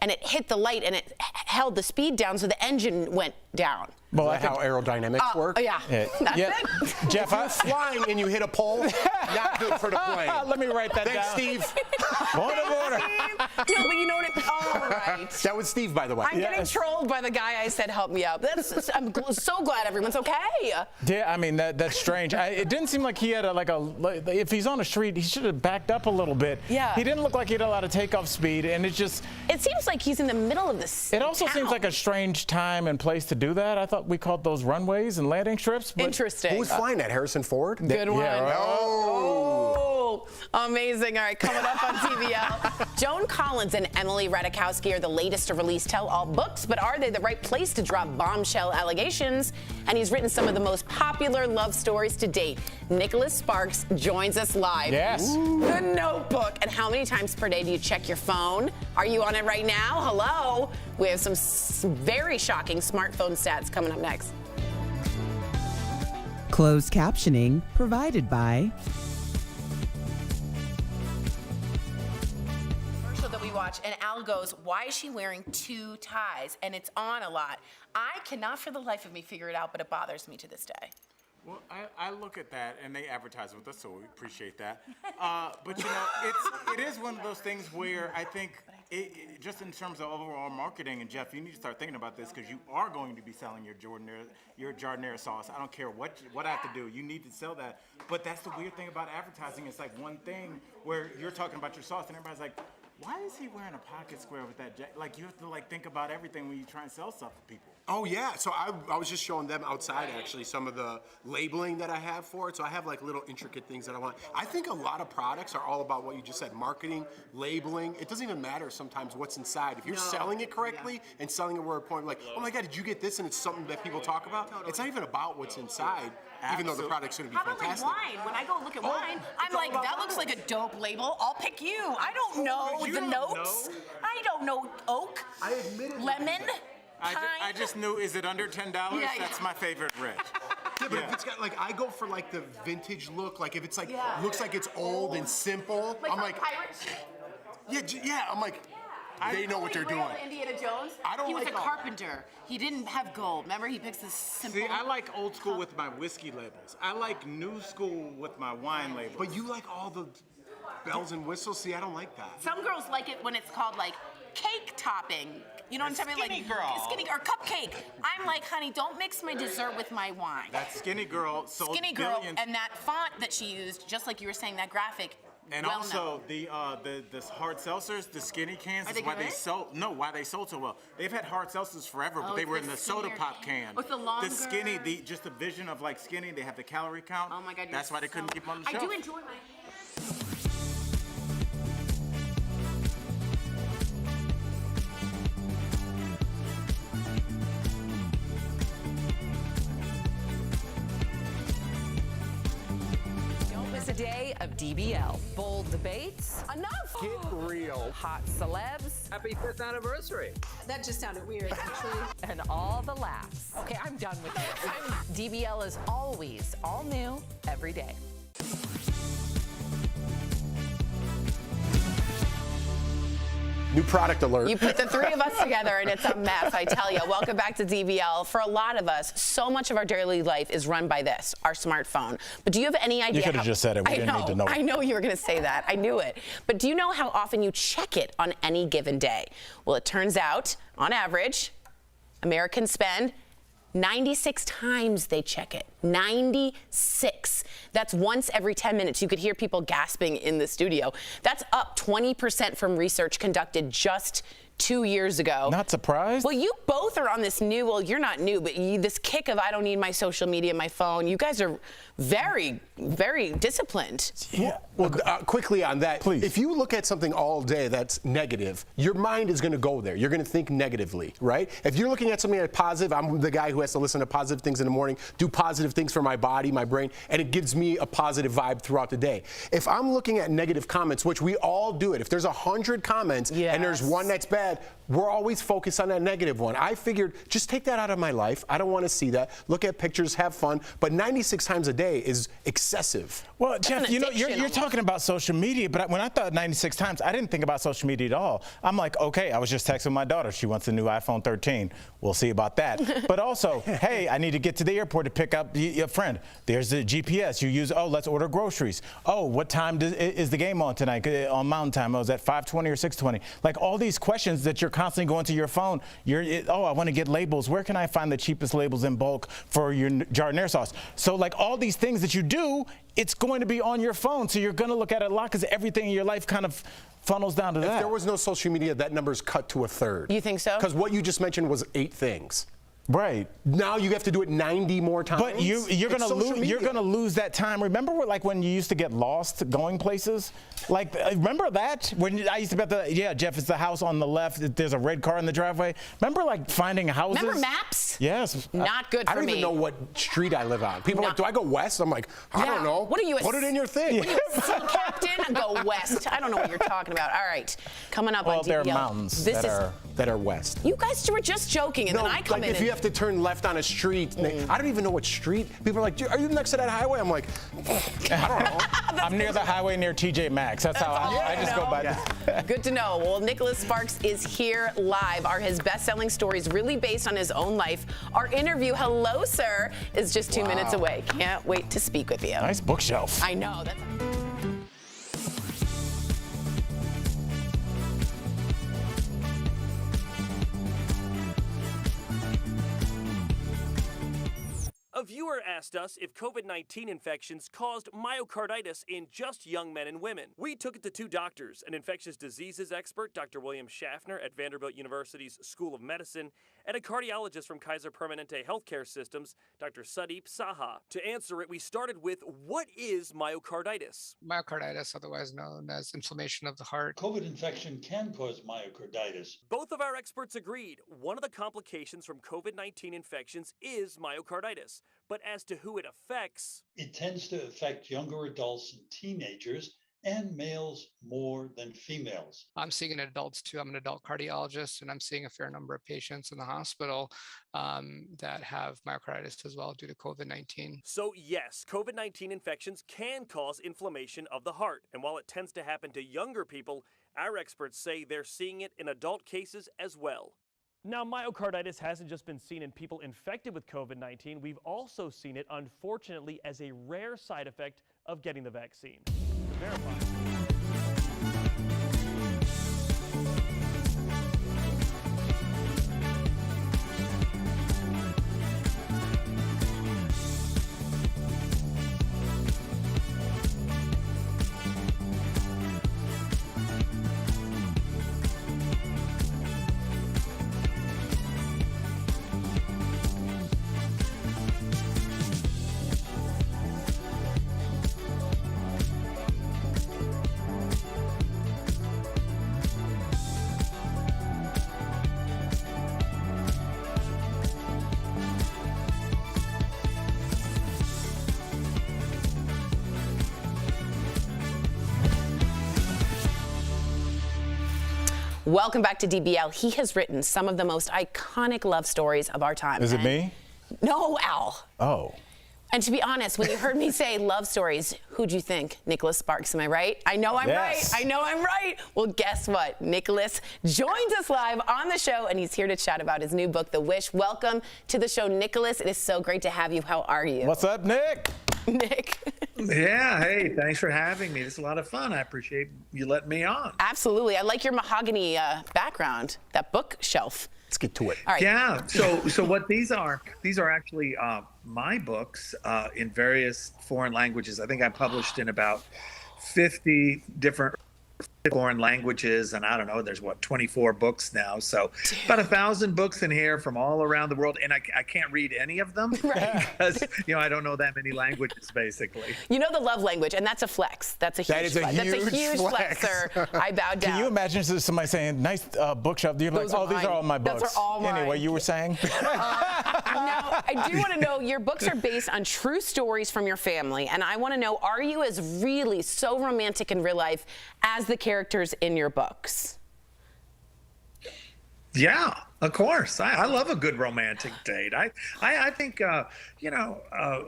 and it hit the light and it held the speed down, so the engine went down. Well, that's how aerodynamics work. Yeah. That's it. Jeff, I'm flying and you hit a pole, not good for the plane. Let me write that Thanks, down. Steve. No, but you know what? All right. That was Steve, by the way. I'm getting trolled by the guy I said help me out. I'm so glad everyone's okay. Yeah, I mean that's strange. It didn't seem like he had if he's on a street, he should have backed up a little bit. Yeah. He didn't look like he had a lot of takeoff speed, and it seems like he's in the middle of this. It also seems like a strange time and place to do that. I thought we called those runways and landing strips. But Interesting. Who was flying that? Harrison Ford? Good one. Yeah, right? Oh, amazing. All right, coming up on DBL. Joan Collins and Emily Ratajkowski are the latest to release tell-all books, but are they the right place to drop bombshell allegations? And he's written some of the most popular love stories to date. Nicholas Sparks joins us live. Yes. The Notebook. And how many times per day do you check your phone? Are you on it right now? Hello. We have some very shocking smartphone stats coming up next. Closed captioning provided by Commercial that we watch, and Al goes, "Why is she wearing 2 ties?" And it's on a lot. I cannot for the life of me figure it out, but it bothers me to this day. Well, I look at that, and they advertise with us, so we appreciate that. But you know, it is one of those things where I think, just in terms of overall marketing, and Jeff, you need to start thinking about this because you are going to be selling your jardinera sauce. I don't care what I have to do. You need to sell that. But that's the weird thing about advertising. It's like one thing where you're talking about your sauce, and everybody's like, why is he wearing a pocket square with that jacket? Like, you have to think about everything when you try and sell stuff to people. Oh, yeah. So I was just showing them outside, actually, some of the labeling that I have for it. So I have, little intricate things that I want. I think a lot of products are all about what you just said, marketing, labeling. It doesn't even matter sometimes what's inside. If you're selling it correctly and selling it where a point like, oh, my God, did you get this? And it's something that people talk about. It's not even about what's inside, even though the product's going to be fantastic. How about wine? When I go look at wine, I'm like, that looks like a dope label. I'll pick you. I don't know the notes. I don't know oak, lemon. I just knew, is it under $10? Yeah. That's my favorite red. Yeah, but if it's got I go for the vintage look. If it's looks like it's old and simple, I'm like, pirate shit. yeah. I'm like, they know what they're doing. Indiana Jones. He was a carpenter. He didn't have gold. Remember, he picks this simple. See, I like old school with my whiskey labels. I like new school with my wine labels. But you like all the bells and whistles. See, I don't like that. Some girls like it when it's called cake topping. You know what I'm talking about? Skinny girl. Skinny or cupcake. I'm like, honey, don't mix my dessert with my wine. That skinny girl sold Skinny girl, billions. and that font that she used, just like you were saying, that graphic. And also the hard seltzers, the skinny cans, is why they sold. No, why they sold so well. They've had hard seltzers forever, but they were in the soda pop can. With the longer. The skinny, just the vision of skinny. They have the calorie count. Oh my God, that's why they couldn't keep them on the shelf. I do enjoy my. A day of DBL. Bold debates. Enough. Get real. Hot celebs. Happy 5th anniversary. That just sounded weird, actually. And all the laughs. Okay, I'm done with this. DBL is always all new every day. New product alert. You put the 3 of us together and it's a mess, I tell you. Welcome back to DBL. For a lot of us, so much of our daily life is run by this, our smartphone. But do you have any idea? You could have just said it. We didn't need to know. I know you were going to say that. I knew it. But do you know how often you check it on any given day? Well, it turns out, on average, Americans spend 96 times they check it. 96. That's once every 10 minutes. You could hear people gasping in the studio. That's up 20% from research conducted just 2 years ago. Not surprised? Well, you both are on this new, well, you're not new, but this kick of I don't need my social media, my phone. You guys are very, very disciplined. Yeah. Well, quickly on that, please. If you look at something all day that's negative, your mind is going to go there. You're going to think negatively, right? If you're looking at something that's positive, I'm the guy who has to listen to positive things in the morning, do positive things for my body, my brain, and it gives me a positive vibe throughout the day. If I'm looking at negative comments, which we all do it, if there's 100 comments and there's one that's bad, said, we're always focused on that negative one. I figured, just take that out of my life. I don't want to see that. Look at pictures, have fun. But 96 times a day is excessive. Well, Jeff, you know, you're talking about social media, but when I thought 96 times, I didn't think about social media at all. I'm like, okay, I was just texting my daughter. She wants a new iPhone 13. We'll see about that. But also, hey, I need to get to the airport to pick up a friend. There's the GPS. You use, let's order groceries. Oh, what time is the game on tonight? On Mountain Time. Oh, is that 5:20 or 6:20? Like all these questions that you're constantly going to your phone. I want to get labels. Where can I find the cheapest labels in bulk for your jardinere sauce? So like all these things that you do, it's going to be on your phone. So you're going to look at it a lot because everything in your life kind of funnels down to that. If there was no social media, that number's cut to a third. You think so? Because what you just mentioned was 8 things. Right. Now you have to do it 90 more times. But you're gonna lose that time. Remember when you used to get lost going places? Like remember that when I used to bet Jeff, it's the house on the left. There's a red car in the driveway. Remember like finding houses? Remember maps? Yes. Not good for me. I don't even know what street I live on. People are like, do I go west? I'm like, I don't know. What are you? Put it in your thing. What are you, a sea captain? Go west. I don't know what you're talking about. All right, coming up on DBL. There are mountains that are west. You guys were just joking, and then I come in. If you have to turn left on a street, I don't even know what street. People are like, are you next to that highway? I'm like, I don't know. I'm near the highway near TJ Maxx. That's how I just go by. Yeah. Good to know. Well, Nicholas Sparks is here live. Are his best-selling stories really based on his own life? Our interview, hello, sir, is just 2 minutes away. Can't wait to speak with you. Nice bookshelf. I know. A viewer asked us if COVID-19 infections caused myocarditis in just young men and women. We took it to 2 doctors, an infectious diseases expert, Dr. William Schaffner at Vanderbilt University's School of Medicine, and a cardiologist from Kaiser Permanente Healthcare Systems, Dr. Sudeep Saha. To answer it, we started with, what is myocarditis? Myocarditis, otherwise known as inflammation of the heart. COVID infection can cause myocarditis. Both of our experts agreed. One of the complications from COVID-19 infections is myocarditis. But as to who it affects, it tends to affect younger adults and teenagers and males more than females. I'm seeing in adults too. I'm an adult cardiologist, and I'm seeing a fair number of patients in the hospital that have myocarditis as well due to COVID-19. So yes, COVID-19 infections can cause inflammation of the heart. And while it tends to happen to younger people, our experts say they're seeing it in adult cases as well. Now, myocarditis hasn't just been seen in people infected with COVID-19. We've also seen it, unfortunately, as a rare side effect of getting the vaccine. To verify. Welcome back to DBL. He has written some of the most iconic love stories of our time. Is it me? No, Al. Oh. And to be honest, when you heard me say love stories, who'd you think? Nicholas Sparks, am I right? I know I'm right. I know I'm right. Well, guess what? Nicholas joins us live on the show, and he's here to chat about his new book, The Wish. Welcome to the show, Nicholas. It is so great to have you. How are you? What's up, Nick? Nick. Yeah, hey, thanks for having me. It's a lot of fun. I appreciate you letting me on. Absolutely. I like your mahogany background, that bookshelf. Let's get to it. All right. Yeah. So what these are actually my books in various foreign languages. I think I published in about 50 different foreign languages, and I don't know, there's 24 books now, so about 1,000 books in here from all around the world, and I can't read any of them because I don't know that many languages basically. You know the love language, and that's a flex. That's a huge flex. That's a huge flex, sir. I bowed down. Can you imagine somebody saying, "Nice bookshelf"? You're like, "Oh, these are all my books." Those are all mine. Anyway, you were saying. Now, I do want to know, your books are based on true stories from your family, and I want to know, are you as really so romantic in real life as the characters in your books? Yeah, of course. I love a good romantic date. I think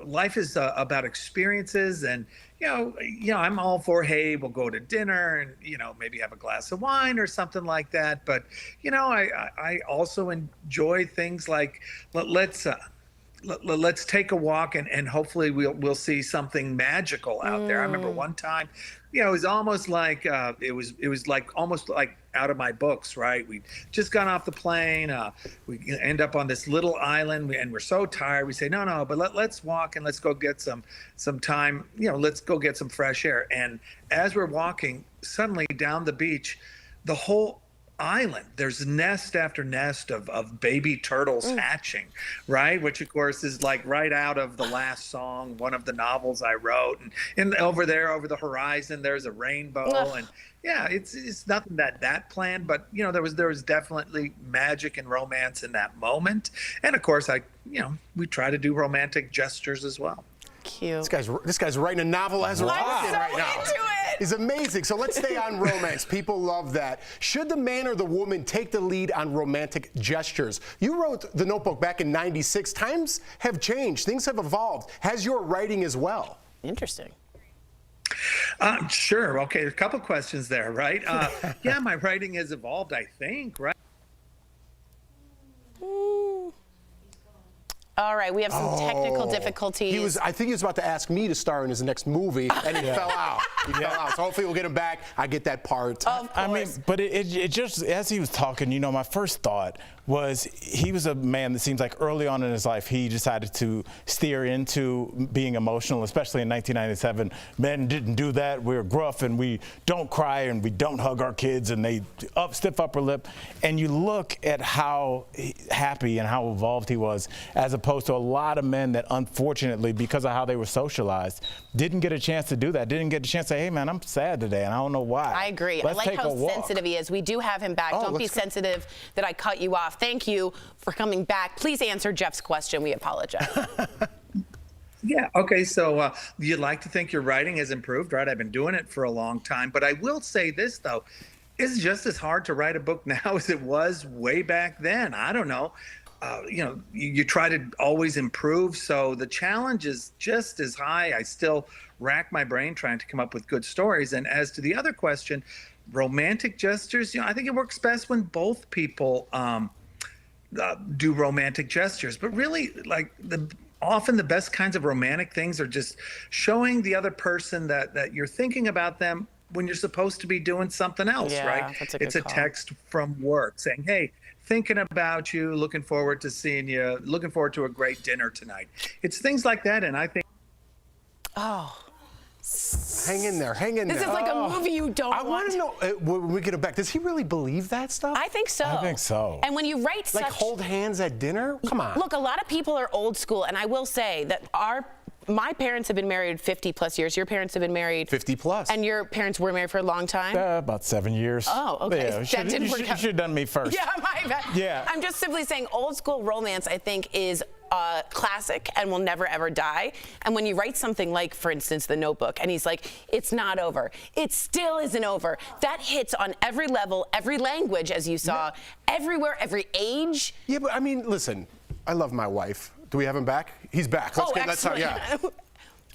life is about experiences, and I'm all for, hey, we'll go to dinner and maybe have a glass of wine or something like that. But I also enjoy things like let's take a walk and hopefully we'll see something magical out there. I remember one time, it was almost like it was like almost like out of my books, right? We just got off the plane. We end up on this little island and we're so tired. We say, no, but let's walk and let's go get some time. Let's go get some fresh air. And as we're walking, suddenly down the beach, the whole island, there's nest after nest of baby turtles hatching, right? Which of course is like right out of the last song, one of the novels I wrote. And over there, over the horizon, there's a rainbow. And yeah, it's nothing that planned, but there was definitely magic and romance in that moment. And of course, we try to do romantic gestures as well. Cute. This guy's writing a novel as we're talking right now. Into it. He's amazing. So let's stay on romance. People love that. Should the man or the woman take the lead on romantic gestures? You wrote The Notebook back in '96. Times have changed. Things have evolved. Has your writing as well? Interesting. Sure. Okay. A couple questions there, right? Yeah, my writing has evolved, I think, right? All right, we have some technical difficulties. I think he was about to ask me to star in his next movie, and he fell out. He fell out. So hopefully we'll get him back. I get that part. I mean, but it just, as he was talking, my first thought was he was a man that seems like early on in his life he decided to steer into being emotional, especially in 1997. Men didn't do that. We're gruff and we don't cry and we don't hug our kids and they stiff upper lip. And you look at how happy and how evolved he was, as opposed to a lot of men that unfortunately, because of how they were socialized, didn't get a chance to do that. Didn't get a chance to say, hey man, I'm sad today and I don't know why. I agree. Let's I like take how a walk. sensitive he is. We do have him back. Don't be sensitive that I cut you off. Thank you for coming back. Please answer Jeff's question. We apologize. Yeah. Okay. So you'd like to think your writing has improved, right? I've been doing it for a long time, but I will say this though, it's just as hard to write a book now as it was way back then. I don't know. You try to always improve. So the challenge is just as high. I still rack my brain trying to come up with good stories. And as to the other question, romantic gestures, I think it works best when both people do romantic gestures. But really, like often the best kinds of romantic things are just showing the other person that you're thinking about them when you're supposed to be doing something else, right? It's a text from work saying, hey, thinking about you, looking forward to seeing you, looking forward to a great dinner tonight. It's things like that, and I think... Hang in there, hang in there. This is like a movie you don't I want to know, when we get him back, does he really believe that stuff? I think so. I think so. And when you write like hold hands at dinner? Come on. Look, a lot of people are old school, and I will say that my parents have been married 50 plus years. Your parents have been married 50 plus. And your parents were married for a long time? About 7 years. Oh, okay. Yeah, That didn't work out. You should have done me first. Yeah, my bad. Yeah. I'm just simply saying old school romance, I think, is classic and will never ever die. And when you write something like, for instance, The Notebook, and he's like, it's not over. It still isn't over. That hits on every level, every language, as you saw, everywhere, every age. Yeah, but I mean, listen, I love my wife. Do we have him back? He's back. Let's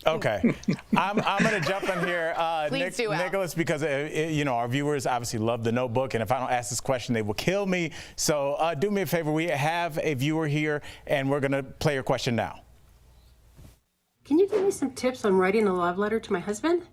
Okay, I'm going to jump in here, Please do, Al. Nicholas, because our viewers obviously love The Notebook, and if I don't ask this question, they will kill me. So do me a favor. We have a viewer here, and we're going to play your question now. Can you give me some tips on writing a love letter to my husband?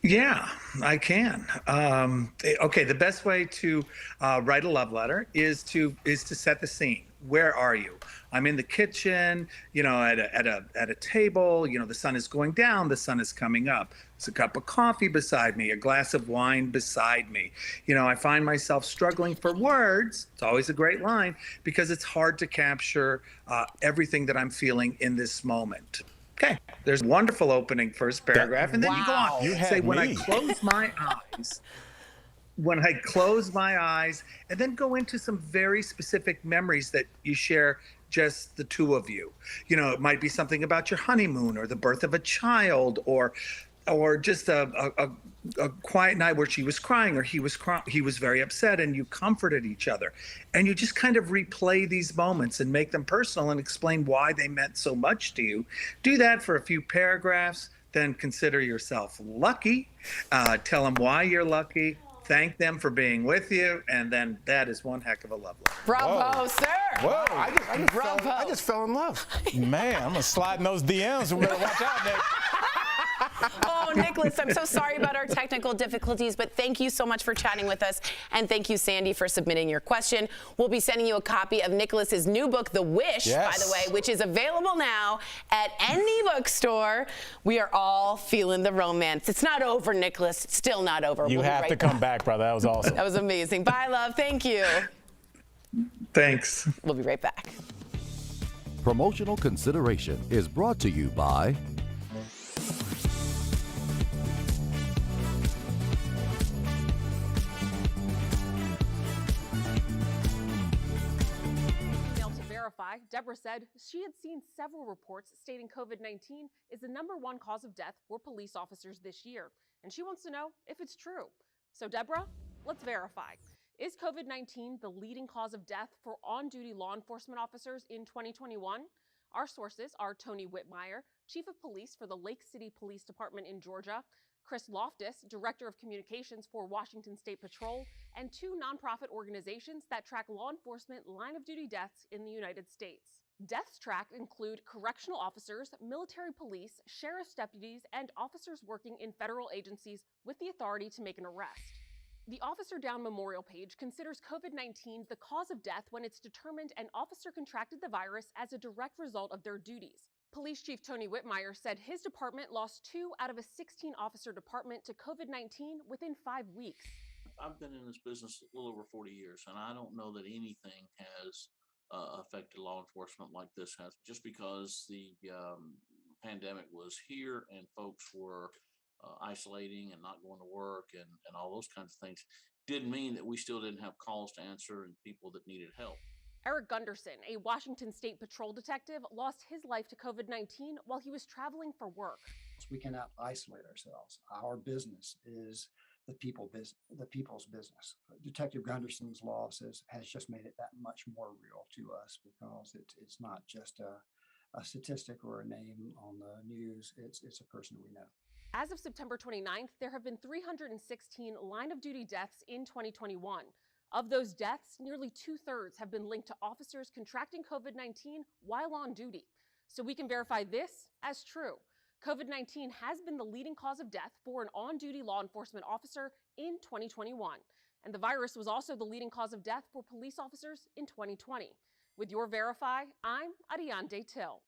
Yeah, I can. Okay, the best way to write a love letter is to set the scene. Where are you? I'm in the kitchen, at a table. The sun is going down, the sun is coming up. There's a cup of coffee beside me, a glass of wine beside me. I find myself struggling for words. It's always a great line because it's hard to capture everything that I'm feeling in this moment. Okay, there's a wonderful opening first paragraph, and then you go on. You say, when me. I close my eyes, when I close my eyes, and then go into some very specific memories that you share, just the two of you. It might be something about your honeymoon or the birth of a child or or just a quiet night where she was crying or he was very upset, and you comforted each other, and you just kind of replay these moments and make them personal and explain why they meant so much to you. Do that for a few paragraphs, then consider yourself lucky. Tell them why you're lucky. Thank them for being with you, and then that is one heck of a love letter. Bravo, sir. Whoa. I just fell in love. Man, I'm going to slide in those DMs. We better watch out, Nick. Oh, Nicholas, I'm so sorry about our technical difficulties, but thank you so much for chatting with us. And thank you, Sandy, for submitting your question. We'll be sending you a copy of Nicholas's new book, The Wish, by the way, which is available now at any bookstore. We are all feeling the romance. It's not over, Nicholas. It's still not over. You have to come back, brother. That was awesome. That was amazing. Bye, love. Thank you. Thanks. We'll be right back. Promotional consideration is brought to you by Deborah said she had seen several reports stating COVID-19 is the #1 cause of death for police officers this year, and she wants to know if it's true. So Deborah, let's verify. Is COVID-19 the leading cause of death for on-duty law enforcement officers in 2021? Our sources are Tony Whitmire, Chief of Police for the Lake City Police Department in Georgia, Chris Loftus, Director of Communications for Washington State Patrol, and 2 nonprofit organizations that track law enforcement line-of-duty deaths in the United States. Deaths tracked include correctional officers, military police, sheriff's deputies, and officers working in federal agencies with the authority to make an arrest. The Officer Down Memorial page considers COVID-19 the cause of death when it's determined an officer contracted the virus as a direct result of their duties. Police Chief Tony Whitmire said his department lost 2 out of a 16-officer department to COVID-19 within 5 weeks. I've been in this business a little over 40 years, and I don't know that anything has affected law enforcement like this has. Just because the pandemic was here and folks were isolating and not going to work and all those kinds of things, didn't mean that we still didn't have calls to answer and people that needed help. Eric Gunderson, a Washington State Patrol detective, lost his life to COVID-19 while he was traveling for work. We cannot isolate ourselves. Our business is the people's business. Detective Gunderson's loss has just made it that much more real to us because it's not just a statistic or a name on the news. It's a person we know. As of September 29th, there have been 316 line-of-duty deaths in 2021. Of those deaths, nearly 2/3 have been linked to officers contracting COVID-19 while on duty. So we can verify this as true. COVID-19 has been the leading cause of death for an on-duty law enforcement officer in 2021. And the virus was also the leading cause of death for police officers in 2020. With your Verify, I'm Ariane Till.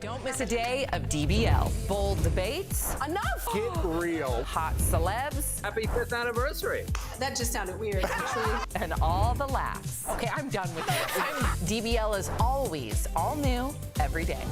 Don't miss a day of DBL. Bold debates. Enough! Get real. Hot celebs. Happy 5th anniversary. That just sounded weird, actually. And all the laughs. Okay, I'm done with this. DBL is always all new every day.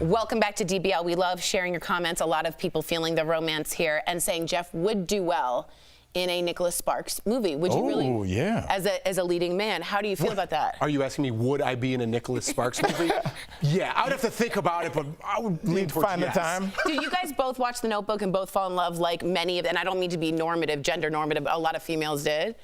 Welcome back to DBL. We love sharing your comments. A lot of people feeling the romance here and saying Jeff would do well in a Nicholas Sparks movie. Would you really? Oh, yeah. As a leading man, how do you feel about that? Are you asking me, would I be in a Nicholas Sparks movie? Yeah, I would have to think about it, but I would lean towards find yes. the time. Do you guys both watch The Notebook and both fall in love like many of, and I don't mean to be normative, gender normative, a lot of females did?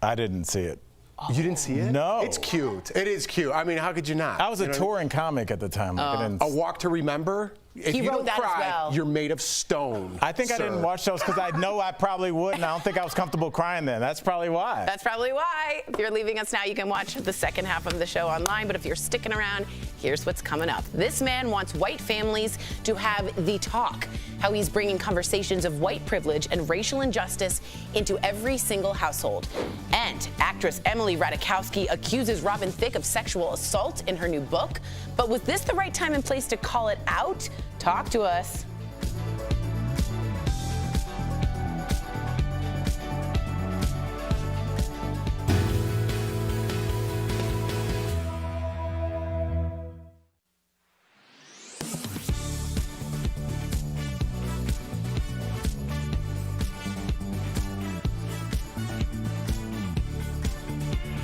I didn't see it. You didn't see it? No. It's cute. It is cute. I mean, how could you not? I was a touring comic at the time. A Walk to Remember? If He you wrote don't that as cry, well. you're made of stone. I think I didn't watch those because I know I probably would, and I don't think I was comfortable crying then. That's probably why. That's probably why. If you're leaving us now, you can watch the second half of the show online. But if you're sticking around, here's what's coming up. This man wants white families to have the talk. How he's bringing conversations of white privilege and racial injustice into every single household. And actress Emily Ratajkowski accuses Robin Thicke of sexual assault in her new book. But was this the right time and place to call it out? Talk to us.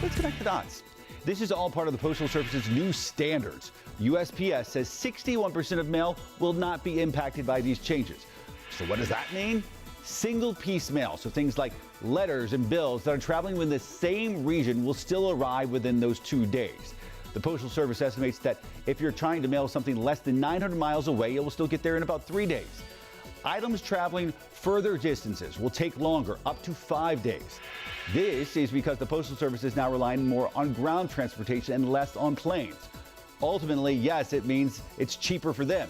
Let's connect the dots. This is all part of the Postal Service's new standards. USPS says 61% of mail will not be impacted by these changes. So what does that mean? Single-piece mail, so things like letters and bills that are traveling within the same region will still arrive within those 2 days. The Postal Service estimates that if you're trying to mail something less than 900 miles away, it will still get there in about 3 days. Items traveling further distances will take longer, up to 5 days. This is because the Postal Service is now relying more on ground transportation and less on planes. Ultimately, yes, it means it's cheaper for them.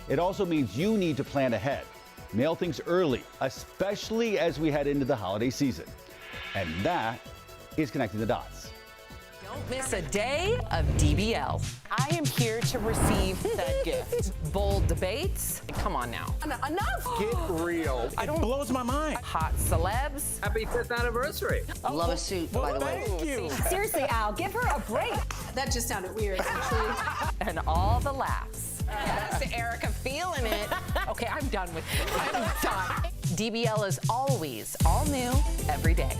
It also means you need to plan ahead. Mail things early, especially as we head into the holiday season. And that is connecting the dots. Don't miss a day of DBL. I am here to receive said gift. Bold debates. Come on now. Enough. Get real. It blows my mind. Hot celebs. Happy 5th anniversary. Love a suit, by the way. Thank you. Seriously, Al, give her a break. That just sounded weird, actually. And all the laughs. That's Erica feeling it. Okay, I'm done with this. I'm done. DBL is always all new every day.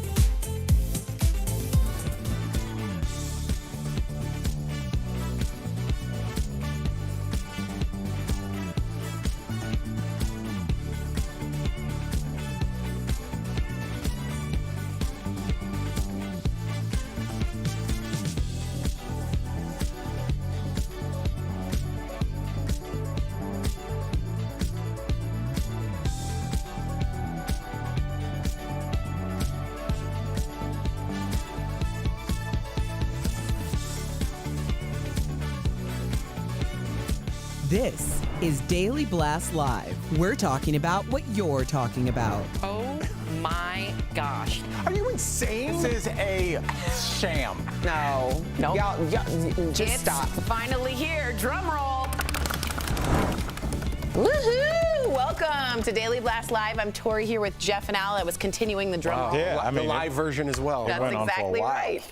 This is Daily Blast Live. We're talking about what you're talking about. Oh my gosh. Are you insane? This is a sham. No. Nope. Y'all, just stop. Finally here. Drum roll. Woohoo! Welcome to Daily Blast Live. I'm Tori here with Jeff and Al. I was continuing the drum roll. Yeah, I mean, the live version as well. That's went on for a exactly while. right.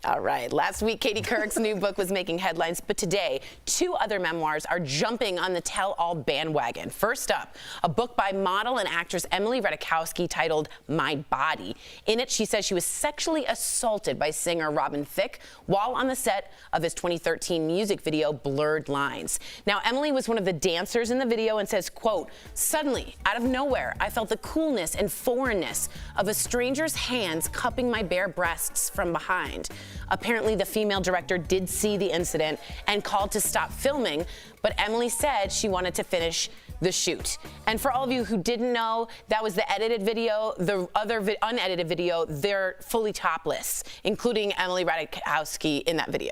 All right. Last week, Katie Couric's new book was making headlines, but today, 2 other memoirs are jumping on the tell-all bandwagon. First up, a book by model and actress Emily Ratajkowski titled My Body. In it, she says she was sexually assaulted by singer Robin Thicke while on the set of his 2013 music video, Blurred Lines. Now, Emily was one of the dancers in the video and says, quote, "Suddenly, out of nowhere, I felt the coolness and foreignness of a stranger's hands cupping my bare breasts from behind." Apparently, the female director did see the incident and called to stop filming, but Emily said she wanted to finish the shoot. And for all of you who didn't know, that was the edited video. The other unedited video, they're fully topless, including Emily Ratajkowski in that video.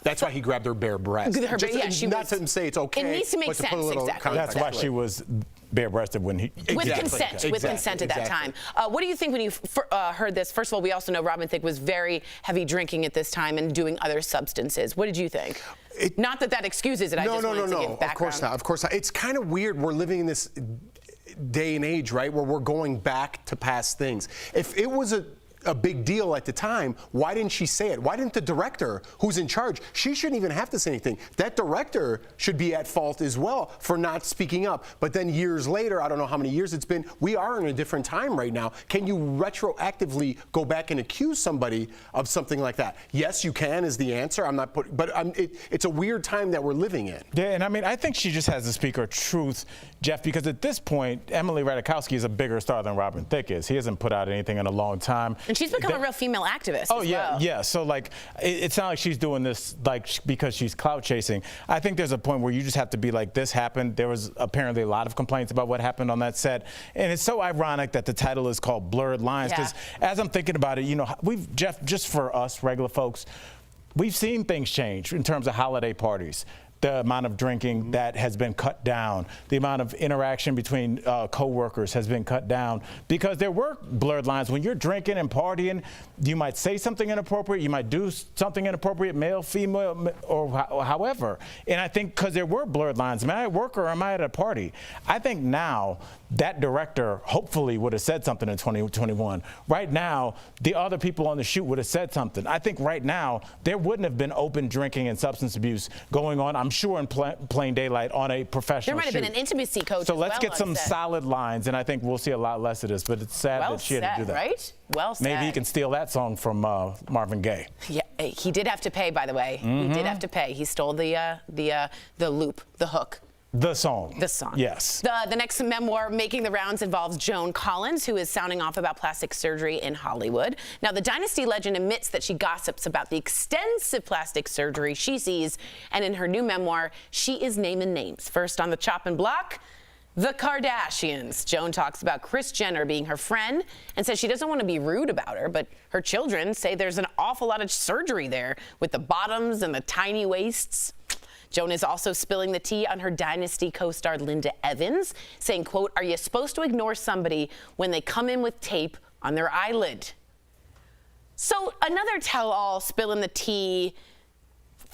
That's why he grabbed her bare breast. Her bare- yeah, she not was- to say it's okay. It needs to make but to put a sense, little exactly. That's why she was bare-breasted when he... With Exactly. consent at that time. Exactly. What do you think when you heard this? First of all, we also know Robin Thicke was very heavy drinking at this time and doing other substances. What did you think? Not that excuses it. I just wanted to give background. Of course not. Of course not. It's kind of weird. We're living in this day and age, right, where we're going back to past things. If it was a big deal at the time, why didn't she say it? Why didn't the director, who's in charge, she shouldn't even have to say anything. That director should be at fault as well for not speaking up. But then years later, I don't know how many years it's been, we are in a different time right now. Can you retroactively go back and accuse somebody of something like that? Yes, you can is the answer. I'm not putting, but it's a weird time that we're living in. Yeah, and I mean, I think she just has to speak her truth, Jeff, because at this point, Emily Ratajkowski is a bigger star than Robin Thicke is. He hasn't put out anything in a long time. And she's become a real female activist. Oh, as yeah, well. yeah. So, like, it's not like she's doing this, like, because she's clout chasing. I think there's a point where you just have to be like, this happened. There was apparently a lot of complaints about what happened on that set. And it's so ironic that the title is called Blurred Lines, because as I'm thinking about it, you know, Jeff, just for us regular folks, we've seen things change in terms of holiday parties. The amount of drinking that has been cut down, the amount of interaction between co-workers has been cut down, because there were blurred lines. When you're drinking and partying, you might say something inappropriate, you might do something inappropriate, male, female, or however. And I think because there were blurred lines, am I at work or am I at a party? I think now that director hopefully would have said something in 2021. Right now, the other people on the shoot would have said something. I think right now, there wouldn't have been open drinking and substance abuse going on, I'm sure, in plain daylight on a professional There might have been an intimacy coach. So as let's well get some on set. solid lines, and I think we'll see a lot less of this, but it's sad Well that she had to do said, that. right? Well said. Maybe he can steal that song from Marvin Gaye. Yeah, he did have to pay, by the way. He did have to pay. He stole the loop, the hook. The song. The song. Yes. The next memoir making the rounds involves Joan Collins, who is sounding off about plastic surgery in Hollywood. Now, the Dynasty legend admits that she gossips about the extensive plastic surgery she sees, and in her new memoir, she is naming names. First on the chopping block, the Kardashians. Joan talks about Kris Jenner being her friend and says she doesn't want to be rude about her, but her children say there's an awful lot of surgery there with the bottoms and the tiny waists. Joan is also spilling the tea on her Dynasty co-star Linda Evans, saying, quote, "Are you supposed to ignore somebody when they come in with tape on their eyelid?" So another tell-all spilling the tea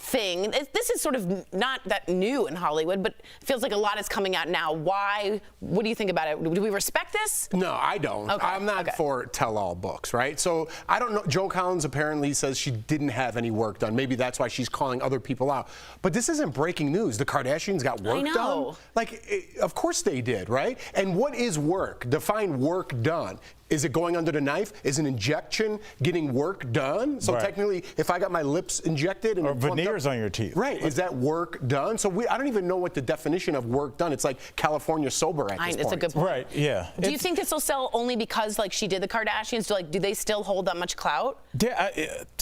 thing. This is sort of not that new in Hollywood, but feels like a lot is coming out now. Why? What do you think about it? Do we respect this? No, I don't. Okay. I'm not for tell-all books, right? So I don't know. Joan Collins apparently says she didn't have any work done. Maybe that's why she's calling other people out. But this isn't breaking news. The Kardashians got work done. Like, of course they did, right? And what is work? Define work done. Is it going under the knife? Is an injection getting work done? So technically, if I got my lips injected and or veneers on your teeth, right? Is that work done? So I don't even know what the definition of work done. It's like California sober at this point. It's a good point. Right? Yeah. Do you think this will sell only because, like, she did the Kardashians? Do they still hold that much clout? Yeah,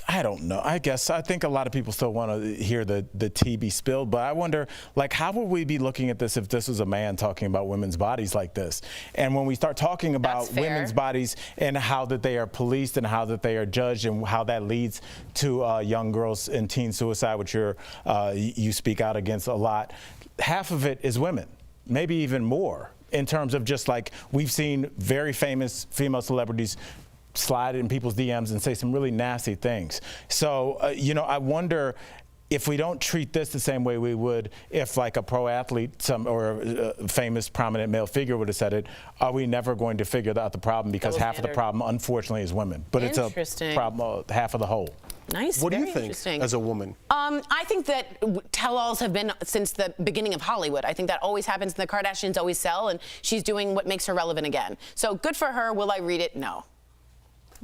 I don't know. I think a lot of people still want to hear the tea be spilled, but I wonder, like, how would we be looking at this if this was a man talking about women's bodies like this? And when we start talking about women's bodies and how that they are policed and how that they are judged and how that leads to young girls and teen suicide, which you speak out against a lot, half of it is women, maybe even more, in terms of just like we've seen very famous female celebrities slide in people's DMs and say some really nasty things. So, I wonder if we don't treat this the same way we would if, like, a pro athlete or a famous prominent male figure would have said it, are we never going to figure out the problem? Because half of the problem, unfortunately, is women. But it's a problem, half of the whole. Nice. What do you think as a woman? I think that tell-alls have been since the beginning of Hollywood. I think that always happens. The Kardashians always sell, and she's doing what makes her relevant again. So good for her. Will I read it? No.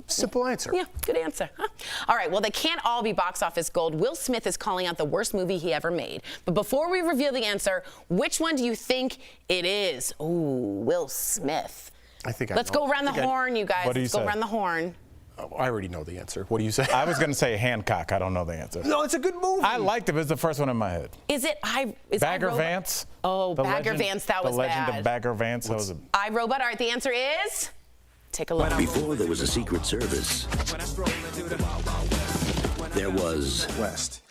Simple answer. Yeah, good answer. Huh? All right, well, they can't all be box office gold. Will Smith is calling out the worst movie he ever made. But before we reveal the answer, which one do you think it is? Ooh, Will Smith. I think Let's go around the horn, you guys. Let's go around the horn. Oh, I already know the answer. What do you say? I was going to say Hancock. I don't know the answer. No, it's a good movie. I liked it. It was the first one in my head. Is it Bagger Vance? Oh, Bagger Vance. That was bad. The Legend of Bagger Vance. iRobot. All right, the answer is... Take a look. Before there was a Secret Service, there was West.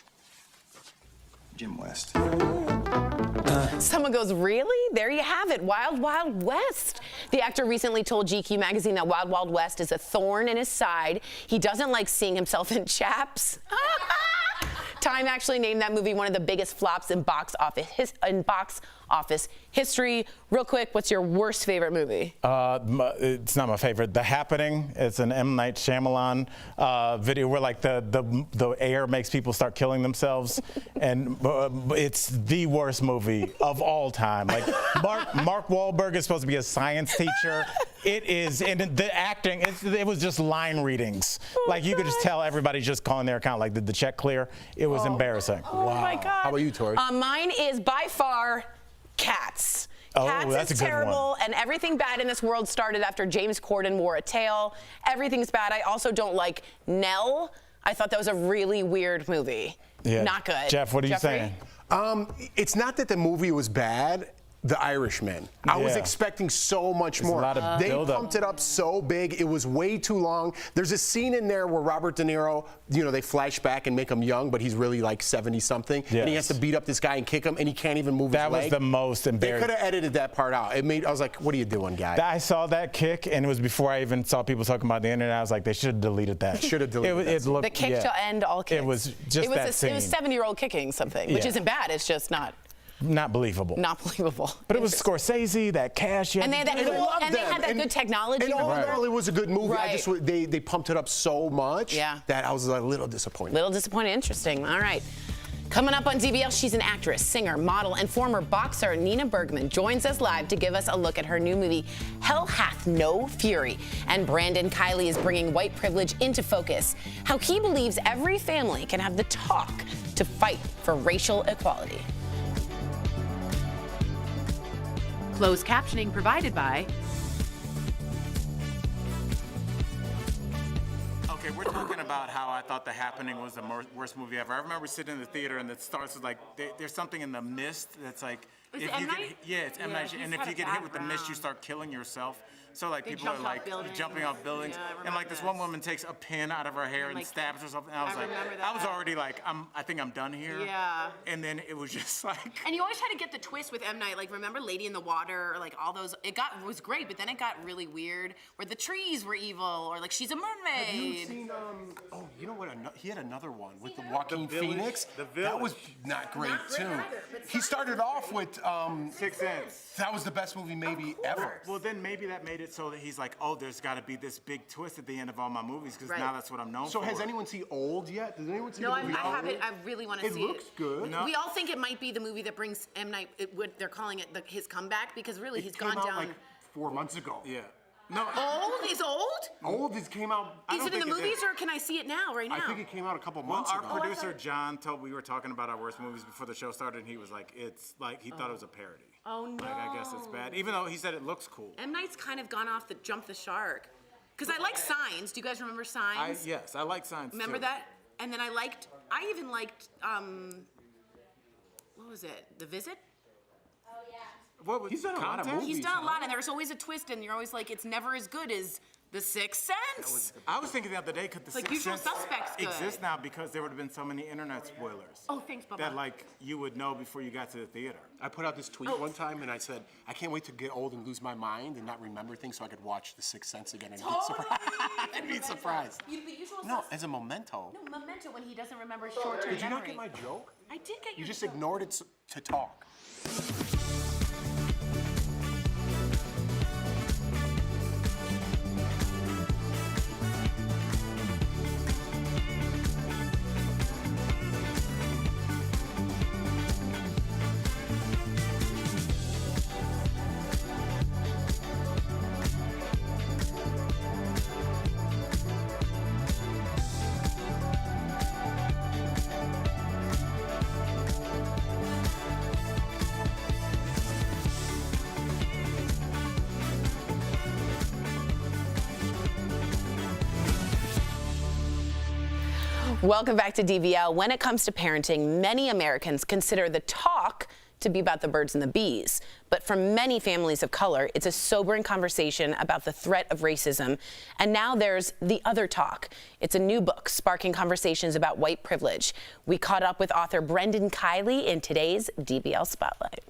Jim West. Someone goes, really? There you have it, Wild Wild West. The actor recently told GQ magazine that Wild Wild West is a thorn in his side. He doesn't like seeing himself in chaps. Time actually named that movie one of the biggest flops in box office history. Real quick, what's your worst favorite movie? It's not my favorite. The Happening. It's an M. Night Shyamalan video where, like, the air makes people start killing themselves, and it's the worst movie of all time. Like, Mark Wahlberg is supposed to be a science teacher. It is, and the acting, it was just line readings. Like, you could just tell everybody just calling their account, like, did the check clear? It was embarrassing. Oh my God. How about you, Tori? Mine is by far Cats. Oh, Cats that's is a good terrible, one. and everything bad in this world started after James Corden wore a tail. Everything's bad. I also don't like Nell. I thought that was a really weird movie. Yeah. Not good. Jeff, what are you Jeffrey? saying? It's not that the movie was bad. The Irishman. I was Yeah. expecting so much There's a more. lot of They build-up. pumped it up so big. It was way too long. There's a scene in there where Robert De Niro, they flash back and make him young, but he's really like 70-something. And he has to beat up this guy and kick him, and he can't even move his leg. That was the most They embarrassing. could have edited that part out. I was like, what are you doing, guy? I saw that kick, and it was before I even saw people talking about the internet. I was like, they should have deleted that. Should have deleted it looked, The kick to end all kicks. It was just that scene. It was 7-year-old kicking something, which Yeah. isn't bad. It's just not believable. Not believable. But it was Scorsese, that cash. And they had that, And I cool, loved and they them. had that good technology. And all in all, it was a good movie. Right. They pumped it up so much that I was a little disappointed. Little disappointed. Interesting. All right. Coming up on DBL, she's an actress, singer, model, and former boxer. Nina Bergman joins us live to give us a look at her new movie, Hell Hath No Fury. And Brandon Kiley is bringing white privilege into focus, how he believes every family can have the talk to fight for racial equality. Closed captioning provided by... Okay, we're talking about how I thought The Happening was the worst movie ever. I remember sitting in the theater and it starts with like, there's something in the mist that's like, Is it M. Night? It's M. Night, and if you get hit with the mist, you start killing yourself. So like people are like jumping off buildings, and like this one woman takes a pin out of her hair and stabs herself. And I was like, I was already like, I think I'm done here. Yeah. And then it was just like. And you always try to get the twist with M. Night. Like, remember Lady in the Water, or like all those. It was great, but then it got really weird, where the trees were evil, or like she's a mermaid. Have you seen, you know what, he had another one with the Joaquin Phoenix. That was not great, too. He started off with Sixth Sense. That was the best movie maybe ever. Well, then maybe that made it so that he's like, oh, there's got to be this big twist at the end of all my movies, because now that's what I'm known for. So has anyone seen Old yet? Does anyone see No, the I movie haven't. I really want to see it. It looks good. No. We all think it might be the movie that brings M. Night. They're calling it his comeback, because really he's gone came out down. like 4 months ago. Yeah. No. Old is old? Old came out. Is it in the movies, or can I see it now, right now? I think it came out a couple months Well, ago. our producer John we were talking about our worst movies before the show started, and he was like, it's like he thought it was a parody. Oh no. Like, I guess it's bad, even though he said it looks cool. M. Night's kind of gone off the jump the shark. Because I like Signs. Do you guys remember Signs? Yes, I like Signs. Remember too. that? And then I even liked, what was it? The Visit? What was, he's done a lot of movies. He's done a lot, and there's always a twist, and you're always like, it's never as good as The Sixth Sense. I was thinking the other day, could the Like Sixth Usual Sense Suspects good. exist now because there would have been so many internet spoilers. Oh, thanks, Bubba. That like you would know before you got to the theater. I put out this tweet one time and I said, I can't wait to get old and lose my mind and not remember things so I could watch The Sixth Sense again and be surprised. I'd be surprised. No, as a memento. No, Memento when he doesn't remember short-term memory. Did you not get my joke? I did get your You just joke. ignored it to talk. Welcome back to DBL. When it comes to parenting, many Americans consider the talk to be about the birds and the bees. But for many families of color, it's a sobering conversation about the threat of racism. And now there's The Other Talk. It's a new book sparking conversations about white privilege. We caught up with author Brandon Kiley in today's DBL Spotlight.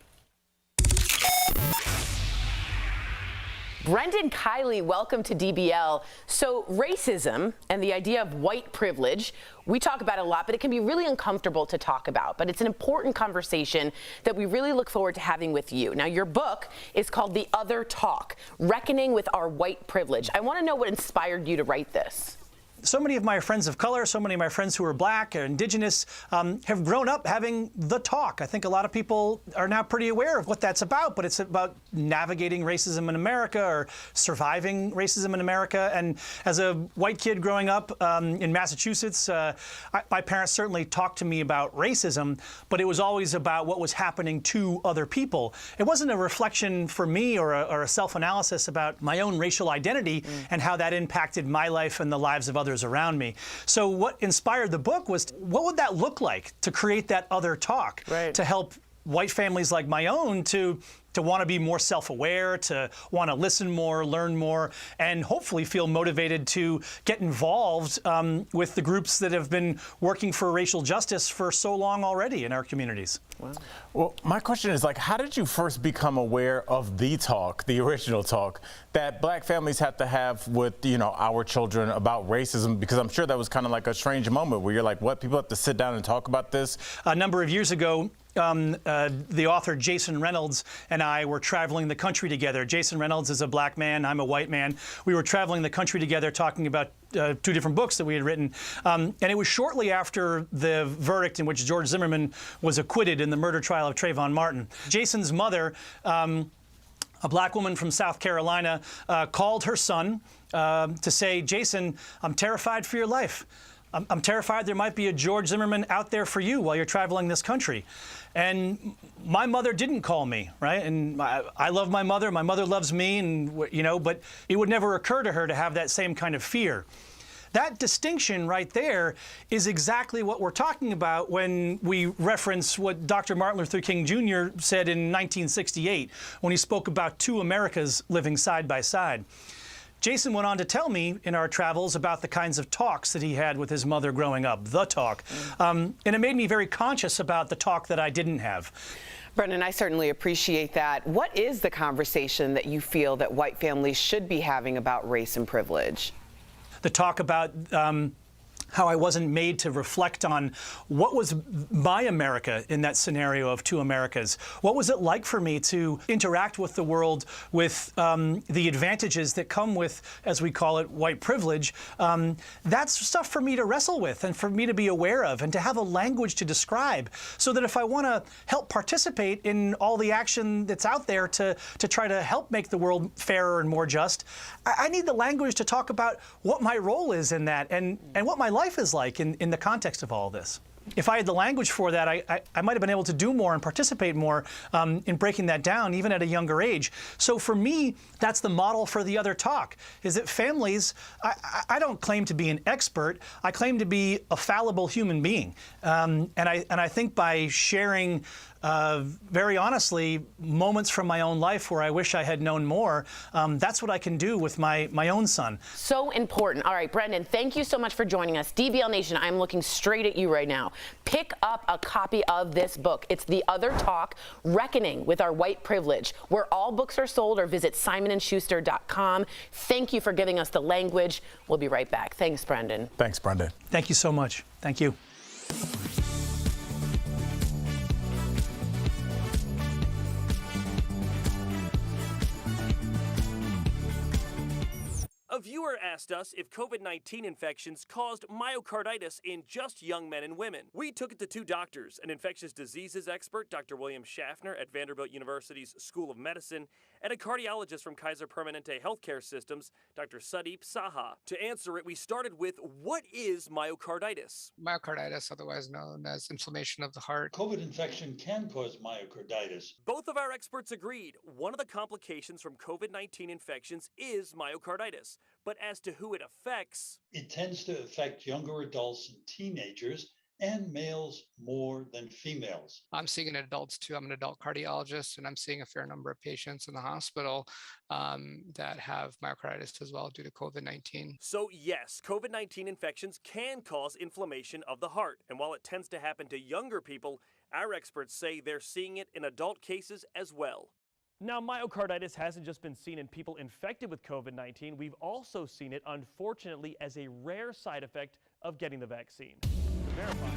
Brendan Kiley, welcome to DBL. So racism and the idea of white privilege, we talk about it a lot, but it can be really uncomfortable to talk about. But it's an important conversation that we really look forward to having with you. Now, your book is called The Other Talk, Reckoning with Our White Privilege. I want to know what inspired you to write this. so many of my friends of color, so many of my friends who are black or indigenous have grown up having the talk. I think a lot of people are now pretty aware of what that's about, but it's about navigating racism in America or surviving racism in America. And as a white kid growing up in Massachusetts, my parents certainly talked to me about racism, but it was always about what was happening to other people. It wasn't a reflection for me or a self-analysis about my own racial identity and how that impacted my life and the lives of others around me. So what inspired the book was, what would that look like to create that other talk, to help white families like my own to want to be more self-aware, to want to listen more, learn more, and hopefully feel motivated to get involved with the groups that have been working for racial justice for so long already in our communities. Wow. Well, my question is, like, how did you first become aware of the talk, the original talk, that black families have to have with, you know, our children about racism? Because I'm sure that was kind of like a strange moment where you're like, what, people have to sit down and talk about this? A number of years ago, the author Jason Reynolds and I were traveling the country together. Jason Reynolds is a black man, I'm a white man. We were traveling the country together talking about two different books that we had written. And it was shortly after the verdict in which George Zimmerman was acquitted in the murder trial of Trayvon Martin. Jason's mother, a black woman from South Carolina, called her son to say, Jason, I'm terrified for your life. I'm terrified there might be a George Zimmerman out there for you while you're traveling this country. And my mother didn't call me, right? And I love my mother loves me, and you know, but it would never occur to her to have that same kind of fear. That distinction right there is exactly what we're talking about when we reference what Dr. Martin Luther King Jr. said in 1968 when he spoke about two Americas living side by side. Jason went on to tell me in our travels about the kinds of talks that he had with his mother growing up, the talk. And it made me very conscious about the talk that I didn't have. Brendan, I certainly appreciate that. What is the conversation that you feel that white families should be having about race and privilege? The talk about how I wasn't made to reflect on what was my America in that scenario of two Americas. What was it like for me to interact with the world with the advantages that come with, as we call it, white privilege? That's stuff for me to wrestle with and for me to be aware of and to have a language to describe, so that if I want to help participate in all the action that's out there to try to help make the world fairer and more just, I need the language to talk about what my role is in that and what my life is like in the context of all this. If I had the language for that, I might have been able to do more and participate more in breaking that down, even at a younger age. So for me, that's the model for the other talk, is that families, I don't claim to be an expert, I claim to be a fallible human being. And I think by sharing very honestly, moments from my own life where I wish I had known more, that's what I can do with my own son. So important. All right, Brendan, thank you so much for joining us. DBL Nation, I'm looking straight at you right now. Pick up a copy of this book. It's The Other Talk, Reckoning with Our White Privilege, where all books are sold, or visit simonandschuster.com. Thank you for giving us the language. We'll be right back. Thanks, Brendan. Thanks, Brendan. Thank you so much. Thank you. A viewer asked us if COVID-19 infections caused myocarditis in just young men and women. We took it to two doctors, an infectious diseases expert, Dr. William Schaffner at Vanderbilt University's School of Medicine, and a cardiologist from Kaiser Permanente Healthcare Systems, Dr. Sudeep Saha. To answer it, we started with, what is myocarditis? Myocarditis, otherwise known as inflammation of the heart. COVID infection can cause myocarditis. Both of our experts agreed. One of the complications from COVID-19 infections is myocarditis. But as to who it affects, it tends to affect younger adults and teenagers, and males more than females. I'm seeing in adults too. I'm an adult cardiologist, and I'm seeing a fair number of patients in the hospital that have myocarditis as well due to COVID-19. So yes, COVID-19 infections can cause inflammation of the heart. And while it tends to happen to younger people, our experts say they're seeing it in adult cases as well. Now, myocarditis hasn't just been seen in people infected with COVID-19. We've also seen it, unfortunately, as a rare side effect of getting the vaccine. To verify.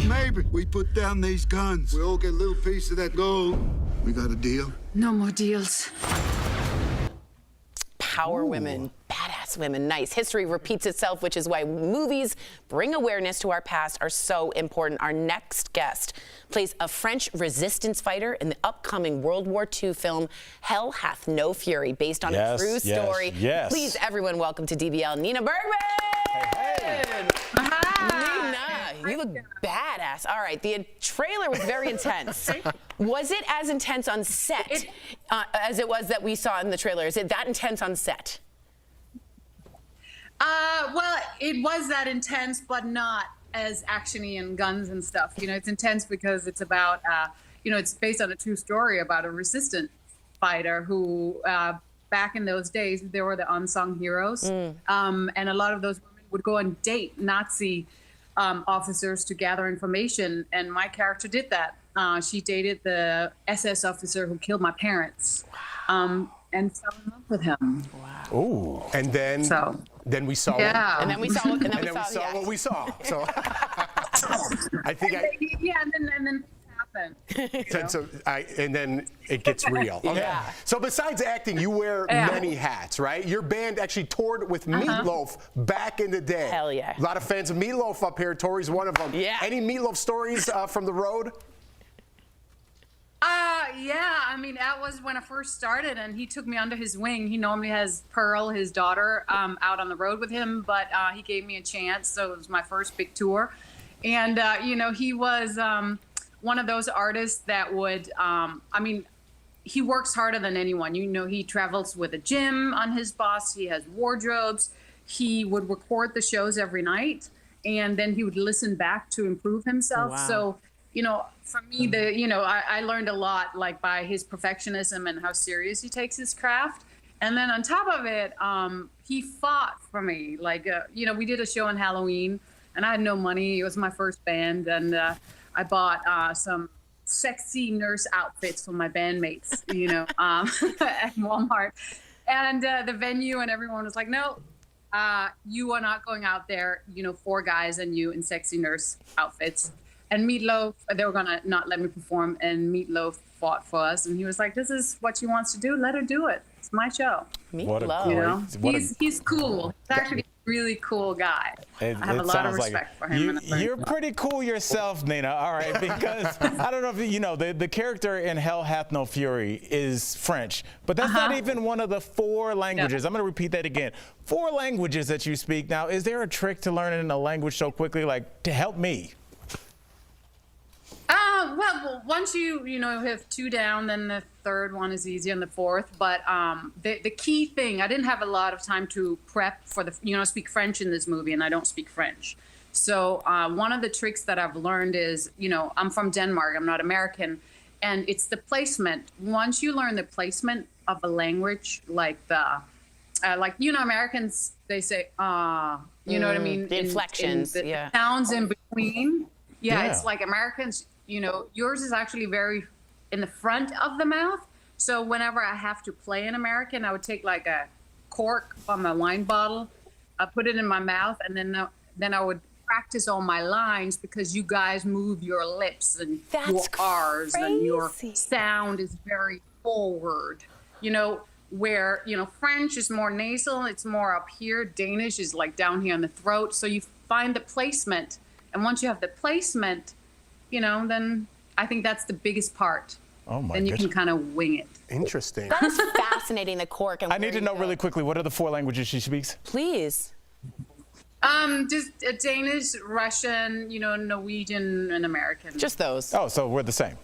Maybe we put down these guns. We all get a little piece of that gold. We got a deal? No more deals. Power women, badass women, nice. History repeats itself, which is why movies bring awareness to our past are so important. Our next guest plays a French resistance fighter in the upcoming World War II film Hell Hath No Fury, based on a true story. Yes. Please, everyone, welcome to DBL, Nina Bergman. Hey. Nina, you look badass. All right, the trailer was very intense. Was it as intense on set as it was that we saw in the trailer? Is it that intense on set? Well, it was that intense, but not as actiony and guns and stuff. You know, it's intense because it's about, you know, it's based on a true story about a resistance fighter who, back in those days, they were the unsung heroes. And a lot of those women would go and date Nazi officers to gather information. And my character did that. She dated the SS officer who killed my parents. And fell in love with him. Wow. Ooh. And then we saw and then we saw what we saw. So I think and then happened. And then it gets real. Okay. Yeah. So besides acting, you wear many hats, right? Your band actually toured with Meatloaf back in the day. Hell yeah. A lot of fans of Meatloaf up here. Tori's one of them. Yeah. Any Meatloaf stories from the road? Yeah, I mean, that was when I first started, and he took me under his wing. He normally has Pearl, his daughter, out on the road with him, but he gave me a chance, so it was my first big tour. And, you know, he was one of those artists that would, I mean, he works harder than anyone. You know, he travels with a gym on his bus. He has wardrobes. He would record the shows every night, and then he would listen back to improve himself. Wow. So, you know, for me, I learned a lot, like, by his perfectionism and how serious he takes his craft. And then on top of it, he fought for me. Like, you know, we did a show on Halloween, and I had no money. It was my first band, and I bought some sexy nurse outfits for my bandmates, you know, at Walmart. And the venue and everyone was like, no, you are not going out there, you know, 4 guys and you in sexy nurse outfits. And Meatloaf, they were going to not let me perform, and Meatloaf fought for us. And he was like, this is what she wants to do. Let her do it. It's my show. Meatloaf. You know? He's cool. He's actually a really cool guy. I have a lot of respect for him. You're pretty cool yourself, Nina, all right, because I don't know if you know, the character in Hell Hath No Fury is French, but that's not even one of the 4 languages. I'm going to repeat that again. 4 languages that you speak. Now, is there a trick to learning a language so quickly, like, to help me? Well, once you know, have 2 down, then the 3rd one is easy, and the 4th. But the key thing, I didn't have a lot of time to prep for speak French in this movie, and I don't speak French. So one of the tricks that I've learned is, you know, I'm from Denmark, I'm not American, and it's the placement. Once you learn the placement of a language, like you know, Americans, they say, you know what I mean? The inflections, the sounds in between. Yeah, it's like Americans, you know, yours is actually very in the front of the mouth. So whenever I have to play an American, I would take like a cork from my wine bottle, I put it in my mouth, and then I would practice all my lines, because you guys move your lips and your R's, and your sound is very forward. You know, where, you know, French is more nasal, it's more up here. Danish is like down here in the throat. So you find the placement. And once you have the placement, you know, then I think that's the biggest part. Oh my Then you can kind of wing it. Interesting. That is fascinating, the cork. And I need to know really quickly, what are the 4 languages she speaks? Please. Just Danish, Russian, you know, Norwegian, and American. Just those. Oh, so we're the same.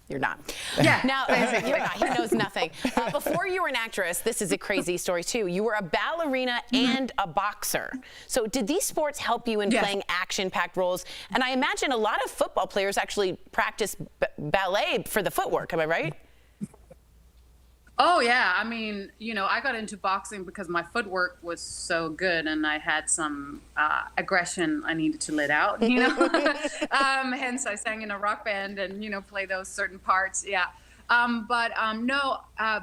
You're not. Yeah. Now, you're not. He knows nothing. Before you were an actress, this is a crazy story too. You were a ballerina and a boxer. So did these sports help you in playing action-packed roles? And I imagine a lot of football players actually practice ballet for the footwork. Am I right? Oh, yeah. I mean, you know, I got into boxing because my footwork was so good, and I had some aggression I needed to let out, you know. Hence, I sang in a rock band and, you know, play those certain parts. Yeah. No,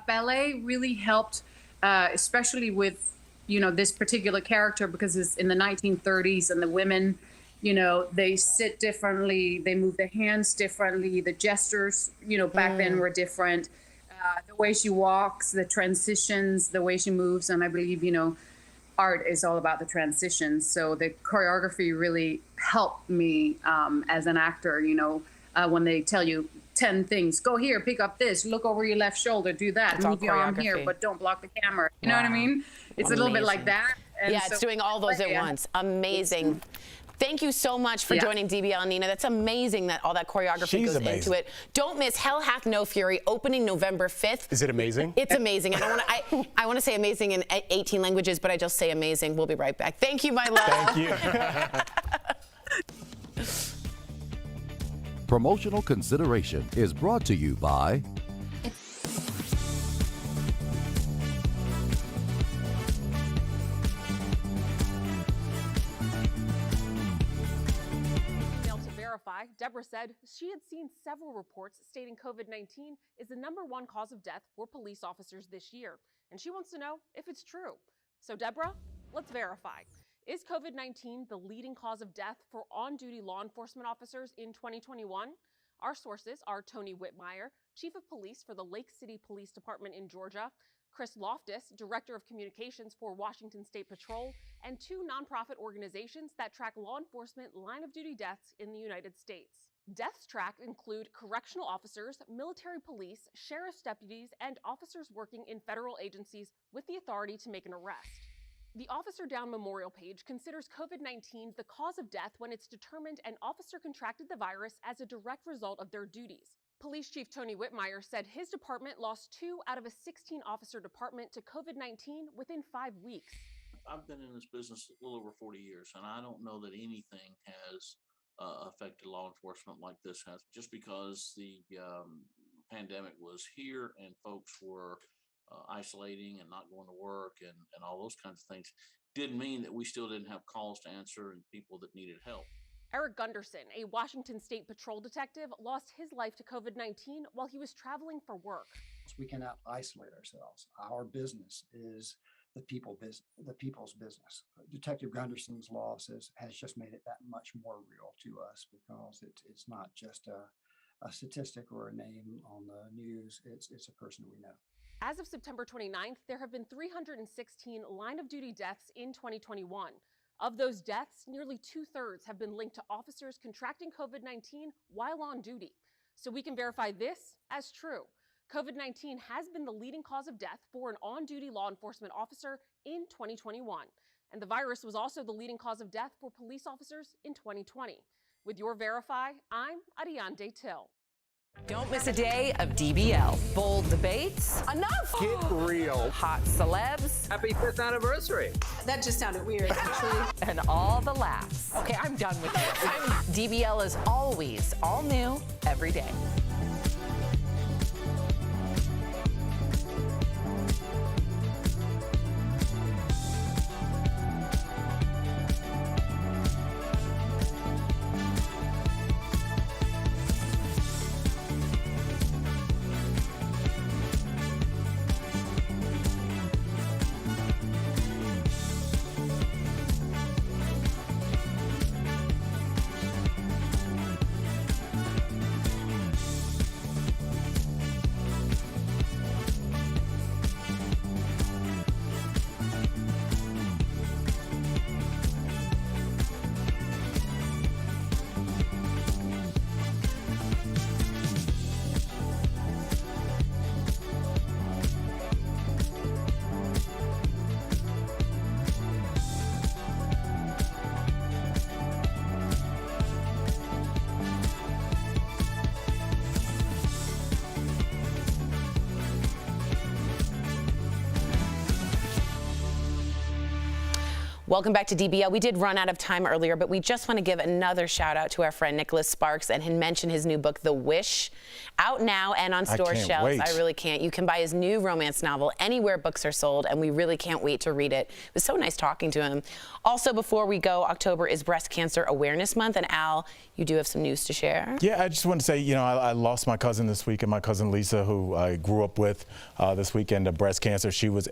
ballet really helped, especially with, you know, this particular character, because it's in the 1930s, and the women You know, they sit differently, they move their hands differently, the gestures, you know, back then were different. The way she walks, the transitions, the way she moves, and I believe, you know, art is all about the transitions. So the choreography really helped me as an actor, you know, when they tell you 10 things, go here, pick up this, look over your left shoulder, do that, It's move your arm here, choreography. but don't block the camera. You know what I mean? It's a little bit like that. And Yeah, so it's doing all those at once. Amazing. Thank you so much for joining DBL, Nina. That's amazing that all that choreography goes into it. Don't miss Hell Hath No Fury, opening November 5th. Is it amazing? It's amazing. I want to say amazing in 18 languages, but I just say amazing. We'll be right back. Thank you, my love. Thank you. Promotional consideration is brought to you by Deborah said she had seen several reports stating COVID-19 is the #1 cause of death for police officers this year, and she wants to know if it's true. So Deborah, let's verify. Is COVID-19 the leading cause of death for on-duty law enforcement officers in 2021? Our sources are Tony Whitmire, Chief of Police for the Lake City Police Department in Georgia, Chris Loftus, Director of Communications for Washington State Patrol, and 2 nonprofit organizations that track law enforcement line-of-duty deaths in the United States. Deaths tracked include correctional officers, military police, sheriff's deputies, and officers working in federal agencies with the authority to make an arrest. The Officer Down Memorial page considers COVID-19 the cause of death when it's determined an officer contracted the virus as a direct result of their duties. Police Chief Tony Whitmire said his department lost 2 out of a 16-officer department to COVID-19 within 5 weeks. I've been in this business a little over 40 years, and I don't know that anything has affected law enforcement like this has. Just because the pandemic was here and folks were isolating and not going to work and all those kinds of things, didn't mean that we still didn't have calls to answer and people that needed help. Eric Gunderson, a Washington State Patrol detective, lost his life to COVID-19 while he was traveling for work. We cannot isolate ourselves. Our business is the people's business. Detective Gunderson's loss has just made it that much more real to us because it's not just a statistic or a name on the news. It's a person we know. As of September 29th, there have been 316 line-of-duty deaths in 2021. Of those deaths, nearly 2/3 have been linked to officers contracting COVID-19 while on duty. So we can verify this as true. COVID-19 has been the leading cause of death for an on-duty law enforcement officer in 2021. And the virus was also the leading cause of death for police officers in 2020. With your Verify, I'm Ariane Till. Don't miss a day of DBL. Bold debates. Enough! Get real. Hot celebs. Happy 5th anniversary. That just sounded weird, actually. And all the laughs. Okay, I'm done with this. DBL is always all new every day. Welcome back to DBL. We did run out of time earlier, but we just want to give another shout out to our friend Nicholas Sparks and mention his new book, The Wish, out now and on store shelves. Wait. I really can't. You can buy his new romance novel anywhere books are sold, and we really can't wait to read it. It was so nice talking to him. Also, before we go, October is Breast Cancer Awareness Month, and Al, you do have some news to share. Yeah, I just want to say, you know, I lost my cousin this week, and my cousin Lisa, who I grew up with this weekend, to breast cancer. She was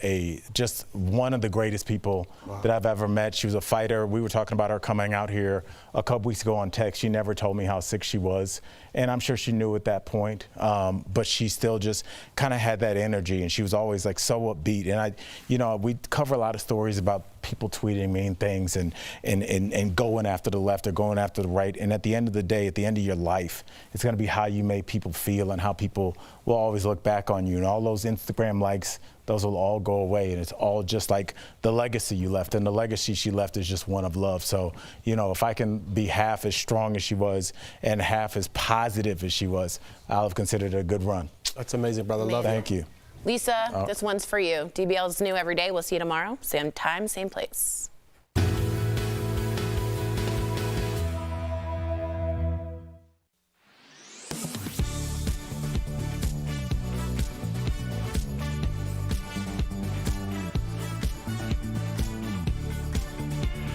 just one of the greatest people that I've ever met. She was a fighter. We were talking about her coming out here a couple weeks ago on text. She never told me how sick she was, and I'm sure she knew at that point, but she still just kind of had that energy, and she was always like so upbeat. And we cover a lot of stories about people tweeting mean things and going after the left or going after the right. And at the end of the day, at the end of your life, it's going to be how you make people feel and how people will always look back on you. And all those Instagram likes, those will all go away. And it's all just like the legacy you left. And the legacy she left is just one of love. So, if I can be half as strong as she was and half as positive as she was, I'll have considered it a good run. That's amazing, brother. Love Thank you. Lisa, this one's for you. DBL is new every day. We'll see you tomorrow. Same time, same place.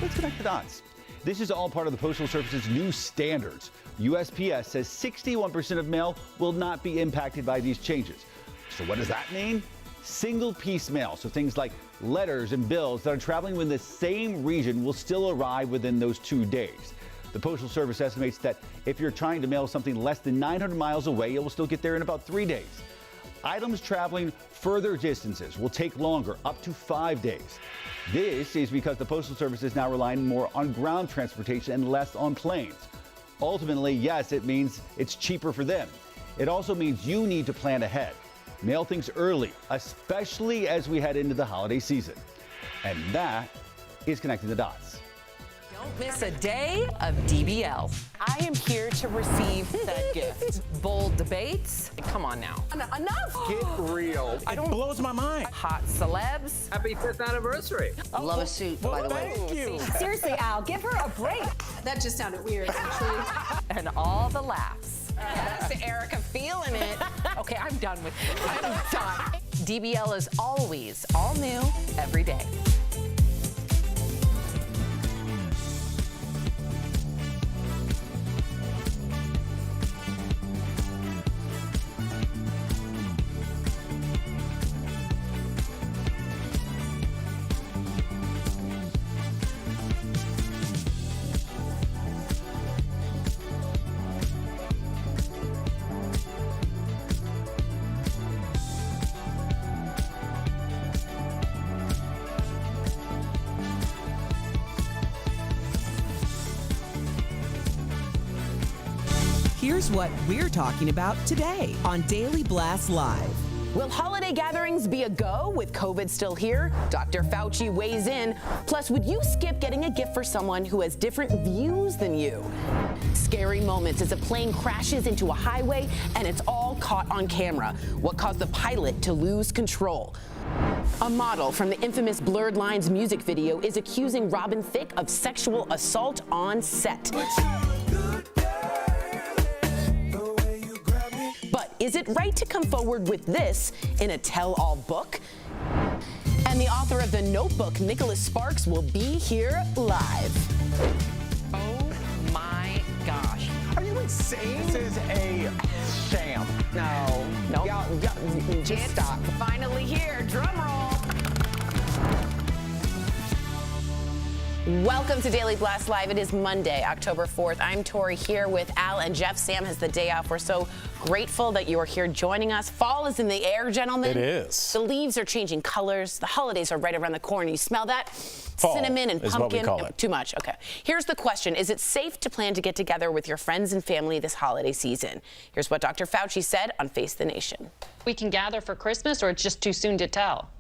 Let's connect the dots. This is all part of the Postal Service's new standards. USPS says 61% of mail will not be impacted by these changes. So what does that mean? Single-piece mail, so things like letters and bills that are traveling within the same region will still arrive within those 2 days. The Postal Service estimates that if you're trying to mail something less than 900 miles away, it will still get there in about 3 days. Items traveling further distances will take longer, up to 5 days. This is because the Postal Service is now relying more on ground transportation and less on planes. Ultimately, yes, it means it's cheaper for them. It also means you need to plan ahead. Mail things early, especially as we head into the holiday season. And that is connecting the dots. Don't miss a day of DBL. I am here to receive that gift. Bold debates. Come on now. Enough. Get real. It blows my mind. Hot celebs. Happy 5th anniversary. Love a suit, by the way. Thank you. Seriously, Al, give her a break. That just sounded weird, actually. And all the laughs. That's Erica feeling it. Okay, I'm done with it. I'm done. DBL is always all new every day. Here's what we're talking about today on Daily Blast Live. Will holiday gatherings be a go with COVID still here? Dr. Fauci weighs in. Plus, would you skip getting a gift for someone who has different views than you? Scary moments as a plane crashes into a highway and it's all caught on camera. What caused the pilot to lose control? A model from the infamous Blurred Lines music video is accusing Robin Thicke of sexual assault on set. But is it right to come forward with this in a tell-all book? And the author of The Notebook, Nicholas Sparks, will be here live. Oh my gosh. Are you insane? This is a sham. No. Just stop. Finally here. Drum roll. Welcome to Daily Blast Live. It is Monday, October 4th. I'm Tori here with Al and Jeff. Sam has the day off. We're so grateful that you are here joining us. Fall is in the air, gentlemen. It is. The leaves are changing colors. The holidays are right around the corner. You smell that? Fall Cinnamon and is pumpkin. what we call it. Too much. Okay. Here's the question. Is it safe to plan to get together with your friends and family this holiday season? Here's what Dr. Fauci said on Face the Nation. We can gather for Christmas, or it's just too soon to tell?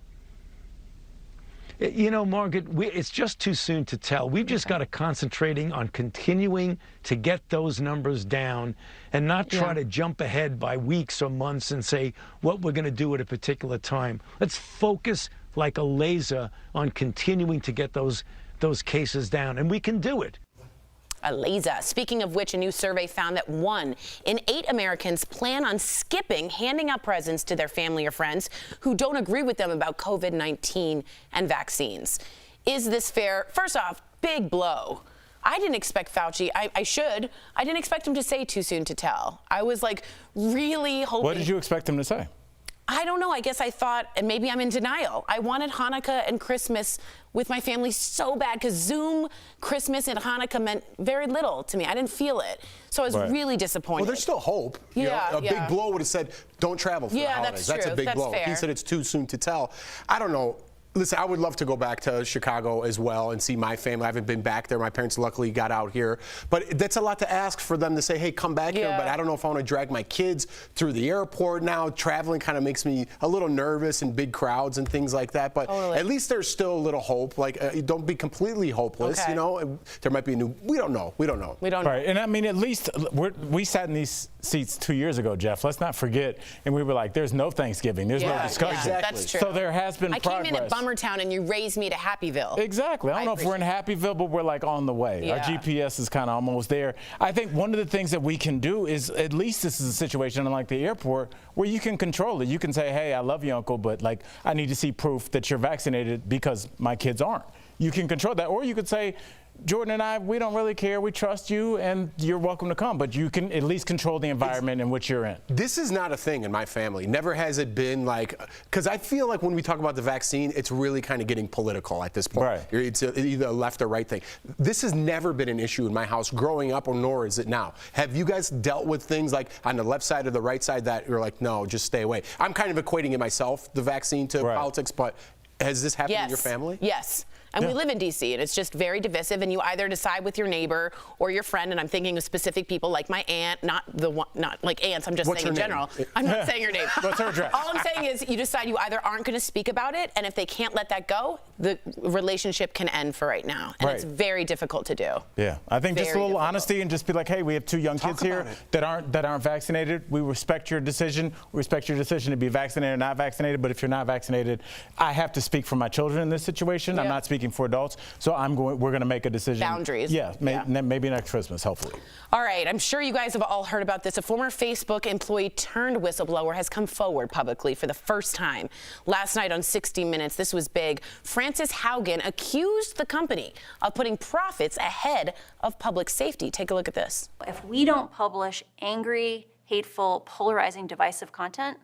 You know, Margaret, it's just too soon to tell. We've just got to concentrating on continuing to get those numbers down and not try to jump ahead by weeks or months and say what we're going to do at a particular time. Let's focus like a laser on continuing to get those cases down, and we can do it. A laser. Speaking of which, a new survey found that 1 in 8 Americans plan on skipping handing out presents to their family or friends who don't agree with them about COVID-19 and vaccines. Is this fair? First off, big blow. I didn't expect Fauci. I didn't expect him to say too soon to tell. I was like really hoping. What did you expect him to say? I don't know. I guess I thought, and maybe I'm in denial, I wanted Hanukkah and Christmas with my family so bad because Zoom, Christmas, and Hanukkah meant very little to me. I didn't feel it. So I was really disappointed. Well, there's still hope. Yeah, A big blow would have said, don't travel for the holidays. That's true. A big blow. Fair. He said it's too soon to tell. I don't know. Listen, I would love to go back to Chicago as well and see my family. I haven't been back there. My parents luckily got out here. But that's a lot to ask for them to say, hey, come back here. But I don't know if I want to drag my kids through the airport now. Traveling kind of makes me a little nervous in big crowds and things like that. But at least there's still a little hope. Like, don't be completely hopeless, you know. There might be a new, we don't know. We don't know. Right, and I mean, at least we sat in these seats 2 years ago, Jeff. Let's not forget. And we were like, there's no Thanksgiving. There's no discussion. That's true. So there has been progress. I came in at Bummertown and you raised me to Happyville. Exactly. I don't know if we're in Happyville, but we're like on the way. Our GPS is kind of almost there. I think one of the things that we can do is, at least this is a situation unlike the airport where you can control it. You can say, hey, I love you, Uncle, but like I need to see proof that you're vaccinated because my kids aren't. You can control that. Or you could say, Jordan and I, we don't really care. We trust you, and you're welcome to come. But you can at least control the environment in which you're in. This is not a thing in my family. Never has it been like, because I feel like when we talk about the vaccine, it's really kind of getting political at this point. Right. It's either a left or right thing. This has never been an issue in my house growing up, or nor is it now. Have you guys dealt with things like on the left side or the right side that you're like, no, just stay away? I'm kind of equating it myself, the vaccine, to politics, but has this happened in your family? Yes. And we live in D.C., and it's just very divisive, and you either decide with your neighbor or your friend, and I'm thinking of specific people like my aunt, not like aunts, I'm just saying in general. I'm not saying her name. What's her address? All I'm saying is you decide you either aren't going to speak about it, and if they can't let that go, the relationship can end for right now. And it's very difficult to do. Yeah, I think just a little honesty and just be like, hey, we have 2 young kids here that aren't vaccinated. We respect your decision. We respect your decision to be vaccinated or not vaccinated, but if you're not vaccinated, I have to speak for my children in this situation. I'm not speaking for adults, so we're going to make a decision. Boundaries. Yeah, maybe next Christmas, hopefully. All right, I'm sure you guys have all heard about this. A former Facebook employee turned whistleblower has come forward publicly for the first time. Last night on 60 Minutes, this was big. Frances Haugen accused the company of putting profits ahead of public safety. Take a look at this. If we don't publish angry, hateful, polarizing, divisive content,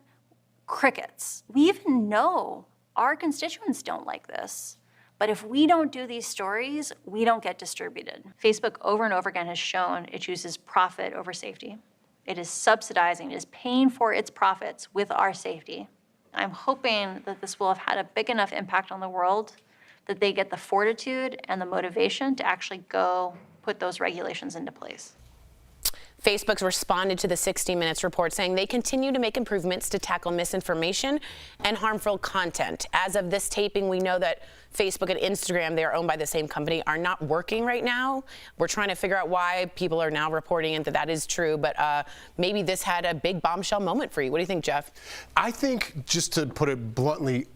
crickets. We even know our constituents don't like this. But if we don't do these stories, we don't get distributed. Facebook over and over again has shown it chooses profit over safety. It is subsidizing, it is paying for its profits with our safety. I'm hoping that this will have had a big enough impact on the world that they get the fortitude and the motivation to actually go put those regulations into place. Facebook's responded to the 60 Minutes report saying they continue to make improvements to tackle misinformation and harmful content. As of this taping, we know that Facebook and Instagram, they are owned by the same company, are not working right now. We're trying to figure out why people are now reporting that that is true, but maybe this had a big bombshell moment for you. What do you think, Jeff? I think, just to put it bluntly,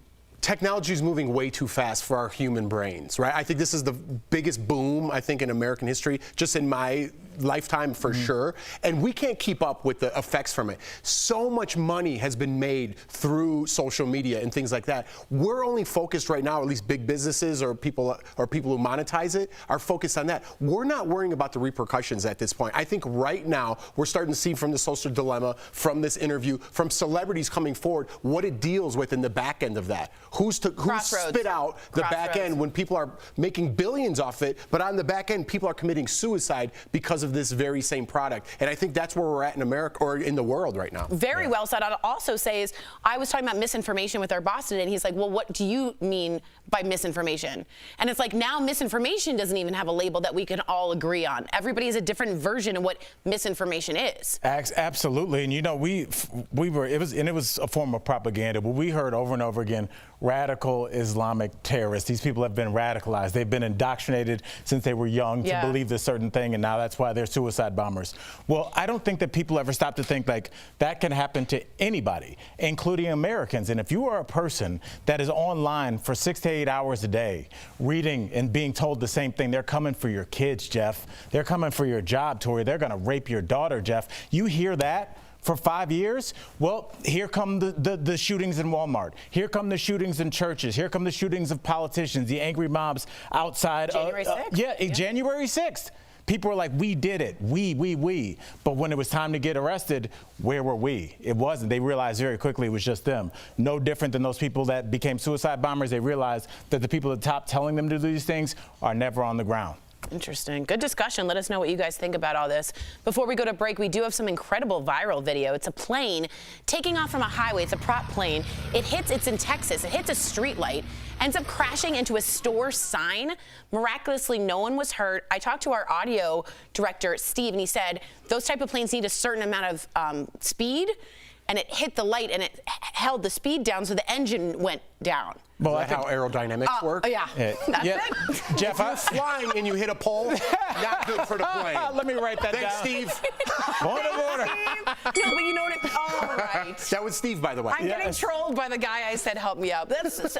technology is moving way too fast for our human brains, right? I think this is the biggest boom, I think, in American history, just in my lifetime for sure. And we can't keep up with the effects from it. So much money has been made through social media and things like that. We're only focused right now, at least big businesses or people who monetize it, are focused on that. We're not worrying about the repercussions at this point. I think right now we're starting to see from the social dilemma, from this interview, from celebrities coming forward, what it deals with in the back end of that. Who's spit out the back end when people are making billions off it, but on the back end, people are committing suicide because of this very same product. And I think that's where we're at in America, or in the world right now. Very well said. I'd also say is, I was talking about misinformation with our boss today, and he's like, well, what do you mean by misinformation? And it's like, now misinformation doesn't even have a label that we can all agree on. Everybody has a different version of what misinformation is. Absolutely. And you know, it was a form of propaganda, but we heard over and over again, radical Islamic terrorists. These people have been radicalized. They've been indoctrinated since they were young to believe this certain thing, and now that's why they're suicide bombers. Well, I don't think that people ever stop to think like that can happen to anybody, including Americans. And if you are a person that is online for 6 to 8 hours a day, reading and being told the same thing, they're coming for your kids, Jeff. They're coming for your job, Tori. They're going to rape your daughter, Jeff. You hear that for 5 years? Well, here come the shootings in Walmart. Here come the shootings in churches. Here come the shootings of politicians, the angry mobs outside. January 6th? January 6th. people were like, we did it, we. But when it was time to get arrested, where were we? It wasn't. They realized very quickly it was just them. No different than those people that became suicide bombers. They realized that the people at the top telling them to do these things are never on the ground. Interesting. Good discussion. Let us know what you guys think about all this. Before we go to break, we do have some incredible viral video. It's a plane taking off from a highway. It's a prop plane. It's in Texas. It hits a street light, ends up crashing into a store sign. Miraculously, no one was hurt. I talked to our audio director, Steve, and he said those type of planes need a certain amount of speed, and it hit the light, and it held the speed down, so the engine went down. Well, that's how aerodynamics work? Yeah. That's it. Jeff, if you're flying and you hit a pole, not good for the plane. Let me write that down. Thanks, Steve. Point of order. No, but you know what? All right. That was Steve, by the way. I'm getting trolled by the guy I said help me out.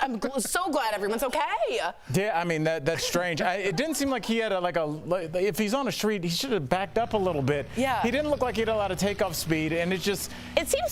I'm so glad everyone's okay. Yeah, I mean, that's strange. It didn't seem like he had if he's on a street, he should have backed up a little bit. Yeah. He didn't look like he had a lot of takeoff speed, and it seems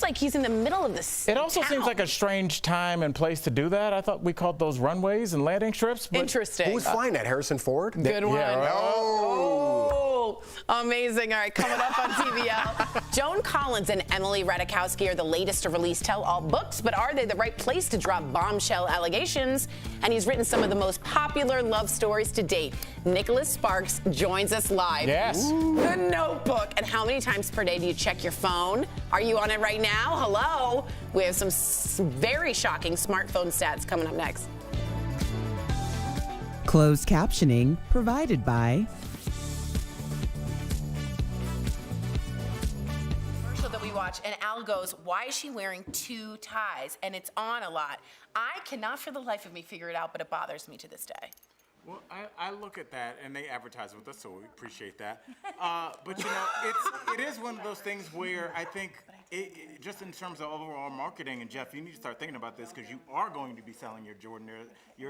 like he's in the middle of this. It also seems like a strange time and place to do that. I thought we called those runways and landing strips. Interesting. Who was flying that? Harrison Ford? Good one. Yeah, right. Oh, amazing. All right, coming up on DBL. Joan Collins and Emily Ratajkowski are the latest to release tell-all books, but are they the right place to drop bombshell allegations? And he's written some of the most popular love stories to date. Nicholas Sparks joins us live. Yes. The Notebook. And how many times per day do you check your phone? Are you on it right now? Hello. We have some very shocking smartphone stats coming up next. Closed captioning provided by Commercial that we watch, and Al goes, "Why is she wearing 2 ties?" And it's on a lot. I cannot for the life of me figure it out, but it bothers me to this day. Well, I look at that, and they advertise with us, so we appreciate that. But, you know, it is one of those things where I think, just in terms of overall marketing, and Jeff, you need to start thinking about this because you are going to be selling your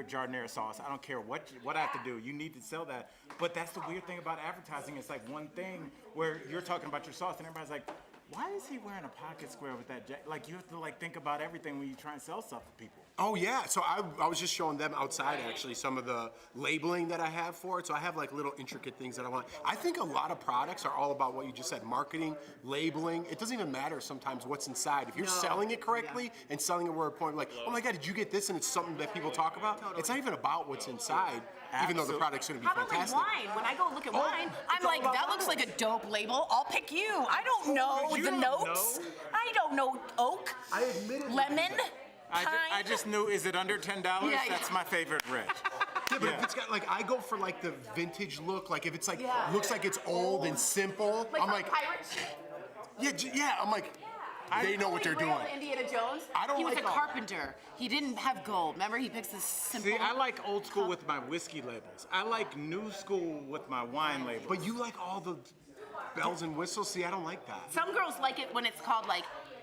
jardinera sauce. I don't care what I have to do. You need to sell that. But that's the weird thing about advertising. It's like one thing where you're talking about your sauce, and everybody's like, why is he wearing a pocket square with that jacket? Like, you have to, think about everything when you try and sell stuff to people. Oh, yeah. So I was just showing them outside, actually, some of the labeling that I have for it. So I have, little intricate things that I want. I think a lot of products are all about what you just said, marketing, labeling. It doesn't even matter sometimes what's inside. If you're selling it correctly and selling it where a point, oh, my God, did you get this? And it's something that people talk about. It's not even about what's inside, even though the product's going to be fantastic. How about wine? When I go look at wine, I'm like, that looks like a dope label. I'll pick you. I don't know the notes. I don't know oak, lemon. I just knew, is it under $10? Yeah, That's my favorite red. Yeah, but if it's got I go for the vintage look. If it's looks like it's old and simple, I'm like, pirates. Yeah, I'm like, they know what they're doing. Indiana Jones. He was a carpenter. He didn't have gold. Remember, he picks this simple. See, I like old school with my whiskey labels. I like new school with my wine labels. But you like all the bells and whistles? See, I don't like that. Some girls like it when it's called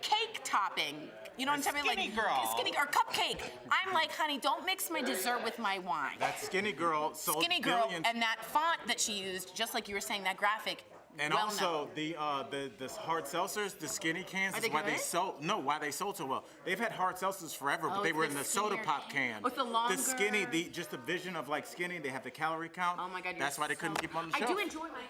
cake topping. You know what I'm talking about? Skinny or cupcake. I'm like, honey, don't mix my dessert with my wine. That Skinny Girl sold Skinny Girl, billions. and that font that she used, just like you were saying, that graphic. And also the hard seltzers, the skinny cans, is why they sold. No, why they sold so well. They've had hard seltzers forever, but they were in the soda pop can. With the longer. The skinny, just the vision of skinny. They have the calorie count. Oh my God, that's why they couldn't keep on the shelf. I do enjoy my.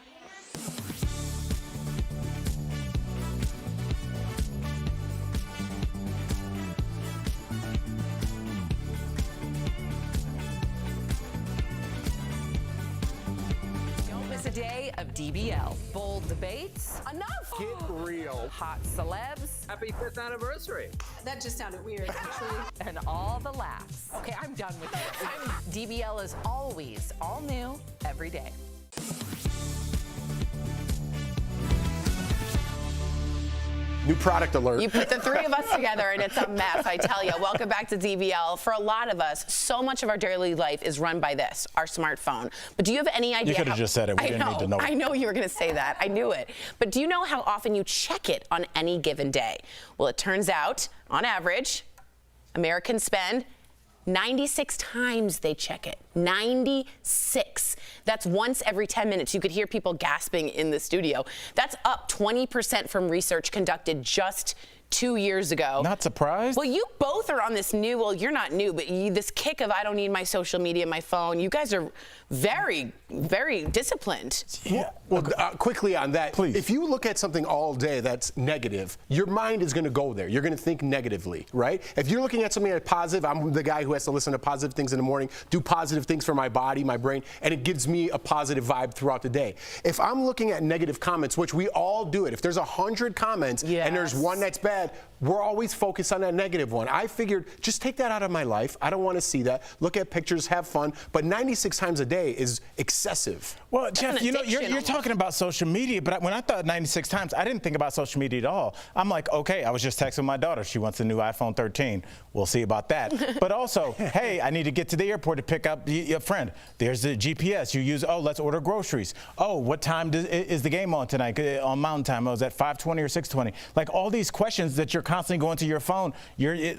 A day of DBL. Bold debates. Enough. Get real. Hot celebs. Happy 5th anniversary. That just sounded weird, actually. And all the laughs. Okay, I'm done with this. DBL is always all new every day. New product alert. You put the 3 of us together and it's a mess, I tell you. Welcome back to DBL. For a lot of us, so much of our daily life is run by this, our smartphone. But do you have any idea? You could have just said it. We didn't need to know. I know you were going to say that. I knew it. But do you know how often you check it on any given day? Well, it turns out, on average, Americans spend 96 times they check it. 96. That's once every 10 minutes. You could hear people gasping in the studio. That's up 20% from research conducted just 2 years ago. Not surprised? Well, you both are on this new, well, you're not new, but this kick of I don't need my social media, my phone. You guys are very, very disciplined. Yeah. Well, quickly on that, please. If you look at something all day that's negative, your mind is going to go there. You're going to think negatively, right? If you're looking at something that's positive, I'm the guy who has to listen to positive things in the morning, do positive things for my body, my brain, and it gives me a positive vibe throughout the day. If I'm looking at negative comments, which we all do it, if there's 100 comments and there's one that's bad, we're always focused on that negative one. I figured, just take that out of my life. I don't want to see that. Look at pictures, have fun. But 96 times a day is excessive. Well, Jeff, you know, you're talking about social media, but when I thought 96 times, I didn't think about social media at all. I'm like, okay, I was just texting my daughter. She wants a new iPhone 13. We'll see about that. But also, hey, I need to get to the airport to pick up a friend. There's the GPS. You use, oh, let's order groceries. Oh, what time is the game on tonight? On Mountain Time. Oh, is that 5:20 or 6:20? Like all these questions that you're constantly going to your phone.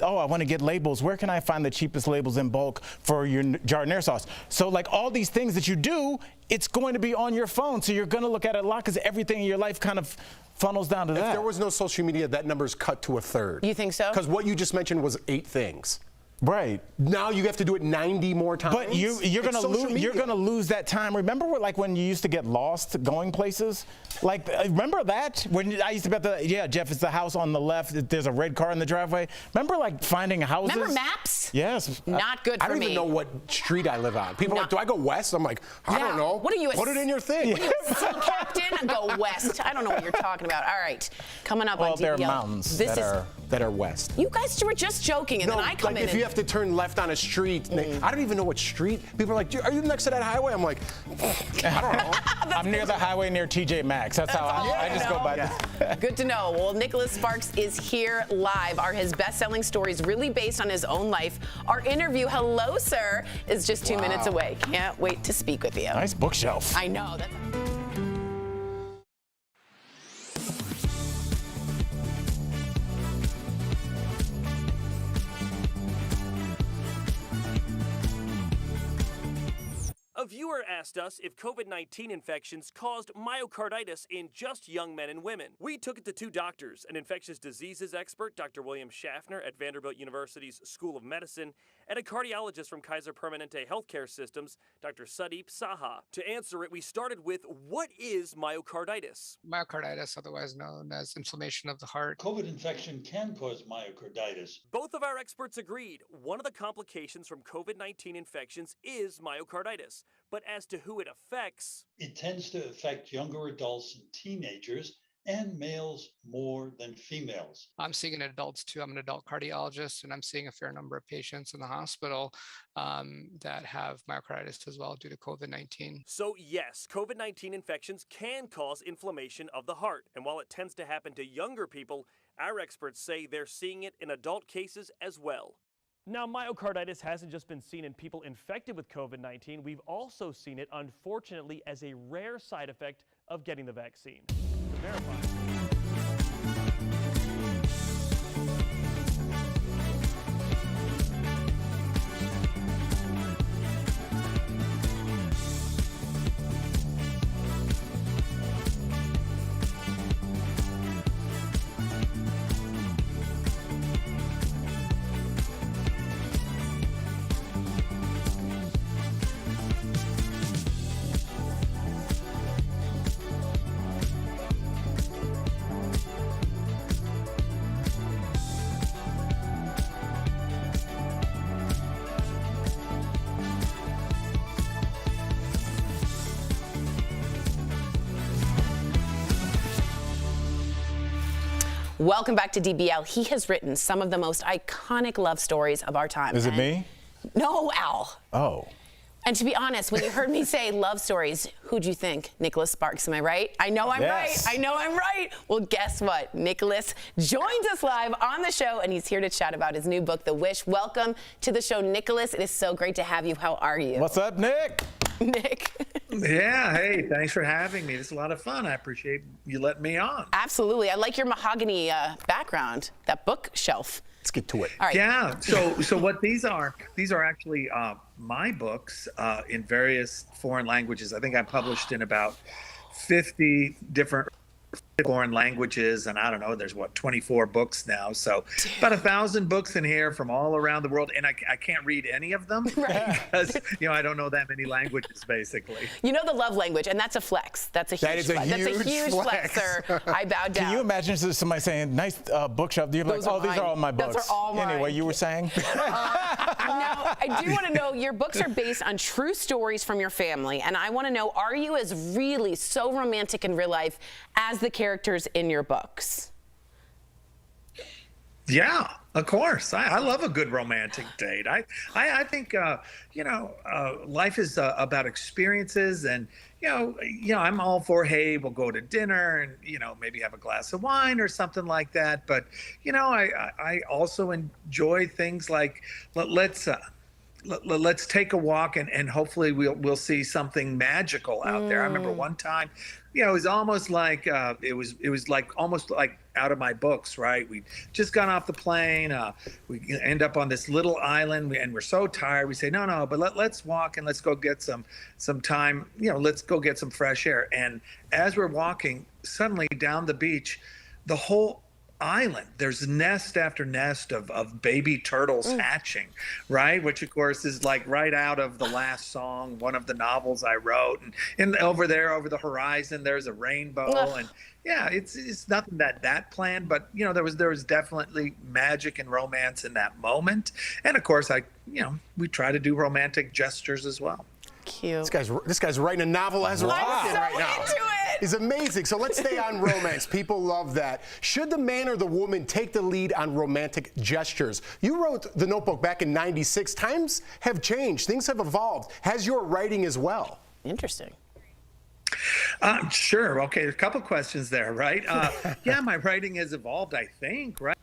Oh, I want to get labels. Where can I find the cheapest labels in bulk for your jardiniere sauce? So like all these things that you do, it's going to be on your phone. So you're going to look at it a lot because everything in your life kind of funnels down to that. If there was no social media, that number's cut to a third. You think so? Because what you just mentioned was 8 things. Right. Now you have to do it 90 more times. But you're gonna lose that time. Remember like when you used to get lost going places? Like remember that? When I used to bet yeah, Jeff, it's the house on the left. There's a red car in the driveway. Remember like finding houses? Remember maps? Yes. Not good for me. I don't even know what street I live on. People are like, do I go west? I'm like, I don't know. What are you? Put it in your thing. What are you, a sea captain? Go west. I don't know what you're talking about. All right, coming up on DBL. There are mountains that are west. You guys were just joking, and then I come in. If you have to turn left on a street, I don't even know what street. People are like, are you next to that highway? I'm like, I don't know. I'm near the highway near TJ Maxx. That's how I just go by. Yeah. Good to know. Well, Nicholas Sparks is here live. Are his best-selling stories really based on his own life? Our interview, hello, sir, is just 2 minutes away. Can't wait to speak with you. Nice bookshelf. I know. A viewer asked us if COVID-19 infections caused myocarditis in just young men and women. We took it to 2 doctors, an infectious diseases expert, Dr. William Schaffner at Vanderbilt University's School of Medicine, and a cardiologist from Kaiser Permanente Healthcare Systems, Dr. Sudeep Saha. To answer it, we started with, what is myocarditis? Myocarditis, otherwise known as inflammation of the heart. COVID infection can cause myocarditis. Both of our experts agreed. One of the complications from COVID-19 infections is myocarditis. But as to who it affects, it tends to affect younger adults and teenagers, and males more than females. I'm seeing in adults too. I'm an adult cardiologist, and I'm seeing a fair number of patients in the hospital that have myocarditis as well due to COVID-19. So yes, COVID-19 infections can cause inflammation of the heart. And while it tends to happen to younger people, our experts say they're seeing it in adult cases as well. Now, myocarditis hasn't just been seen in people infected with COVID-19. We've also seen it, unfortunately, as a rare side effect of getting the vaccine. To verify. Welcome back to DBL. He has written some of the most iconic love stories of our time. Is it me? No, Al. Oh. And to be honest, when you heard me say love stories, who'd you think? Nicholas Sparks, am I right? I know I'm right. I know I'm right. Well, guess what? Nicholas joins us live on the show, and he's here to chat about his new book, The Wish. Welcome to the show, Nicholas. It is so great to have you. How are you? What's up, Nick? Nick. Yeah, hey, thanks for having me. It's a lot of fun. I appreciate you letting me on. Absolutely. I like your mahogany background, that bookshelf. Let's get to it. All right. Yeah, so what these are actually my books in various foreign languages. I think I published in about 50 different foreign languages, and I don't know, there's 24 books now, so about 1,000 books in here from all around the world, and I can't read any of them because I don't know that many languages basically. You know the love language, and that's a flex. That's a huge That is a flex. That's a huge huge flex. flex, sir. I bow down. Can you imagine somebody saying, nice bookshelf? You're like, Those are these mine. are all my books. Those are all mine. Anyway, you were saying? Now, I do want to know, your books are based on true stories from your family, and I want to know, are you as really so romantic in real life as the characters in your books? Yeah, of course. I love a good romantic date. I think life is about experiences, and I'm all for, hey, we'll go to dinner and maybe have a glass of wine or something like that. But I also enjoy things like let's take a walk and hopefully we'll see something magical out there. I remember one time, it was almost like it was like almost like out of my books, right? We just got off the plane. We end up on this little island and we're so tired. We say, no, but let's walk and let's go get some time. Let's go get some fresh air. And as we're walking, suddenly down the beach, the whole island, there's nest after nest of baby turtles hatching, right? Which of course is like right out of the last song, one of the novels I wrote. And over there, over the horizon, there's a rainbow. And yeah, it's nothing that planned, but there was definitely magic and romance in that moment. And of course, we try to do romantic gestures as well. Cute. This guy's writing a novel as we're talking right now. Into it. He's amazing. So let's stay on romance. People love that. Should the man or the woman take the lead on romantic gestures? You wrote The Notebook back in '96. Times have changed. Things have evolved. Has your writing as well? Interesting. Sure. Okay, a couple questions there, right? Yeah, my writing has evolved, I think, right?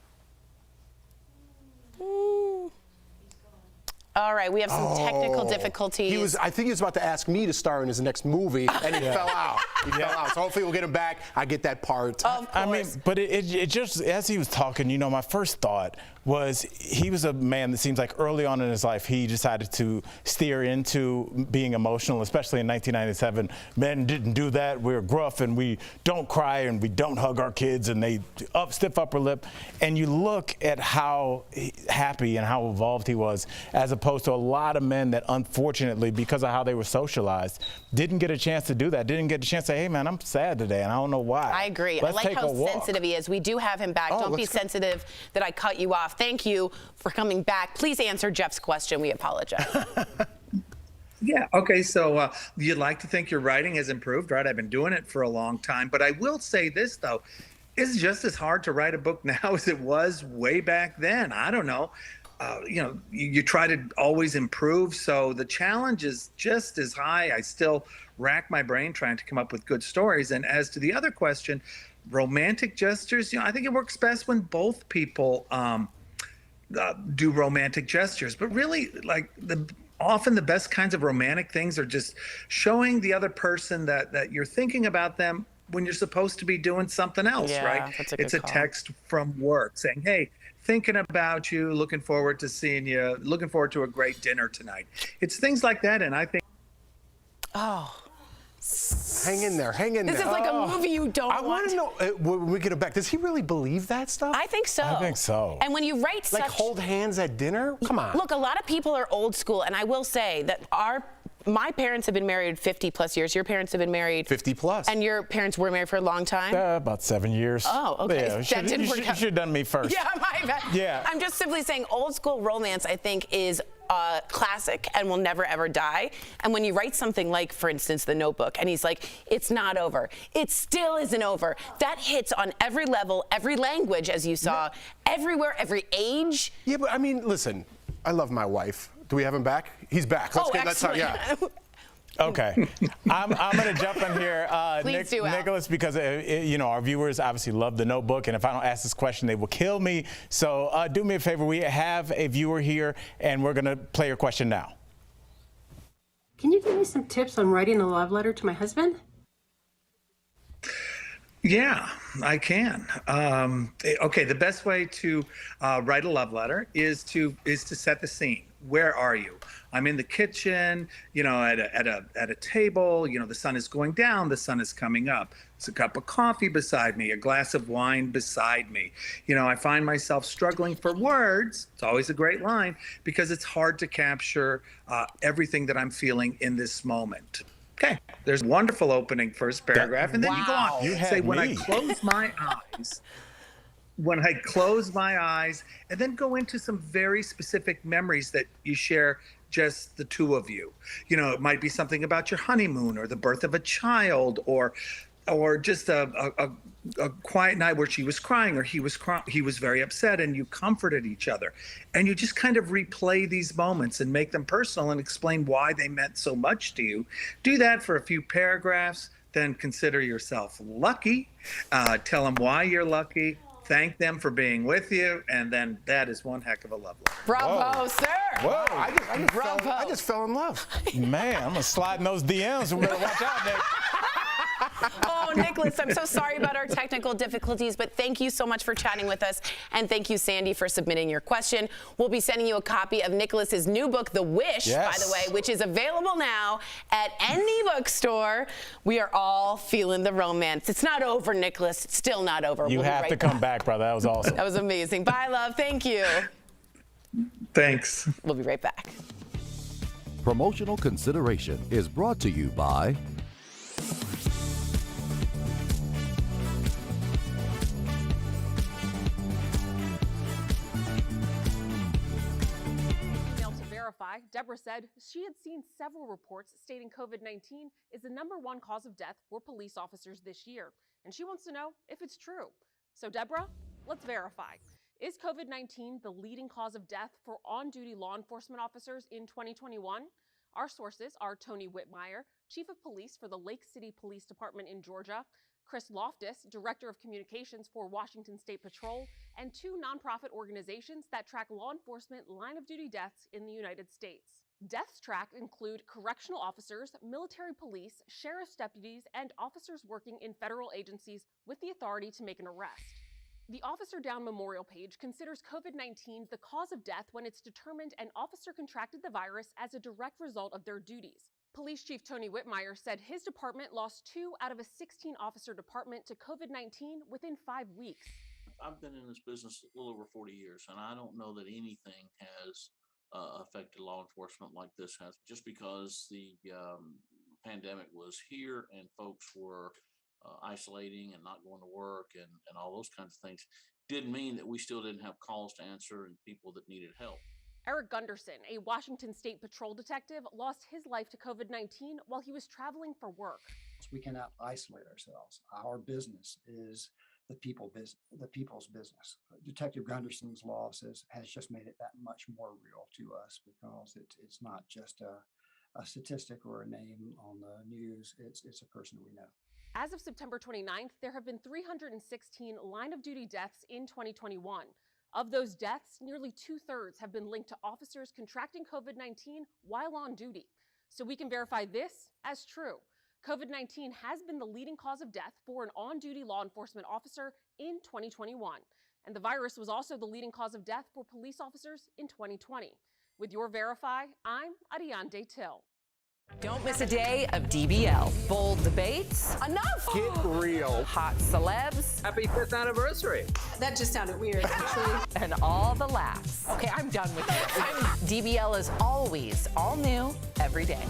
All right, we have some technical difficulties. I think he was about to ask me to star in his next movie, and he fell out. He fell out. So hopefully we'll get him back. I get that part. Of course. I mean, but it just, as he was talking, my first thought was he was a man that seems like early on in his life he decided to steer into being emotional, especially in 1997. Men didn't do that. We're gruff and we don't cry and we don't hug our kids and they stiff upper lip. And you look at how happy and how evolved he was, as opposed to a lot of men that unfortunately, because of how they were socialized, didn't get a chance to do that. Didn't get a chance to say, hey man, I'm sad today and I don't know why. I agree. Let's I like take how a walk. sensitive he is. We do have him back. Don't be sensitive that I cut you off. Thank you for coming back. Please answer Jeff's question. We apologize. Yeah. Okay. So you'd like to think your writing has improved, right? I've been doing it for a long time, but I will say this though, it's just as hard to write a book now as it was way back then. I don't know. You try to always improve. So the challenge is just as high. I still rack my brain trying to come up with good stories. And as to the other question, romantic gestures, I think it works best when both people do romantic gestures. But really, often the best kinds of romantic things are just showing the other person that you're thinking about them when you're supposed to be doing something else, right? That's a good It's a call. text from work saying, hey, thinking about you, looking forward to seeing you, looking forward to a great dinner tonight. It's things like that, and I think... Oh. Hang in there. Hang in there. This is like a movie you don't I want to know, when we get it back, does he really believe that stuff? I think so. I think so. And when you write Like hold hands at dinner? Come on. Look, a lot of people are old school, and I will say that my parents have been married 50 plus years. Your parents have been married 50 plus. And your parents were married for a long time? About 7 years. Oh, okay. Yeah, you should have done me first. Yeah, my bad. Yeah. I'm just simply saying old school romance, I think, is classic and will never ever die. And when you write something like, for instance, The Notebook, and he's like, it's not over. It still isn't over. That hits on every level, every language, as you saw, everywhere, every age. Yeah, but I mean, listen, I love my wife. Do we have him back? He's back. Let's talk. Yeah. Okay, I'm going to jump in here, Please do, Al. Nicholas, because our viewers obviously love The Notebook, and if I don't ask this question, they will kill me. So do me a favor. We have a viewer here, and we're going to play your question now. Can you give me some tips on writing a love letter to my husband? Yeah, I can. Okay, the best way to write a love letter is to set the scene. Where are you? I'm in the kitchen, at a table. The sun is going down, the sun is coming up. It's a cup of coffee beside me, a glass of wine beside me. You know, I find myself struggling for words. It's always a great line because it's hard to capture everything that I'm feeling in this moment. Okay, there's a wonderful opening first paragraph, and then you go on. You Say, had when I me. close my eyes, and then go into some very specific memories that you share, just the two of you. You know, it might be something about your honeymoon or the birth of a child, or just a quiet night where she was crying or he was very upset, and you comforted each other. And you just kind of replay these moments and make them personal and explain why they meant so much to you. Do that for a few paragraphs, then consider yourself lucky. Tell them why you're lucky. Thank them for being with you, and then that is one heck of a love letter. Bravo, sir. Whoa. I just fell in love. Man, I'm going to slide in those DMs. We better watch out, Nick. Oh, Nicholas, I'm so sorry about our technical difficulties, but thank you so much for chatting with us. And thank you, Sandy, for submitting your question. We'll be sending you a copy of Nicholas's new book, The Wish, by the way, which is available now at any bookstore. We are all feeling the romance. It's not over, Nicholas. It's still not over. You have to come back, brother. That was awesome. That was amazing. Bye, love. Thank you. Thanks. We'll be right back. Promotional consideration is brought to you by Deborah said she had seen several reports stating COVID-19 is the #1 cause of death for police officers this year, and she wants to know if it's true. So Deborah, let's verify. Is COVID-19 the leading cause of death for on-duty law enforcement officers in 2021? Our sources are Tony Whitmire, Chief of Police for the Lake City Police Department in Georgia, Chris Loftus, Director of Communications for Washington State Patrol, and 2 nonprofit organizations that track law enforcement line-of-duty deaths in the United States. Deaths tracked include correctional officers, military police, sheriff's deputies, and officers working in federal agencies with the authority to make an arrest. The Officer Down Memorial page considers COVID-19 the cause of death when it's determined an officer contracted the virus as a direct result of their duties. Police Chief Tony Whitmire said his department lost 2 out of a 16-officer department to COVID-19 within 5 weeks. I've been in this business a little over 40 years, and I don't know that anything has affected law enforcement like this has. Just because the pandemic was here and folks were isolating and not going to work and all those kinds of things, didn't mean that we still didn't have calls to answer and people that needed help. Eric Gunderson, a Washington State Patrol detective, lost his life to COVID-19 while he was traveling for work. We cannot isolate ourselves. Our business is the people's business. Detective Gunderson's loss has just made it that much more real to us because it's not just a statistic or a name on the news. It's a person we know. As of September 29th, there have been 316 line-of-duty deaths in 2021. Of those deaths, nearly 2/3 have been linked to officers contracting COVID-19 while on duty. So we can verify this as true. COVID-19 has been the leading cause of death for an on-duty law enforcement officer in 2021. And the virus was also the leading cause of death for police officers in 2020. With your Verify, I'm Ariane Till. Don't miss a day of DBL. Bold debates. Enough! Get real. Hot celebs. Happy 5th anniversary. That just sounded weird, actually. And all the laughs. Okay, I'm done with this. DBL is always all new every day.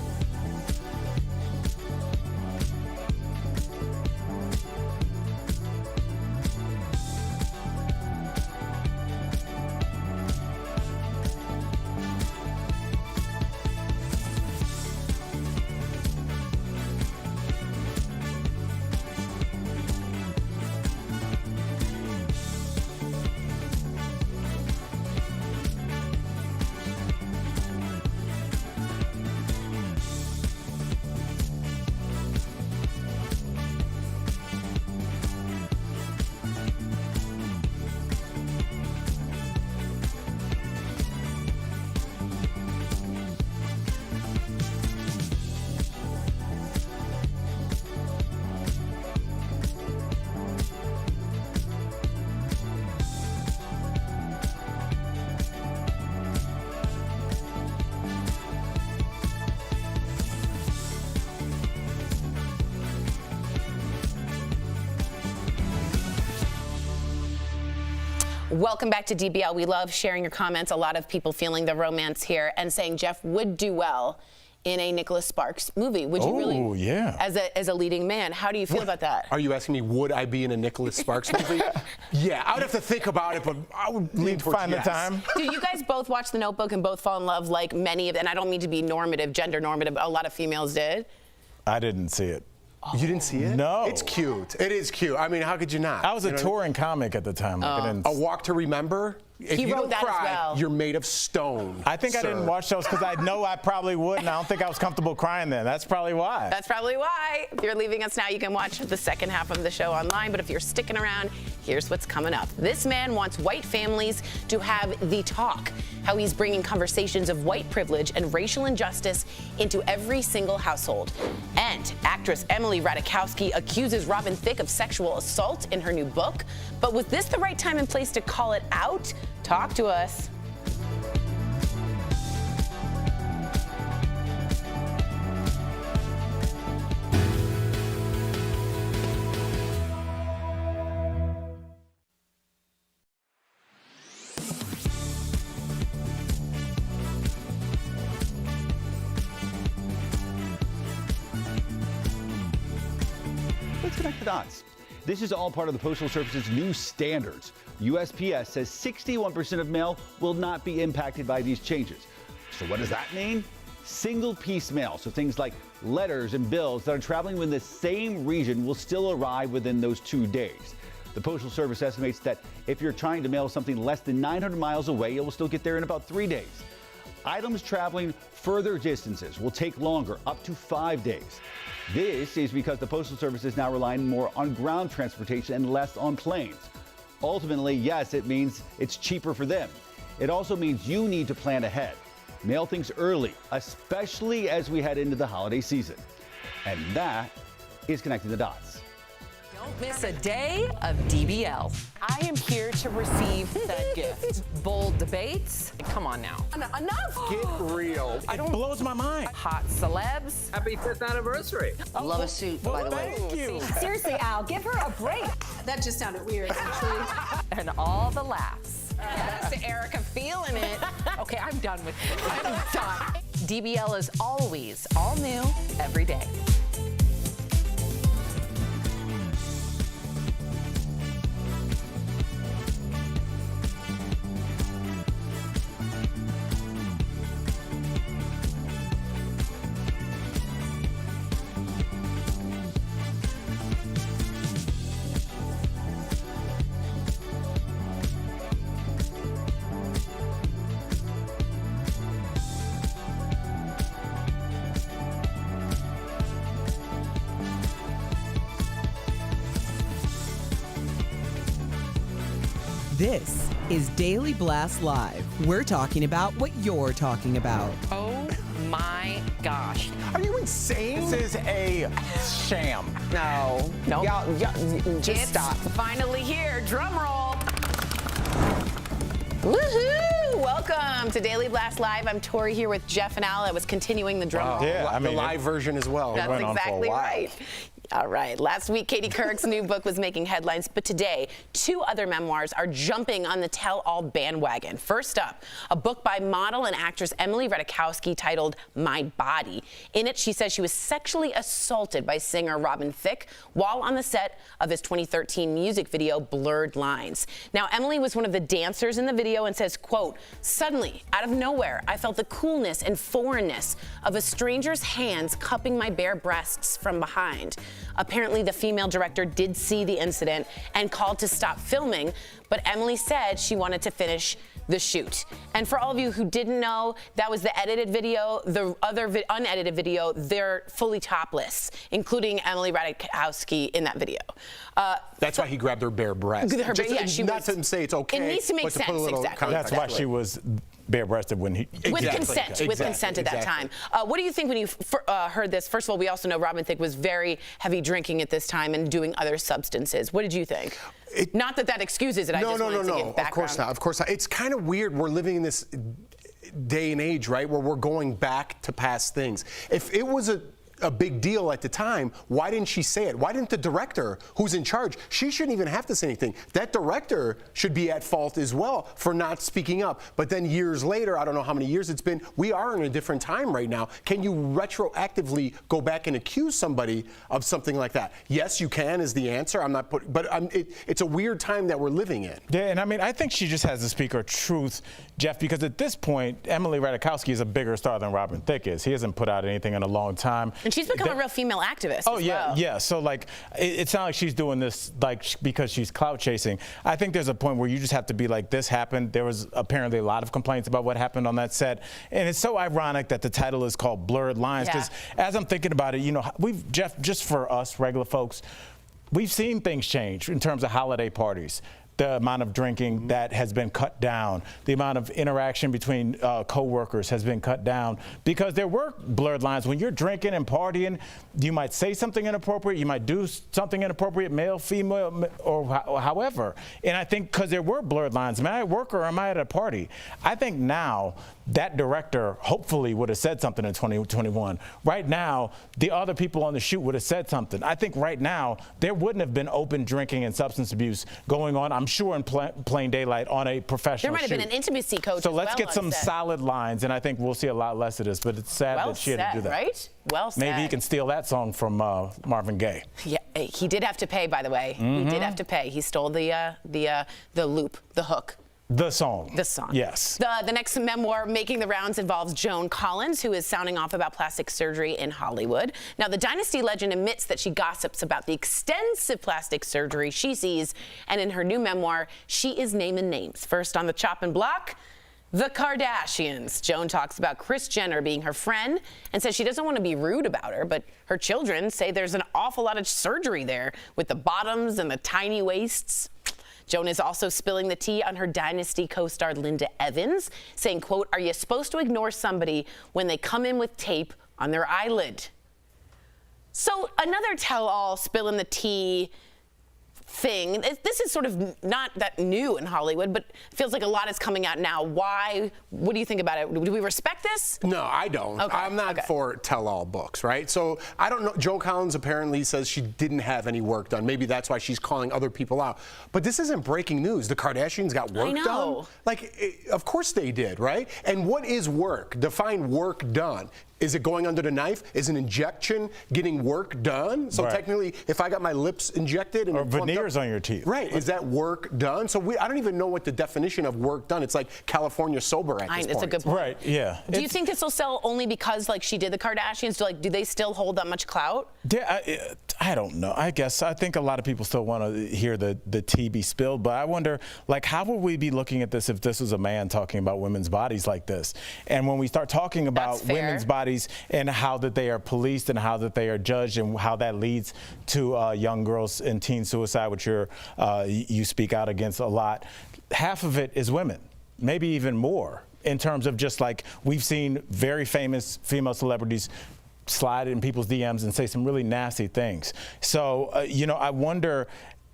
Welcome back to DBL. We love sharing your comments. A lot of people feeling the romance here and saying Jeff would do well in a Nicholas Sparks movie. Would you really? Oh, yeah. As a leading man, how do you feel about that? Are you asking me, would I be in a Nicholas Sparks movie? Yeah, I would have to think about it, but I would lean towards find yes. the time. Do you guys both watch The Notebook and both fall in love like many of, and I don't mean to be normative, gender normative, but a lot of females did? I didn't see it. You didn't see it? No. It's cute. It is cute. I mean, how could you not? I was a touring comic at the time. Like, I didn't... A Walk to Remember? If He you wrote don't that as cry, well. you're made of stone. I think I didn't watch those because I know I probably would, and I don't think I was comfortable crying then. That's probably why. That's probably why. If you're leaving us now, you can watch the second half of the show online, but if you're sticking around, here's what's coming up. This man wants white families to have the talk, how he's bringing conversations of white privilege and racial injustice into every single household. And actress Emily Ratajkowski accuses Robin Thicke of sexual assault in her new book. But was this the right time and place to call it out? Talk to us. Let's connect the dots. This is all part of the Postal Service's new standards. USPS says 61% of mail will not be impacted by these changes. So what does that mean? Single-piece mail, so things like letters and bills that are traveling within the same region will still arrive within those 2 days. The Postal Service estimates that if you're trying to mail something less than 900 miles away, it will still get there in about 3 days. Items traveling further distances will take longer, up to 5 days. This is because the Postal Service is now relying more on ground transportation and less on planes. Ultimately, yes, it means it's cheaper for them. It also means you need to plan ahead. Mail things early, especially as we head into the holiday season. And that is connecting the dots. Don't miss a day of DBL. I am here to receive said gift. Bold debates. Come on now. Enough. Get real. It blows my mind. Hot celebs. Happy 5th anniversary. Love a suit, by the way. Thank you. Seriously, Al, give her a break. That just sounded weird, actually. And all the laughs. That's Erica feeling it. Okay, I'm done with this. I'm done. DBL is always all new every day. This is Daily Blast Live. We're talking about what you're talking about. Oh my gosh. Are you insane? This is a sham. No. Y'all, just stop. Finally here. Drum roll. Woohoo! Welcome to Daily Blast Live. I'm Tori here with Jeff and Al. I was continuing the drum roll. Yeah, I mean, the live version as well. That's went on for a exactly while. right. All right. Last week, Katie Couric's new book was making headlines, but today, 2 other memoirs are jumping on the tell-all bandwagon. First up, a book by model and actress Emily Ratajkowski titled My Body. In it, she says she was sexually assaulted by singer Robin Thicke while on the set of his 2013 music video, Blurred Lines. Now, Emily was one of the dancers in the video and says, quote, "Suddenly, out of nowhere, I felt the coolness and foreignness of a stranger's hands cupping my bare breasts from behind." Apparently, the female director did see the incident and called to stop filming, but Emily said she wanted to finish the shoot. And for all of you who didn't know, that was the edited video. The other unedited video, they're fully topless, including Emily Ratajkowski in that video. That's why he grabbed her bare breast. Yeah, she not was, to say it's okay. It needs to make but sense, to put a little exactly. That's why she was bare-breasted when he... With consent at that time. What do you think when you heard this? First of all, we also know Robin Thicke was very heavy drinking at this time and doing other substances. What did you think? Not that that excuses it. I just wanted to give background. Of course not. Of course not. It's kind of weird. We're living in this day and age, right, where we're going back to past things. If it was a big deal at the time. Why didn't she say it? Why didn't the director, who's in charge, she shouldn't even have to say anything. That director should be at fault as well for not speaking up. But then years later, I don't know how many years it's been, we are in a different time right now. Can you retroactively go back and accuse somebody of something like that? Yes, you can is the answer. I'm not putting, but it's a weird time that we're living in. Yeah, and I mean, I think she just has to speak her truth, Jeff, because at this point, Emily Ratajkowski is a bigger star than Robin Thicke is. He hasn't put out anything in a long time. And she's become a real female activist. Oh, as yeah, well. yeah. So, like, it's not like she's doing this, like, because she's clout chasing. I think there's a point where you just have to be like, this happened. There was apparently a lot of complaints about what happened on that set. And it's so ironic that the title is called Blurred Lines, because as I'm thinking about it, you know, Jeff, just for us regular folks, we've seen things change in terms of holiday parties. The amount of drinking that has been cut down, the amount of interaction between co-workers has been cut down, because there were blurred lines. When you're drinking and partying, you might say something inappropriate, you might do something inappropriate, male, female, or however. And I think because there were blurred lines, am I at work or am I at a party? I think now that director hopefully would have said something in 2021. Right now, the other people on the shoot would have said something. I think right now, there wouldn't have been open drinking and substance abuse going on, I'm sure, in plain daylight on a professional There might have been an intimacy coach. So let's get some solid lines, and I think we'll see a lot less of this, but it's sad that she had to do that. Right? Well said. Maybe he can steal that song from Marvin Gaye. Yeah, he did have to pay, by the way. He did have to pay. He stole the loop, the hook. The song. The song. Yes. The next memoir making the rounds involves Joan Collins, who is sounding off about plastic surgery in Hollywood. Now, the Dynasty legend admits that she gossips about the extensive plastic surgery she sees, and in her new memoir, she is naming names. First on the chopping block, the Kardashians. Joan talks about Kris Jenner being her friend and says she doesn't want to be rude about her, but her children say there's an awful lot of surgery there with the bottoms and the tiny waists. Joan is also spilling the tea on her Dynasty co-star Linda Evans, saying, quote, "Are you supposed to ignore somebody when they come in with tape on their eyelid?" So another tell-all spilling the tea thing. This is sort of not that new in Hollywood, but it feels like a lot is coming out now. Why? What do you think about it? Do we respect this? No, I don't. Okay. I'm not for tell-all books, right? So I don't know. Joan Collins apparently says she didn't have any work done. Maybe that's why she's calling other people out. But this isn't breaking news. The Kardashians got work done. Like, of course they did, right? And what is work? Define work done. Is it going under the knife? Is an injection getting work done? So technically, if I got my lips injected and or veneers on your teeth, right? Is that work done? So I don't even know what the definition of work done. It's like California sober at this point. It's a good point. Right? Yeah. Do you think this will sell only because like she did the Kardashians? Do they still hold that much clout? Yeah, I don't know. I think a lot of people still want to hear the tea be spilled, but I wonder, like, how would we be looking at this if this was a man talking about women's bodies like this? And when we start talking about women's bodies and how that they are policed and how that they are judged and how that leads to young girls and teen suicide, which you speak out against a lot, half of it is women, maybe even more, in terms of just like we've seen very famous female celebrities slide in people's DMs and say some really nasty things. So, you know, I wonder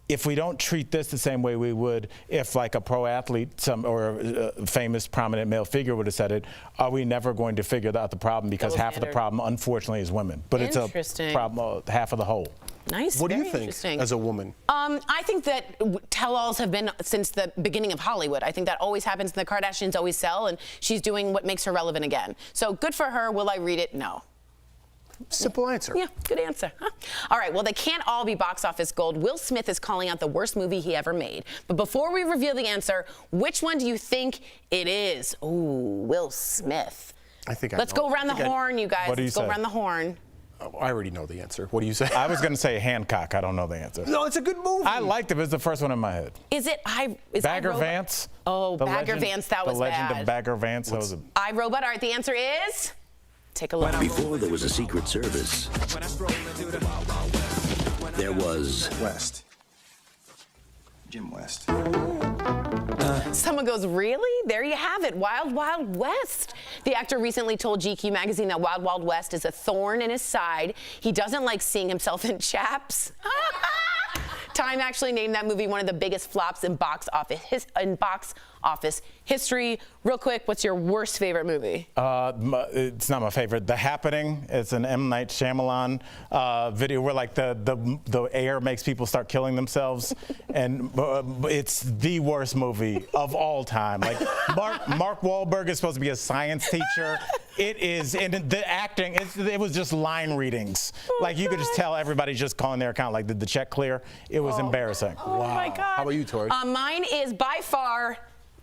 if we don't treat this the same way we would if like a pro athlete or a famous prominent male figure would have said it, are we never going to figure out the problem? Because half of the problem, unfortunately, is women. But it's a problem, half of the whole. Nice. What do you think as a woman? I think that tell-alls have been since the beginning of Hollywood. I think that always happens. The Kardashians always sell, and she's doing what makes her relevant again. So good for her. Will I read it? No. Simple answer. Yeah, good answer. Huh? All right, well, they can't all be box office gold. Will Smith is calling out the worst movie he ever made. But before we reveal the answer, which one do you think it is? Ooh, Will Smith. I think I Let's know. go around the horn, you guys. What do you Let's go say? around the horn. Oh, I already know the answer. What do you say? I was going to say Hancock. I don't know the answer. No, it's a good movie. I liked it, but it's the first one in my head. Is it Bagger Vance? Oh, Bagger Vance, that was bad. The Legend of Bagger Vance. iRobot. All right, the answer is... Take a look. Before there was a Secret Service, there was West. Jim West. Someone goes, really? There you have it, Wild Wild West. The actor recently told GQ magazine that Wild Wild West is a thorn in his side. He doesn't like seeing himself in chaps. Time actually named that movie one of the biggest flops in box office history. Real quick, what's your worst favorite movie? It's not my favorite. The Happening. It's an M. Night Shyamalan video where like the air makes people start killing themselves, and it's the worst movie of all time. Like Mark Wahlberg is supposed to be a science teacher. It is, and the acting, it was just line readings. Like you could just tell everybody just calling their account, like, did the check clear? It was embarrassing. Oh my God. How about you, Tori? Mine is by far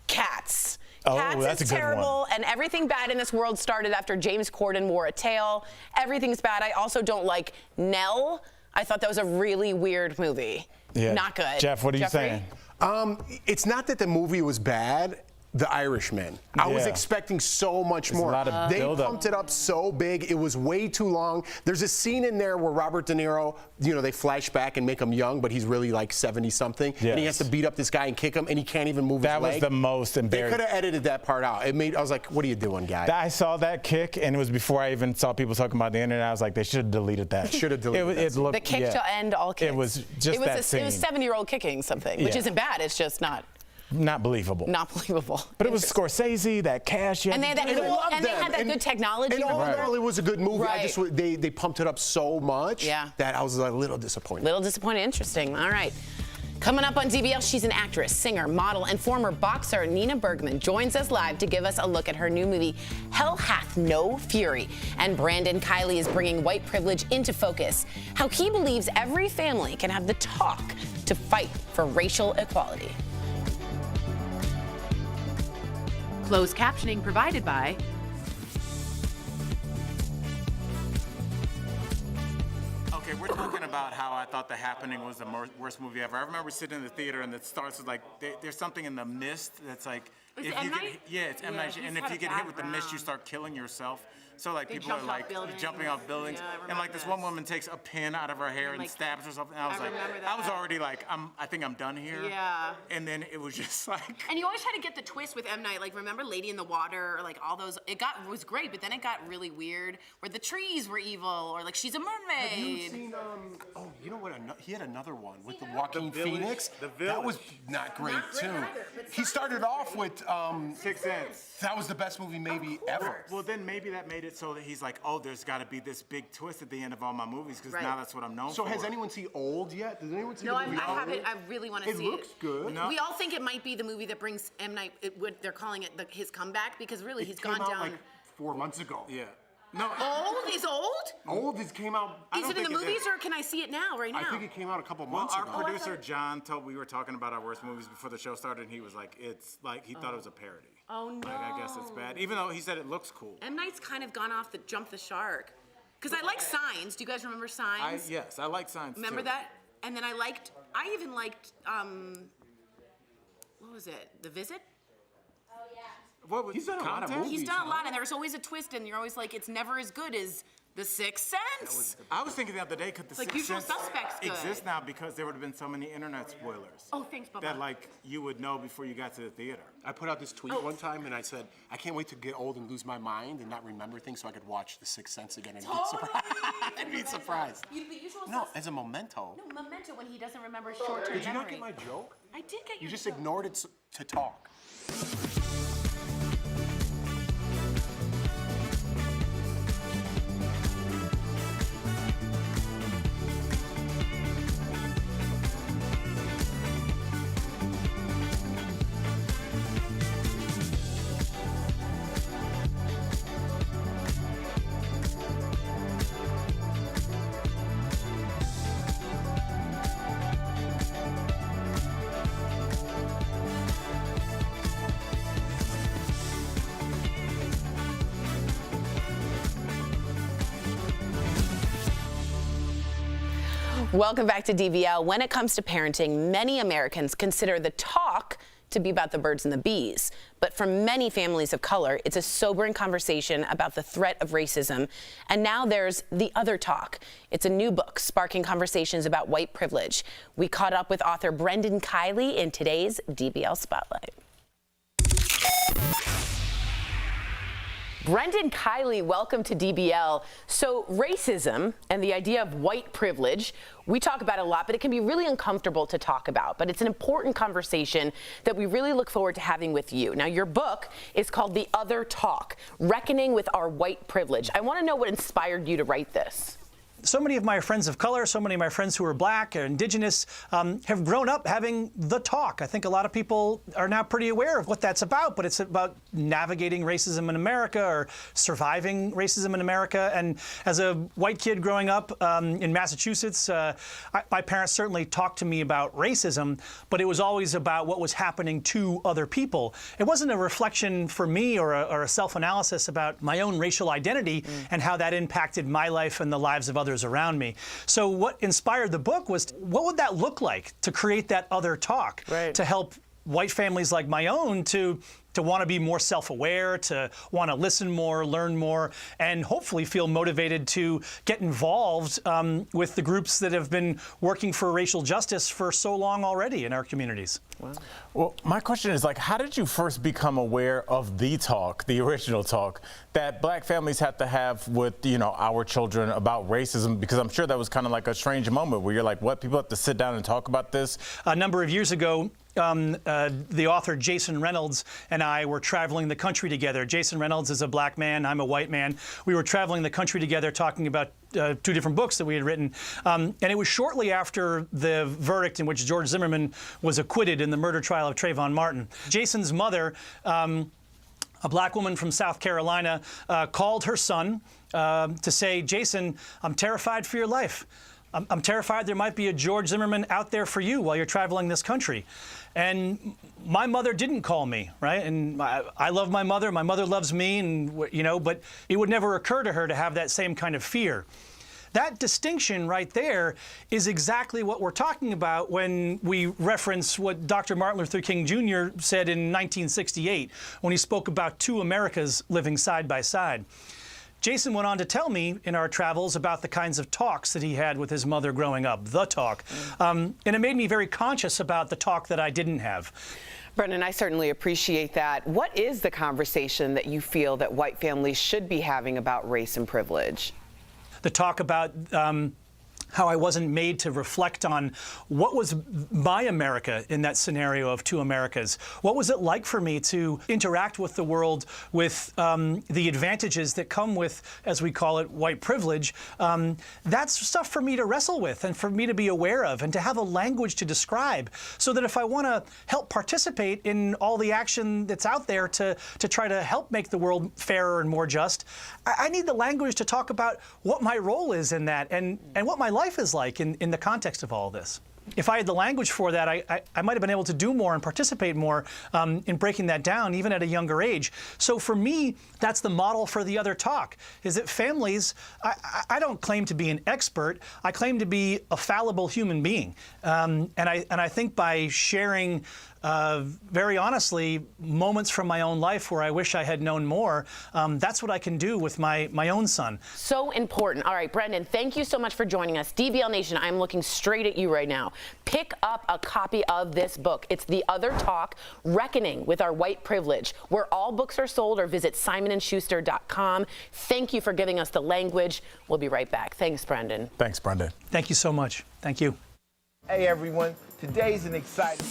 Cats. Oh, Cats that's is a good terrible, one. and everything bad in this world started after James Corden wore a tail. Everything's bad. I also don't like Nell. I thought that was a really weird movie. Yeah. Not good. Jeff, what are you Jeffrey? saying? It's not that the movie was bad. The Irishman. I was Yeah. expecting so much There's a more. lot of They build-up. pumped it up so big. It was way too long. There's a scene in there where Robert De Niro, they flash back and make him young, but he's really like 70-something. And he has to beat up this guy and kick him, and he can't even move his leg. That was the most They embarrassing. could have edited that part out. I was like, what are you doing, guy? I saw that kick, and it was before I even saw people talking about the internet. I was like, they should have deleted that. Should have deleted that. It looked, The kick yeah. to end all kicks. It was just that scene. It was 7-year-old kicking something, which Yeah. isn't bad. It's just not believable. Not believable. But it was Scorsese, that cash. And they had that, And I loved and they them. had that good technology. And all in remember? all, it was a good movie. Right. They pumped it up so much that I was a little disappointed. Little disappointed. Interesting. All right. Coming up on DBL, she's an actress, singer, model, and former boxer. Nina Bergman joins us live to give us a look at her new movie, Hell Hath No Fury. And Brandon Kiley is bringing white privilege into focus, how he believes every family can have the talk to fight for racial equality. Closed captioning provided by Okay, we're talking about how I thought The Happening was the worst movie ever. I remember sitting in the theater and it starts with like, there's something in the mist that's like, Is it M. Night? it's M. Night, and if you get hit with the mist, you start killing yourself. So like They people are jumped like off buildings. jumping off buildings, Yeah, I and remember like this one woman takes a pin out of her hair and like, stabs herself. And I was like, remember that. I was already like, I think I'm done here. Yeah. And then it was just like, And you always had to get the twist with M. Night. Like, remember Lady in the Water, or like all those. It was great, but then it got really weird, where the trees were evil, or like she's a mermaid. Have you seen, you know what? He had another one with the Joaquin Phoenix. That was not great, too. He started off with Sixth Sense. That was the best movie maybe ever. Well, then maybe that made it so that he's like, oh, there's got to be this big twist at the end of all my movies, because now that's what I'm known for. So has anyone seen Old yet? Does anyone see No, the I movie haven't. Old? I really want to see it. It looks good. We all think it might be the movie that brings M. Night. They're calling it his comeback, because really he's gone came out down. like 4 months ago. Yeah. No. Old is old. Old came out. Is it in the movies, or can I see it now? Right now. I think it came out a couple Well, months our ago. producer John we were talking about our worst movies before the show started, and he was like, it's like he thought it was a parody. Oh no. Like I guess it's bad, even though he said it looks cool. M. Night's kind of gone off the jump the shark. Because I like Signs. Do you guys remember Signs? Yes, I like Signs Remember too. that? And then I even liked, what was it? The Visit? What was He's done a lot of Contact? movies. He's done a lot, and there's always a twist, and you're always like, it's never as good as The Sixth Sense. I was thinking the other day, could the Like Sixth Usual Sense Suspects good. exist now because there would have been so many internet spoilers. Oh, thanks, Bubba. That like you would know before you got to the theater. I put out this tweet one time and I said, I can't wait to get old and lose my mind and not remember things so I could watch The Sixth Sense again and be surprised. I'd be surprised. No, as a memento. No, memento when he doesn't remember short-term Did you not memory. get my joke? I did get your You just joke. ignored it to talk. Welcome back to DBL. When it comes to parenting, many Americans consider the talk to be about the birds and the bees. But for many families of color, it's a sobering conversation about the threat of racism. And now there's The Other Talk. It's a new book sparking conversations about white privilege. We caught up with author Brandon Kiley in today's DBL Spotlight. Brendan Kiley, welcome to DBL. So racism and the idea of white privilege, we talk about it a lot, but it can be really uncomfortable to talk about. But it's an important conversation that we really look forward to having with you. Now, your book is called The Other Talk, Reckoning with Our White Privilege. I want to know what inspired you to write this. So many of my friends of color, so many of my friends who are black or indigenous have grown up having the talk. I think a lot of people are now pretty aware of what that's about, but it's about navigating racism in America or surviving racism in America. And as a white kid growing up in Massachusetts, my parents certainly talked to me about racism, but it was always about what was happening to other people. It wasn't a reflection for me or a self-analysis about my own racial identity and how that impacted my life and the lives of others around me. So what inspired the book was, what would that look like to create that other talk, to help white families like my own to want to be more self-aware, to want to listen more, learn more, and hopefully feel motivated to get involved with the groups that have been working for racial justice for so long already in our communities. Wow. Well, my question is, like, how did you first become aware of the talk, the original talk, that black families have to have with, you know, our children about racism? Because I'm sure that was kind of like a strange moment where you're like, what, people have to sit down and talk about this? A number of years ago, the author Jason Reynolds and I were traveling the country together. Jason Reynolds is a black man, I'm a white man. We were traveling the country together talking about two different books that we had written. And it was shortly after the verdict in which George Zimmerman was acquitted in the murder trial of Trayvon Martin. Jason's mother, a black woman from South Carolina, called her son to say, Jason, I'm terrified for your life. I'm terrified there might be a George Zimmerman out there for you while you're traveling this country. And my mother didn't call me, right? And I love my mother loves me, and you know, but it would never occur to her to have that same kind of fear. That distinction right there is exactly what we're talking about when we reference what Dr. Martin Luther King Jr. said in 1968 when he spoke about two Americas living side by side. Jason went on to tell me in our travels about the kinds of talks that he had with his mother growing up, the talk. And it made me very conscious about the talk that I didn't have. Brendan, I certainly appreciate that. What is the conversation that you feel that white families should be having about race and privilege? The talk about how I wasn't made to reflect on what was my America in that scenario of two Americas. What was it like for me to interact with the world with the advantages that come with, as we call it, white privilege? That's stuff for me to wrestle with and for me to be aware of and to have a language to describe so that if I want to help participate in all the action that's out there to try to help make the world fairer and more just, I need the language to talk about what my role is in that and what my life is like in the context of all this. If I had the language for that, I might have been able to do more and participate more in breaking that down, even at a younger age. So for me, that's the model for the other talk, is that families, I don't claim to be an expert, I claim to be a fallible human being. And I think by sharing very honestly, moments from my own life where I wish I had known more, that's what I can do with my own son. So important. All right, Brendan, thank you so much for joining us. DBL Nation, I'm looking straight at you right now. Pick up a copy of this book. It's The Other Talk, Reckoning with Our White Privilege, where all books are sold, or visit simonandschuster.com. Thank you for giving us the language. We'll be right back. Thanks, Brendan. Thanks, Brendan. Thank you so much. Thank you. Hey, everyone. Today's an exciting...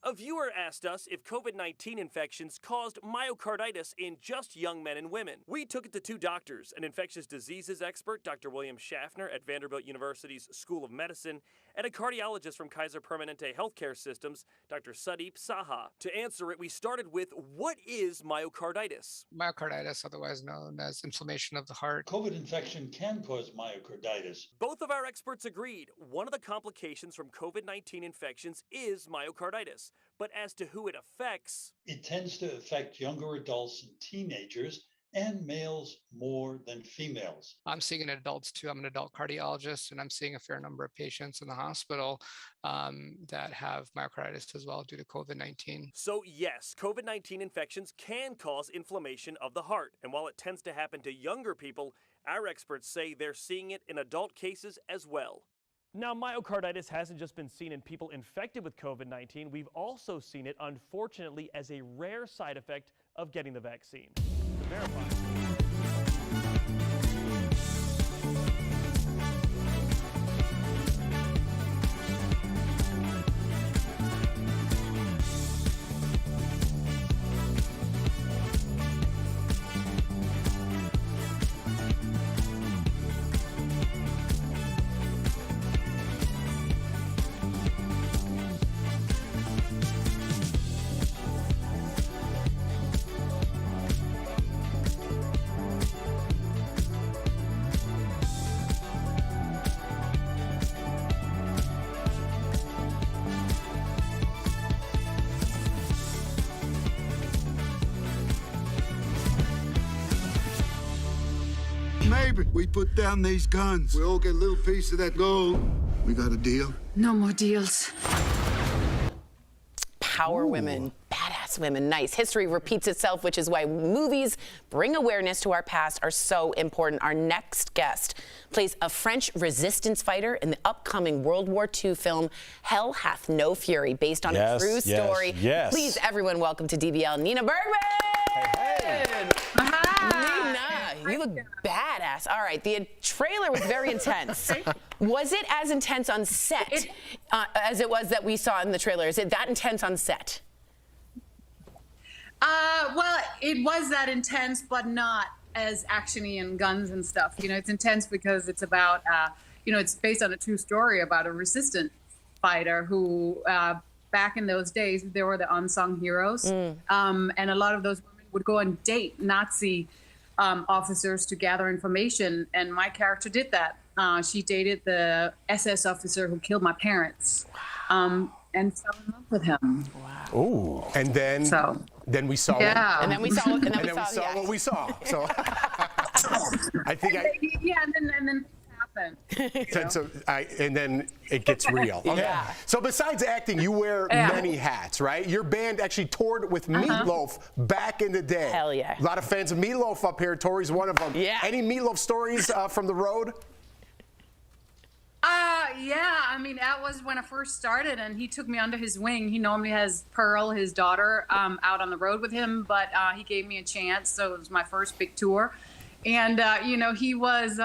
A viewer asked us if COVID-19 infections caused myocarditis in just young men and women. We took it to two doctors, an infectious diseases expert, Dr. William Schaffner at Vanderbilt University's School of Medicine, and a cardiologist from Kaiser Permanente Healthcare Systems, Dr. Sudeep Saha. To answer it, we started with, what is myocarditis? Myocarditis, otherwise known as inflammation of the heart. COVID infection can cause myocarditis. Both of our experts agreed. One of the complications from COVID-19 infections is myocarditis. But as to who it affects, it tends to affect younger adults and teenagers and males more than females. I'm seeing in adults too. I'm an adult cardiologist, and I'm seeing a fair number of patients in the hospital that have myocarditis as well due to COVID-19. So yes, COVID-19 infections can cause inflammation of the heart. And while it tends to happen to younger people, our experts say they're seeing it in adult cases as well. Now, myocarditis hasn't just been seen in people infected with COVID-19. We've also seen it, unfortunately, as a rare side effect of getting the vaccine. To verify. Maybe we put down these guns. We all get a little piece of that gold. We got a deal? No more deals. Power women, badass women, nice. History repeats itself, which is why movies bring awareness to our past are so important. Our next guest plays a French resistance fighter in the upcoming World War II film Hell Hath No Fury, based on a true story. Yes. Please, everyone, welcome to DBL, Nina Bergman. Hey. Nina, you look badass. All right, the trailer was very intense. Was it as intense on set as it was that we saw in the trailer? Is it that intense on set? Well, it was that intense, but not as actiony and guns and stuff. You know, it's intense because it's about, you know, it's based on a true story about a resistance fighter who, back in those days, they were the unsung heroes. And a lot of those women would go and date Nazi officers to gather information, and my character did that. She dated the SS officer who killed my parents, and fell in love with him. Wow. Ooh. And then we saw and then we saw what we saw. So I think and then happened. And then it gets real. Okay. Yeah. So besides acting, you wear many hats, right? Your band actually toured with Meatloaf back in the day. Hell yeah. A lot of fans of Meatloaf up here. Tori's one of them. Yeah. Any Meatloaf stories from the road? Yeah, I mean, that was when I first started, and he took me under his wing. He normally has Pearl, his daughter, out on the road with him, but he gave me a chance, so it was my first big tour. And, you know, he was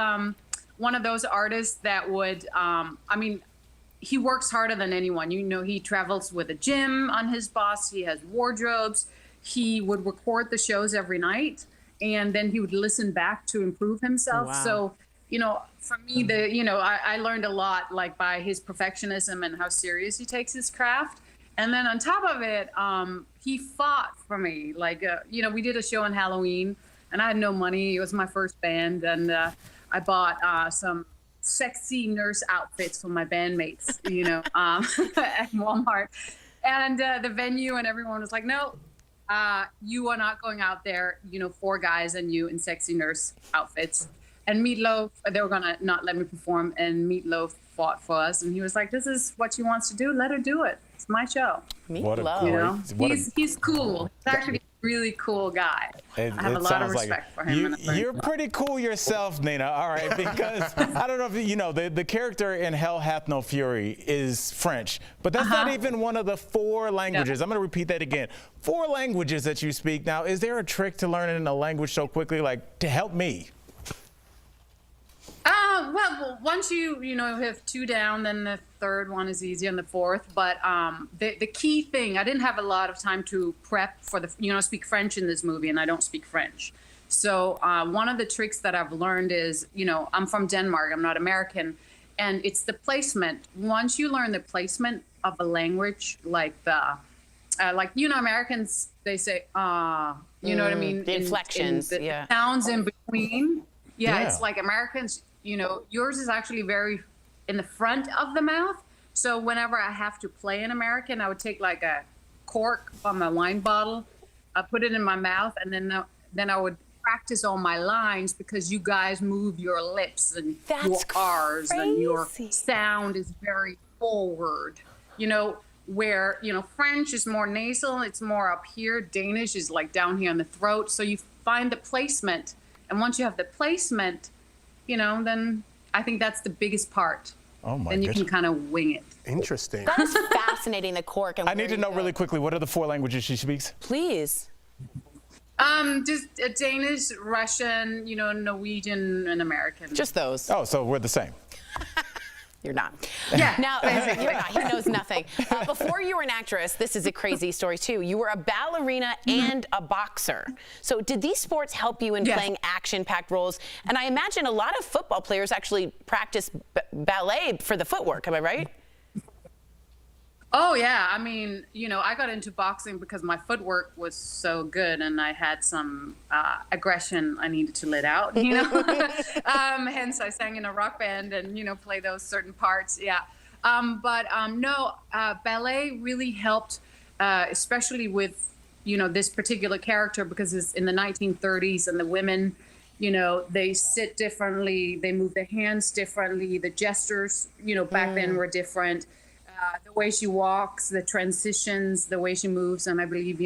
one of those artists that would, I mean, he works harder than anyone. You know, he travels with a gym on his bus. He has wardrobes. He would record the shows every night, and then he would listen back to improve himself. Wow. So, you know, for me, I learned a lot, like, by his perfectionism and how serious he takes his craft. And then on top of it, he fought for me. Like, you know, we did a show on Halloween, and I had no money. It was my first band, and I bought some sexy nurse outfits for my bandmates, you know, at Walmart. And the venue and everyone was like, no, you are not going out there, you know, 4 guys and you in sexy nurse outfits. And Meatloaf, they were going to not let me perform, and Meatloaf fought for us. And he was like, this is what she wants to do. Let her do it. It's my show. Meatloaf. You know? He's cool. He's actually a really cool guy. I have a lot of respect for him. You're pretty cool yourself, Nina, all right, because I don't know if you know, the character in Hell Hath No Fury is French, but that's not even one of the 4 languages. I'm going to repeat that again. 4 languages that you speak. Now, is there a trick to learning a language so quickly, like, to help me? Well, once you have 2 down, then the 3rd one is easy, and the 4th. But the key thing, I didn't have a lot of time to prep for speak French in this movie, and I don't speak French. So one of the tricks that I've learned is, you know, I'm from Denmark, I'm not American, and it's the placement. Once you learn the placement of a language, like Americans, they say, you know what I mean? The inflections, the sounds in between. Yeah, it's like Americans, you know, yours is actually very in the front of the mouth. So whenever I have to play an American, I would take like a cork from my wine bottle, I put it in my mouth, and then I would practice all my lines, because you guys move your lips and your R's, and your sound is very forward. You know, where, you know, French is more nasal, it's more up here. Danish is like down here in the throat. So you find the placement. And once you have the placement, you know, then I think that's the biggest part. Oh my then you can kind of wing it. Interesting. That is fascinating, the cork. And I need to know really quickly, what are the 4 languages she speaks? Please. Just Danish, Russian, Norwegian, and American. Just those. Oh, so we're the same. You're not. Yeah. Now, you're not. He knows nothing. Before you were an actress, this is a crazy story too. You were a ballerina and a boxer. So did these sports help you in playing action-packed roles? And I imagine a lot of football players actually practice ballet for the footwork. Am I right? Oh yeah, I mean, I got into boxing because my footwork was so good, and I had some aggression I needed to let out. Hence I sang in a rock band and play those certain parts. Yeah, no, ballet really helped, especially with this particular character, because it's in the 1930s, and the women, they sit differently, they move their hands differently, the gestures, back then were different. The way she walks, the transitions, the way she moves, and I believe,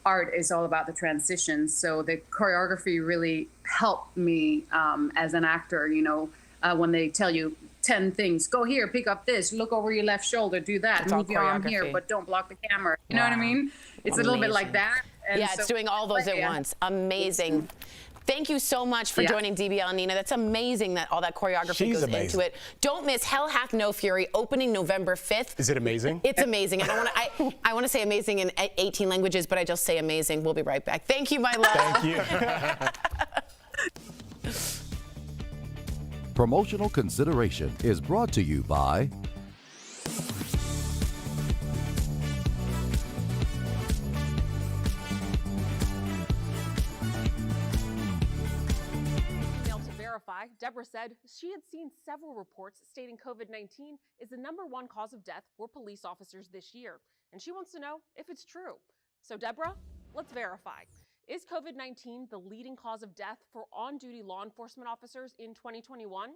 art is all about the transitions. So the choreography really helped me as an actor, when they tell you 10 things, go here, pick up this, look over your left shoulder, do that, move your arm here, but don't block the camera. You know what I mean? It's a little bit like that. And yeah, it's doing all those at once. Amazing. Thank you so much for joining DBL, Nina. That's amazing that all that choreography goes into it. Don't miss Hell Hath No Fury, opening November 5th. Is it amazing? It's amazing. I want to say amazing in 18 languages, but I just say amazing. We'll be right back. Thank you, my love. Thank you. Promotional consideration is brought to you by Deborah said she had seen several reports stating COVID-19 is the #1 cause of death for police officers this year, and she wants to know if it's true. So Deborah, let's verify. Is COVID-19 the leading cause of death for on-duty law enforcement officers in 2021?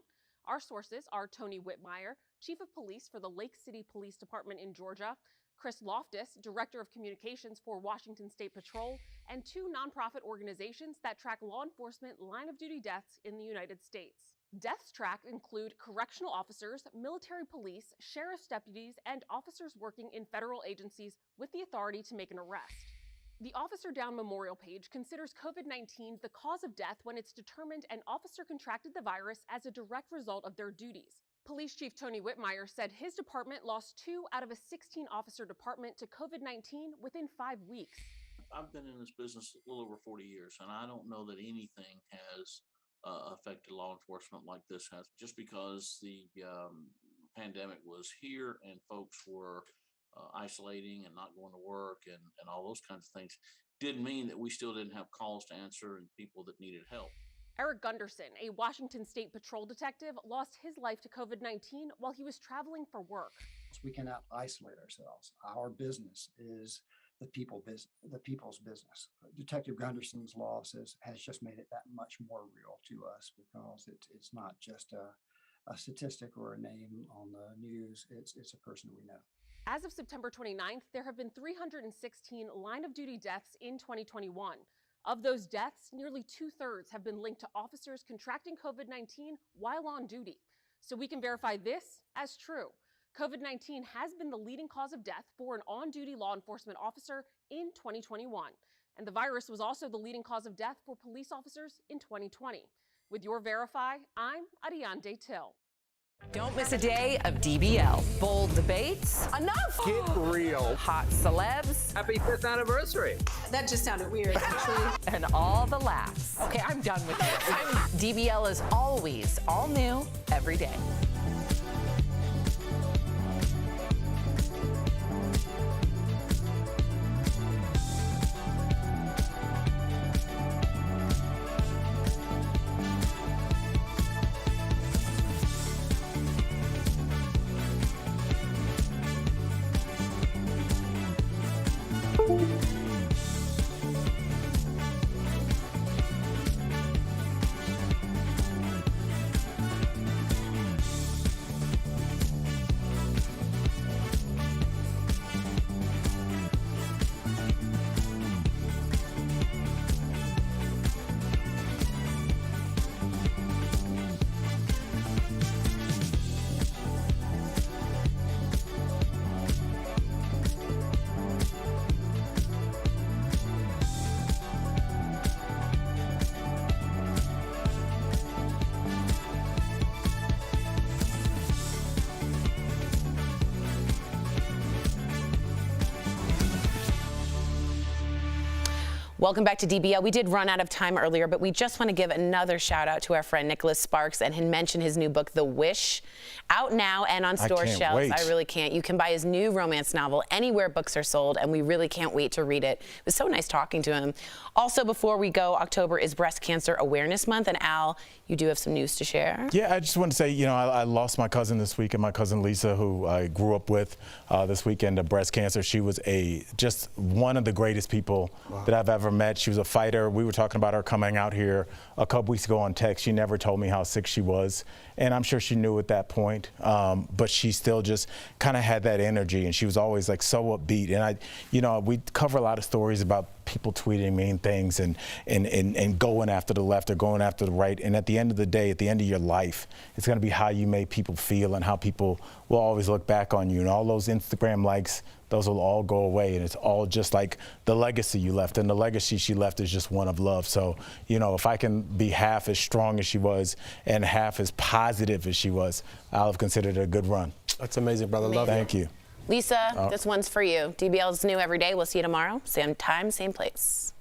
Our sources are Tony Whitmire, Chief of Police for the Lake City Police Department in Georgia, Chris Loftus, Director of Communications for Washington State Patrol, and 2 nonprofit organizations that track law enforcement line-of-duty deaths in the United States. Deaths tracked include correctional officers, military police, sheriff's deputies, and officers working in federal agencies with the authority to make an arrest. The Officer Down Memorial page considers COVID-19 the cause of death when it's determined an officer contracted the virus as a direct result of their duties. Police Chief Tony Whitmire said his department lost 2 out of a 16-officer department to COVID-19 within 5 weeks. I've been in this business a little over 40 years, and I don't know that anything has affected law enforcement like this has. Just because the pandemic was here and folks were isolating and not going to work and all those kinds of things, didn't mean that we still didn't have calls to answer and people that needed help. Eric Gunderson, a Washington State Patrol detective, lost his life to COVID-19 while he was traveling for work. We cannot isolate ourselves. Our business is the people's business. Detective Gunderson's loss has just made it that much more real to us, because it's not just a statistic or a name on the news. It's a person we know. As of September 29th, there have been 316 line-of-duty deaths in 2021. Of those deaths, nearly 2/3 have been linked to officers contracting COVID-19 while on duty. So we can verify this as true. COVID-19 has been the leading cause of death for an on-duty law enforcement officer in 2021. And the virus was also the leading cause of death for police officers in 2020. With your Verify, I'm Ariane Till. Don't miss a day of DBL. Bold debates. Enough! Get real. Hot celebs. Happy 5th anniversary. That just sounded weird, actually. And all the laughs. Okay, I'm done with this. DBL is always all new every day. Welcome back to DBL. We did run out of time earlier, but we just want to give another shout out to our friend Nicholas Sparks and mention his new book, The Wish, out now and on store shelves. Wait. I really can't. You can buy his new romance novel anywhere books are sold, and we really can't wait to read it. It was so nice talking to him. Also, before we go, October is Breast Cancer Awareness Month, and Al, you do have some news to share. Yeah, I just want to say, you know, I lost my cousin this week, and my cousin Lisa, who I grew up with this weekend, to breast cancer. She was just one of the greatest people that I've ever met. She was a fighter. We were talking about her coming out here a couple weeks ago on text. She never told me how sick she was, and I'm sure she knew at that point, but she still just kind of had that energy, and she was always like so upbeat. And we cover a lot of stories about people tweeting mean things and going after the left or going after the right. And at the end of the day, at the end of your life, it's going to be how you make people feel and how people will always look back on you. And all those Instagram likes, those will all go away. And it's all just like the legacy you left. And the legacy she left is just one of love. So, you know, if I can be half as strong as she was and half as positive as she was, I'll have considered it a good run. That's amazing, brother. Love you. Thank you. Lisa, this one's for you. DBL is new every day. We'll see you tomorrow. Same time, same place.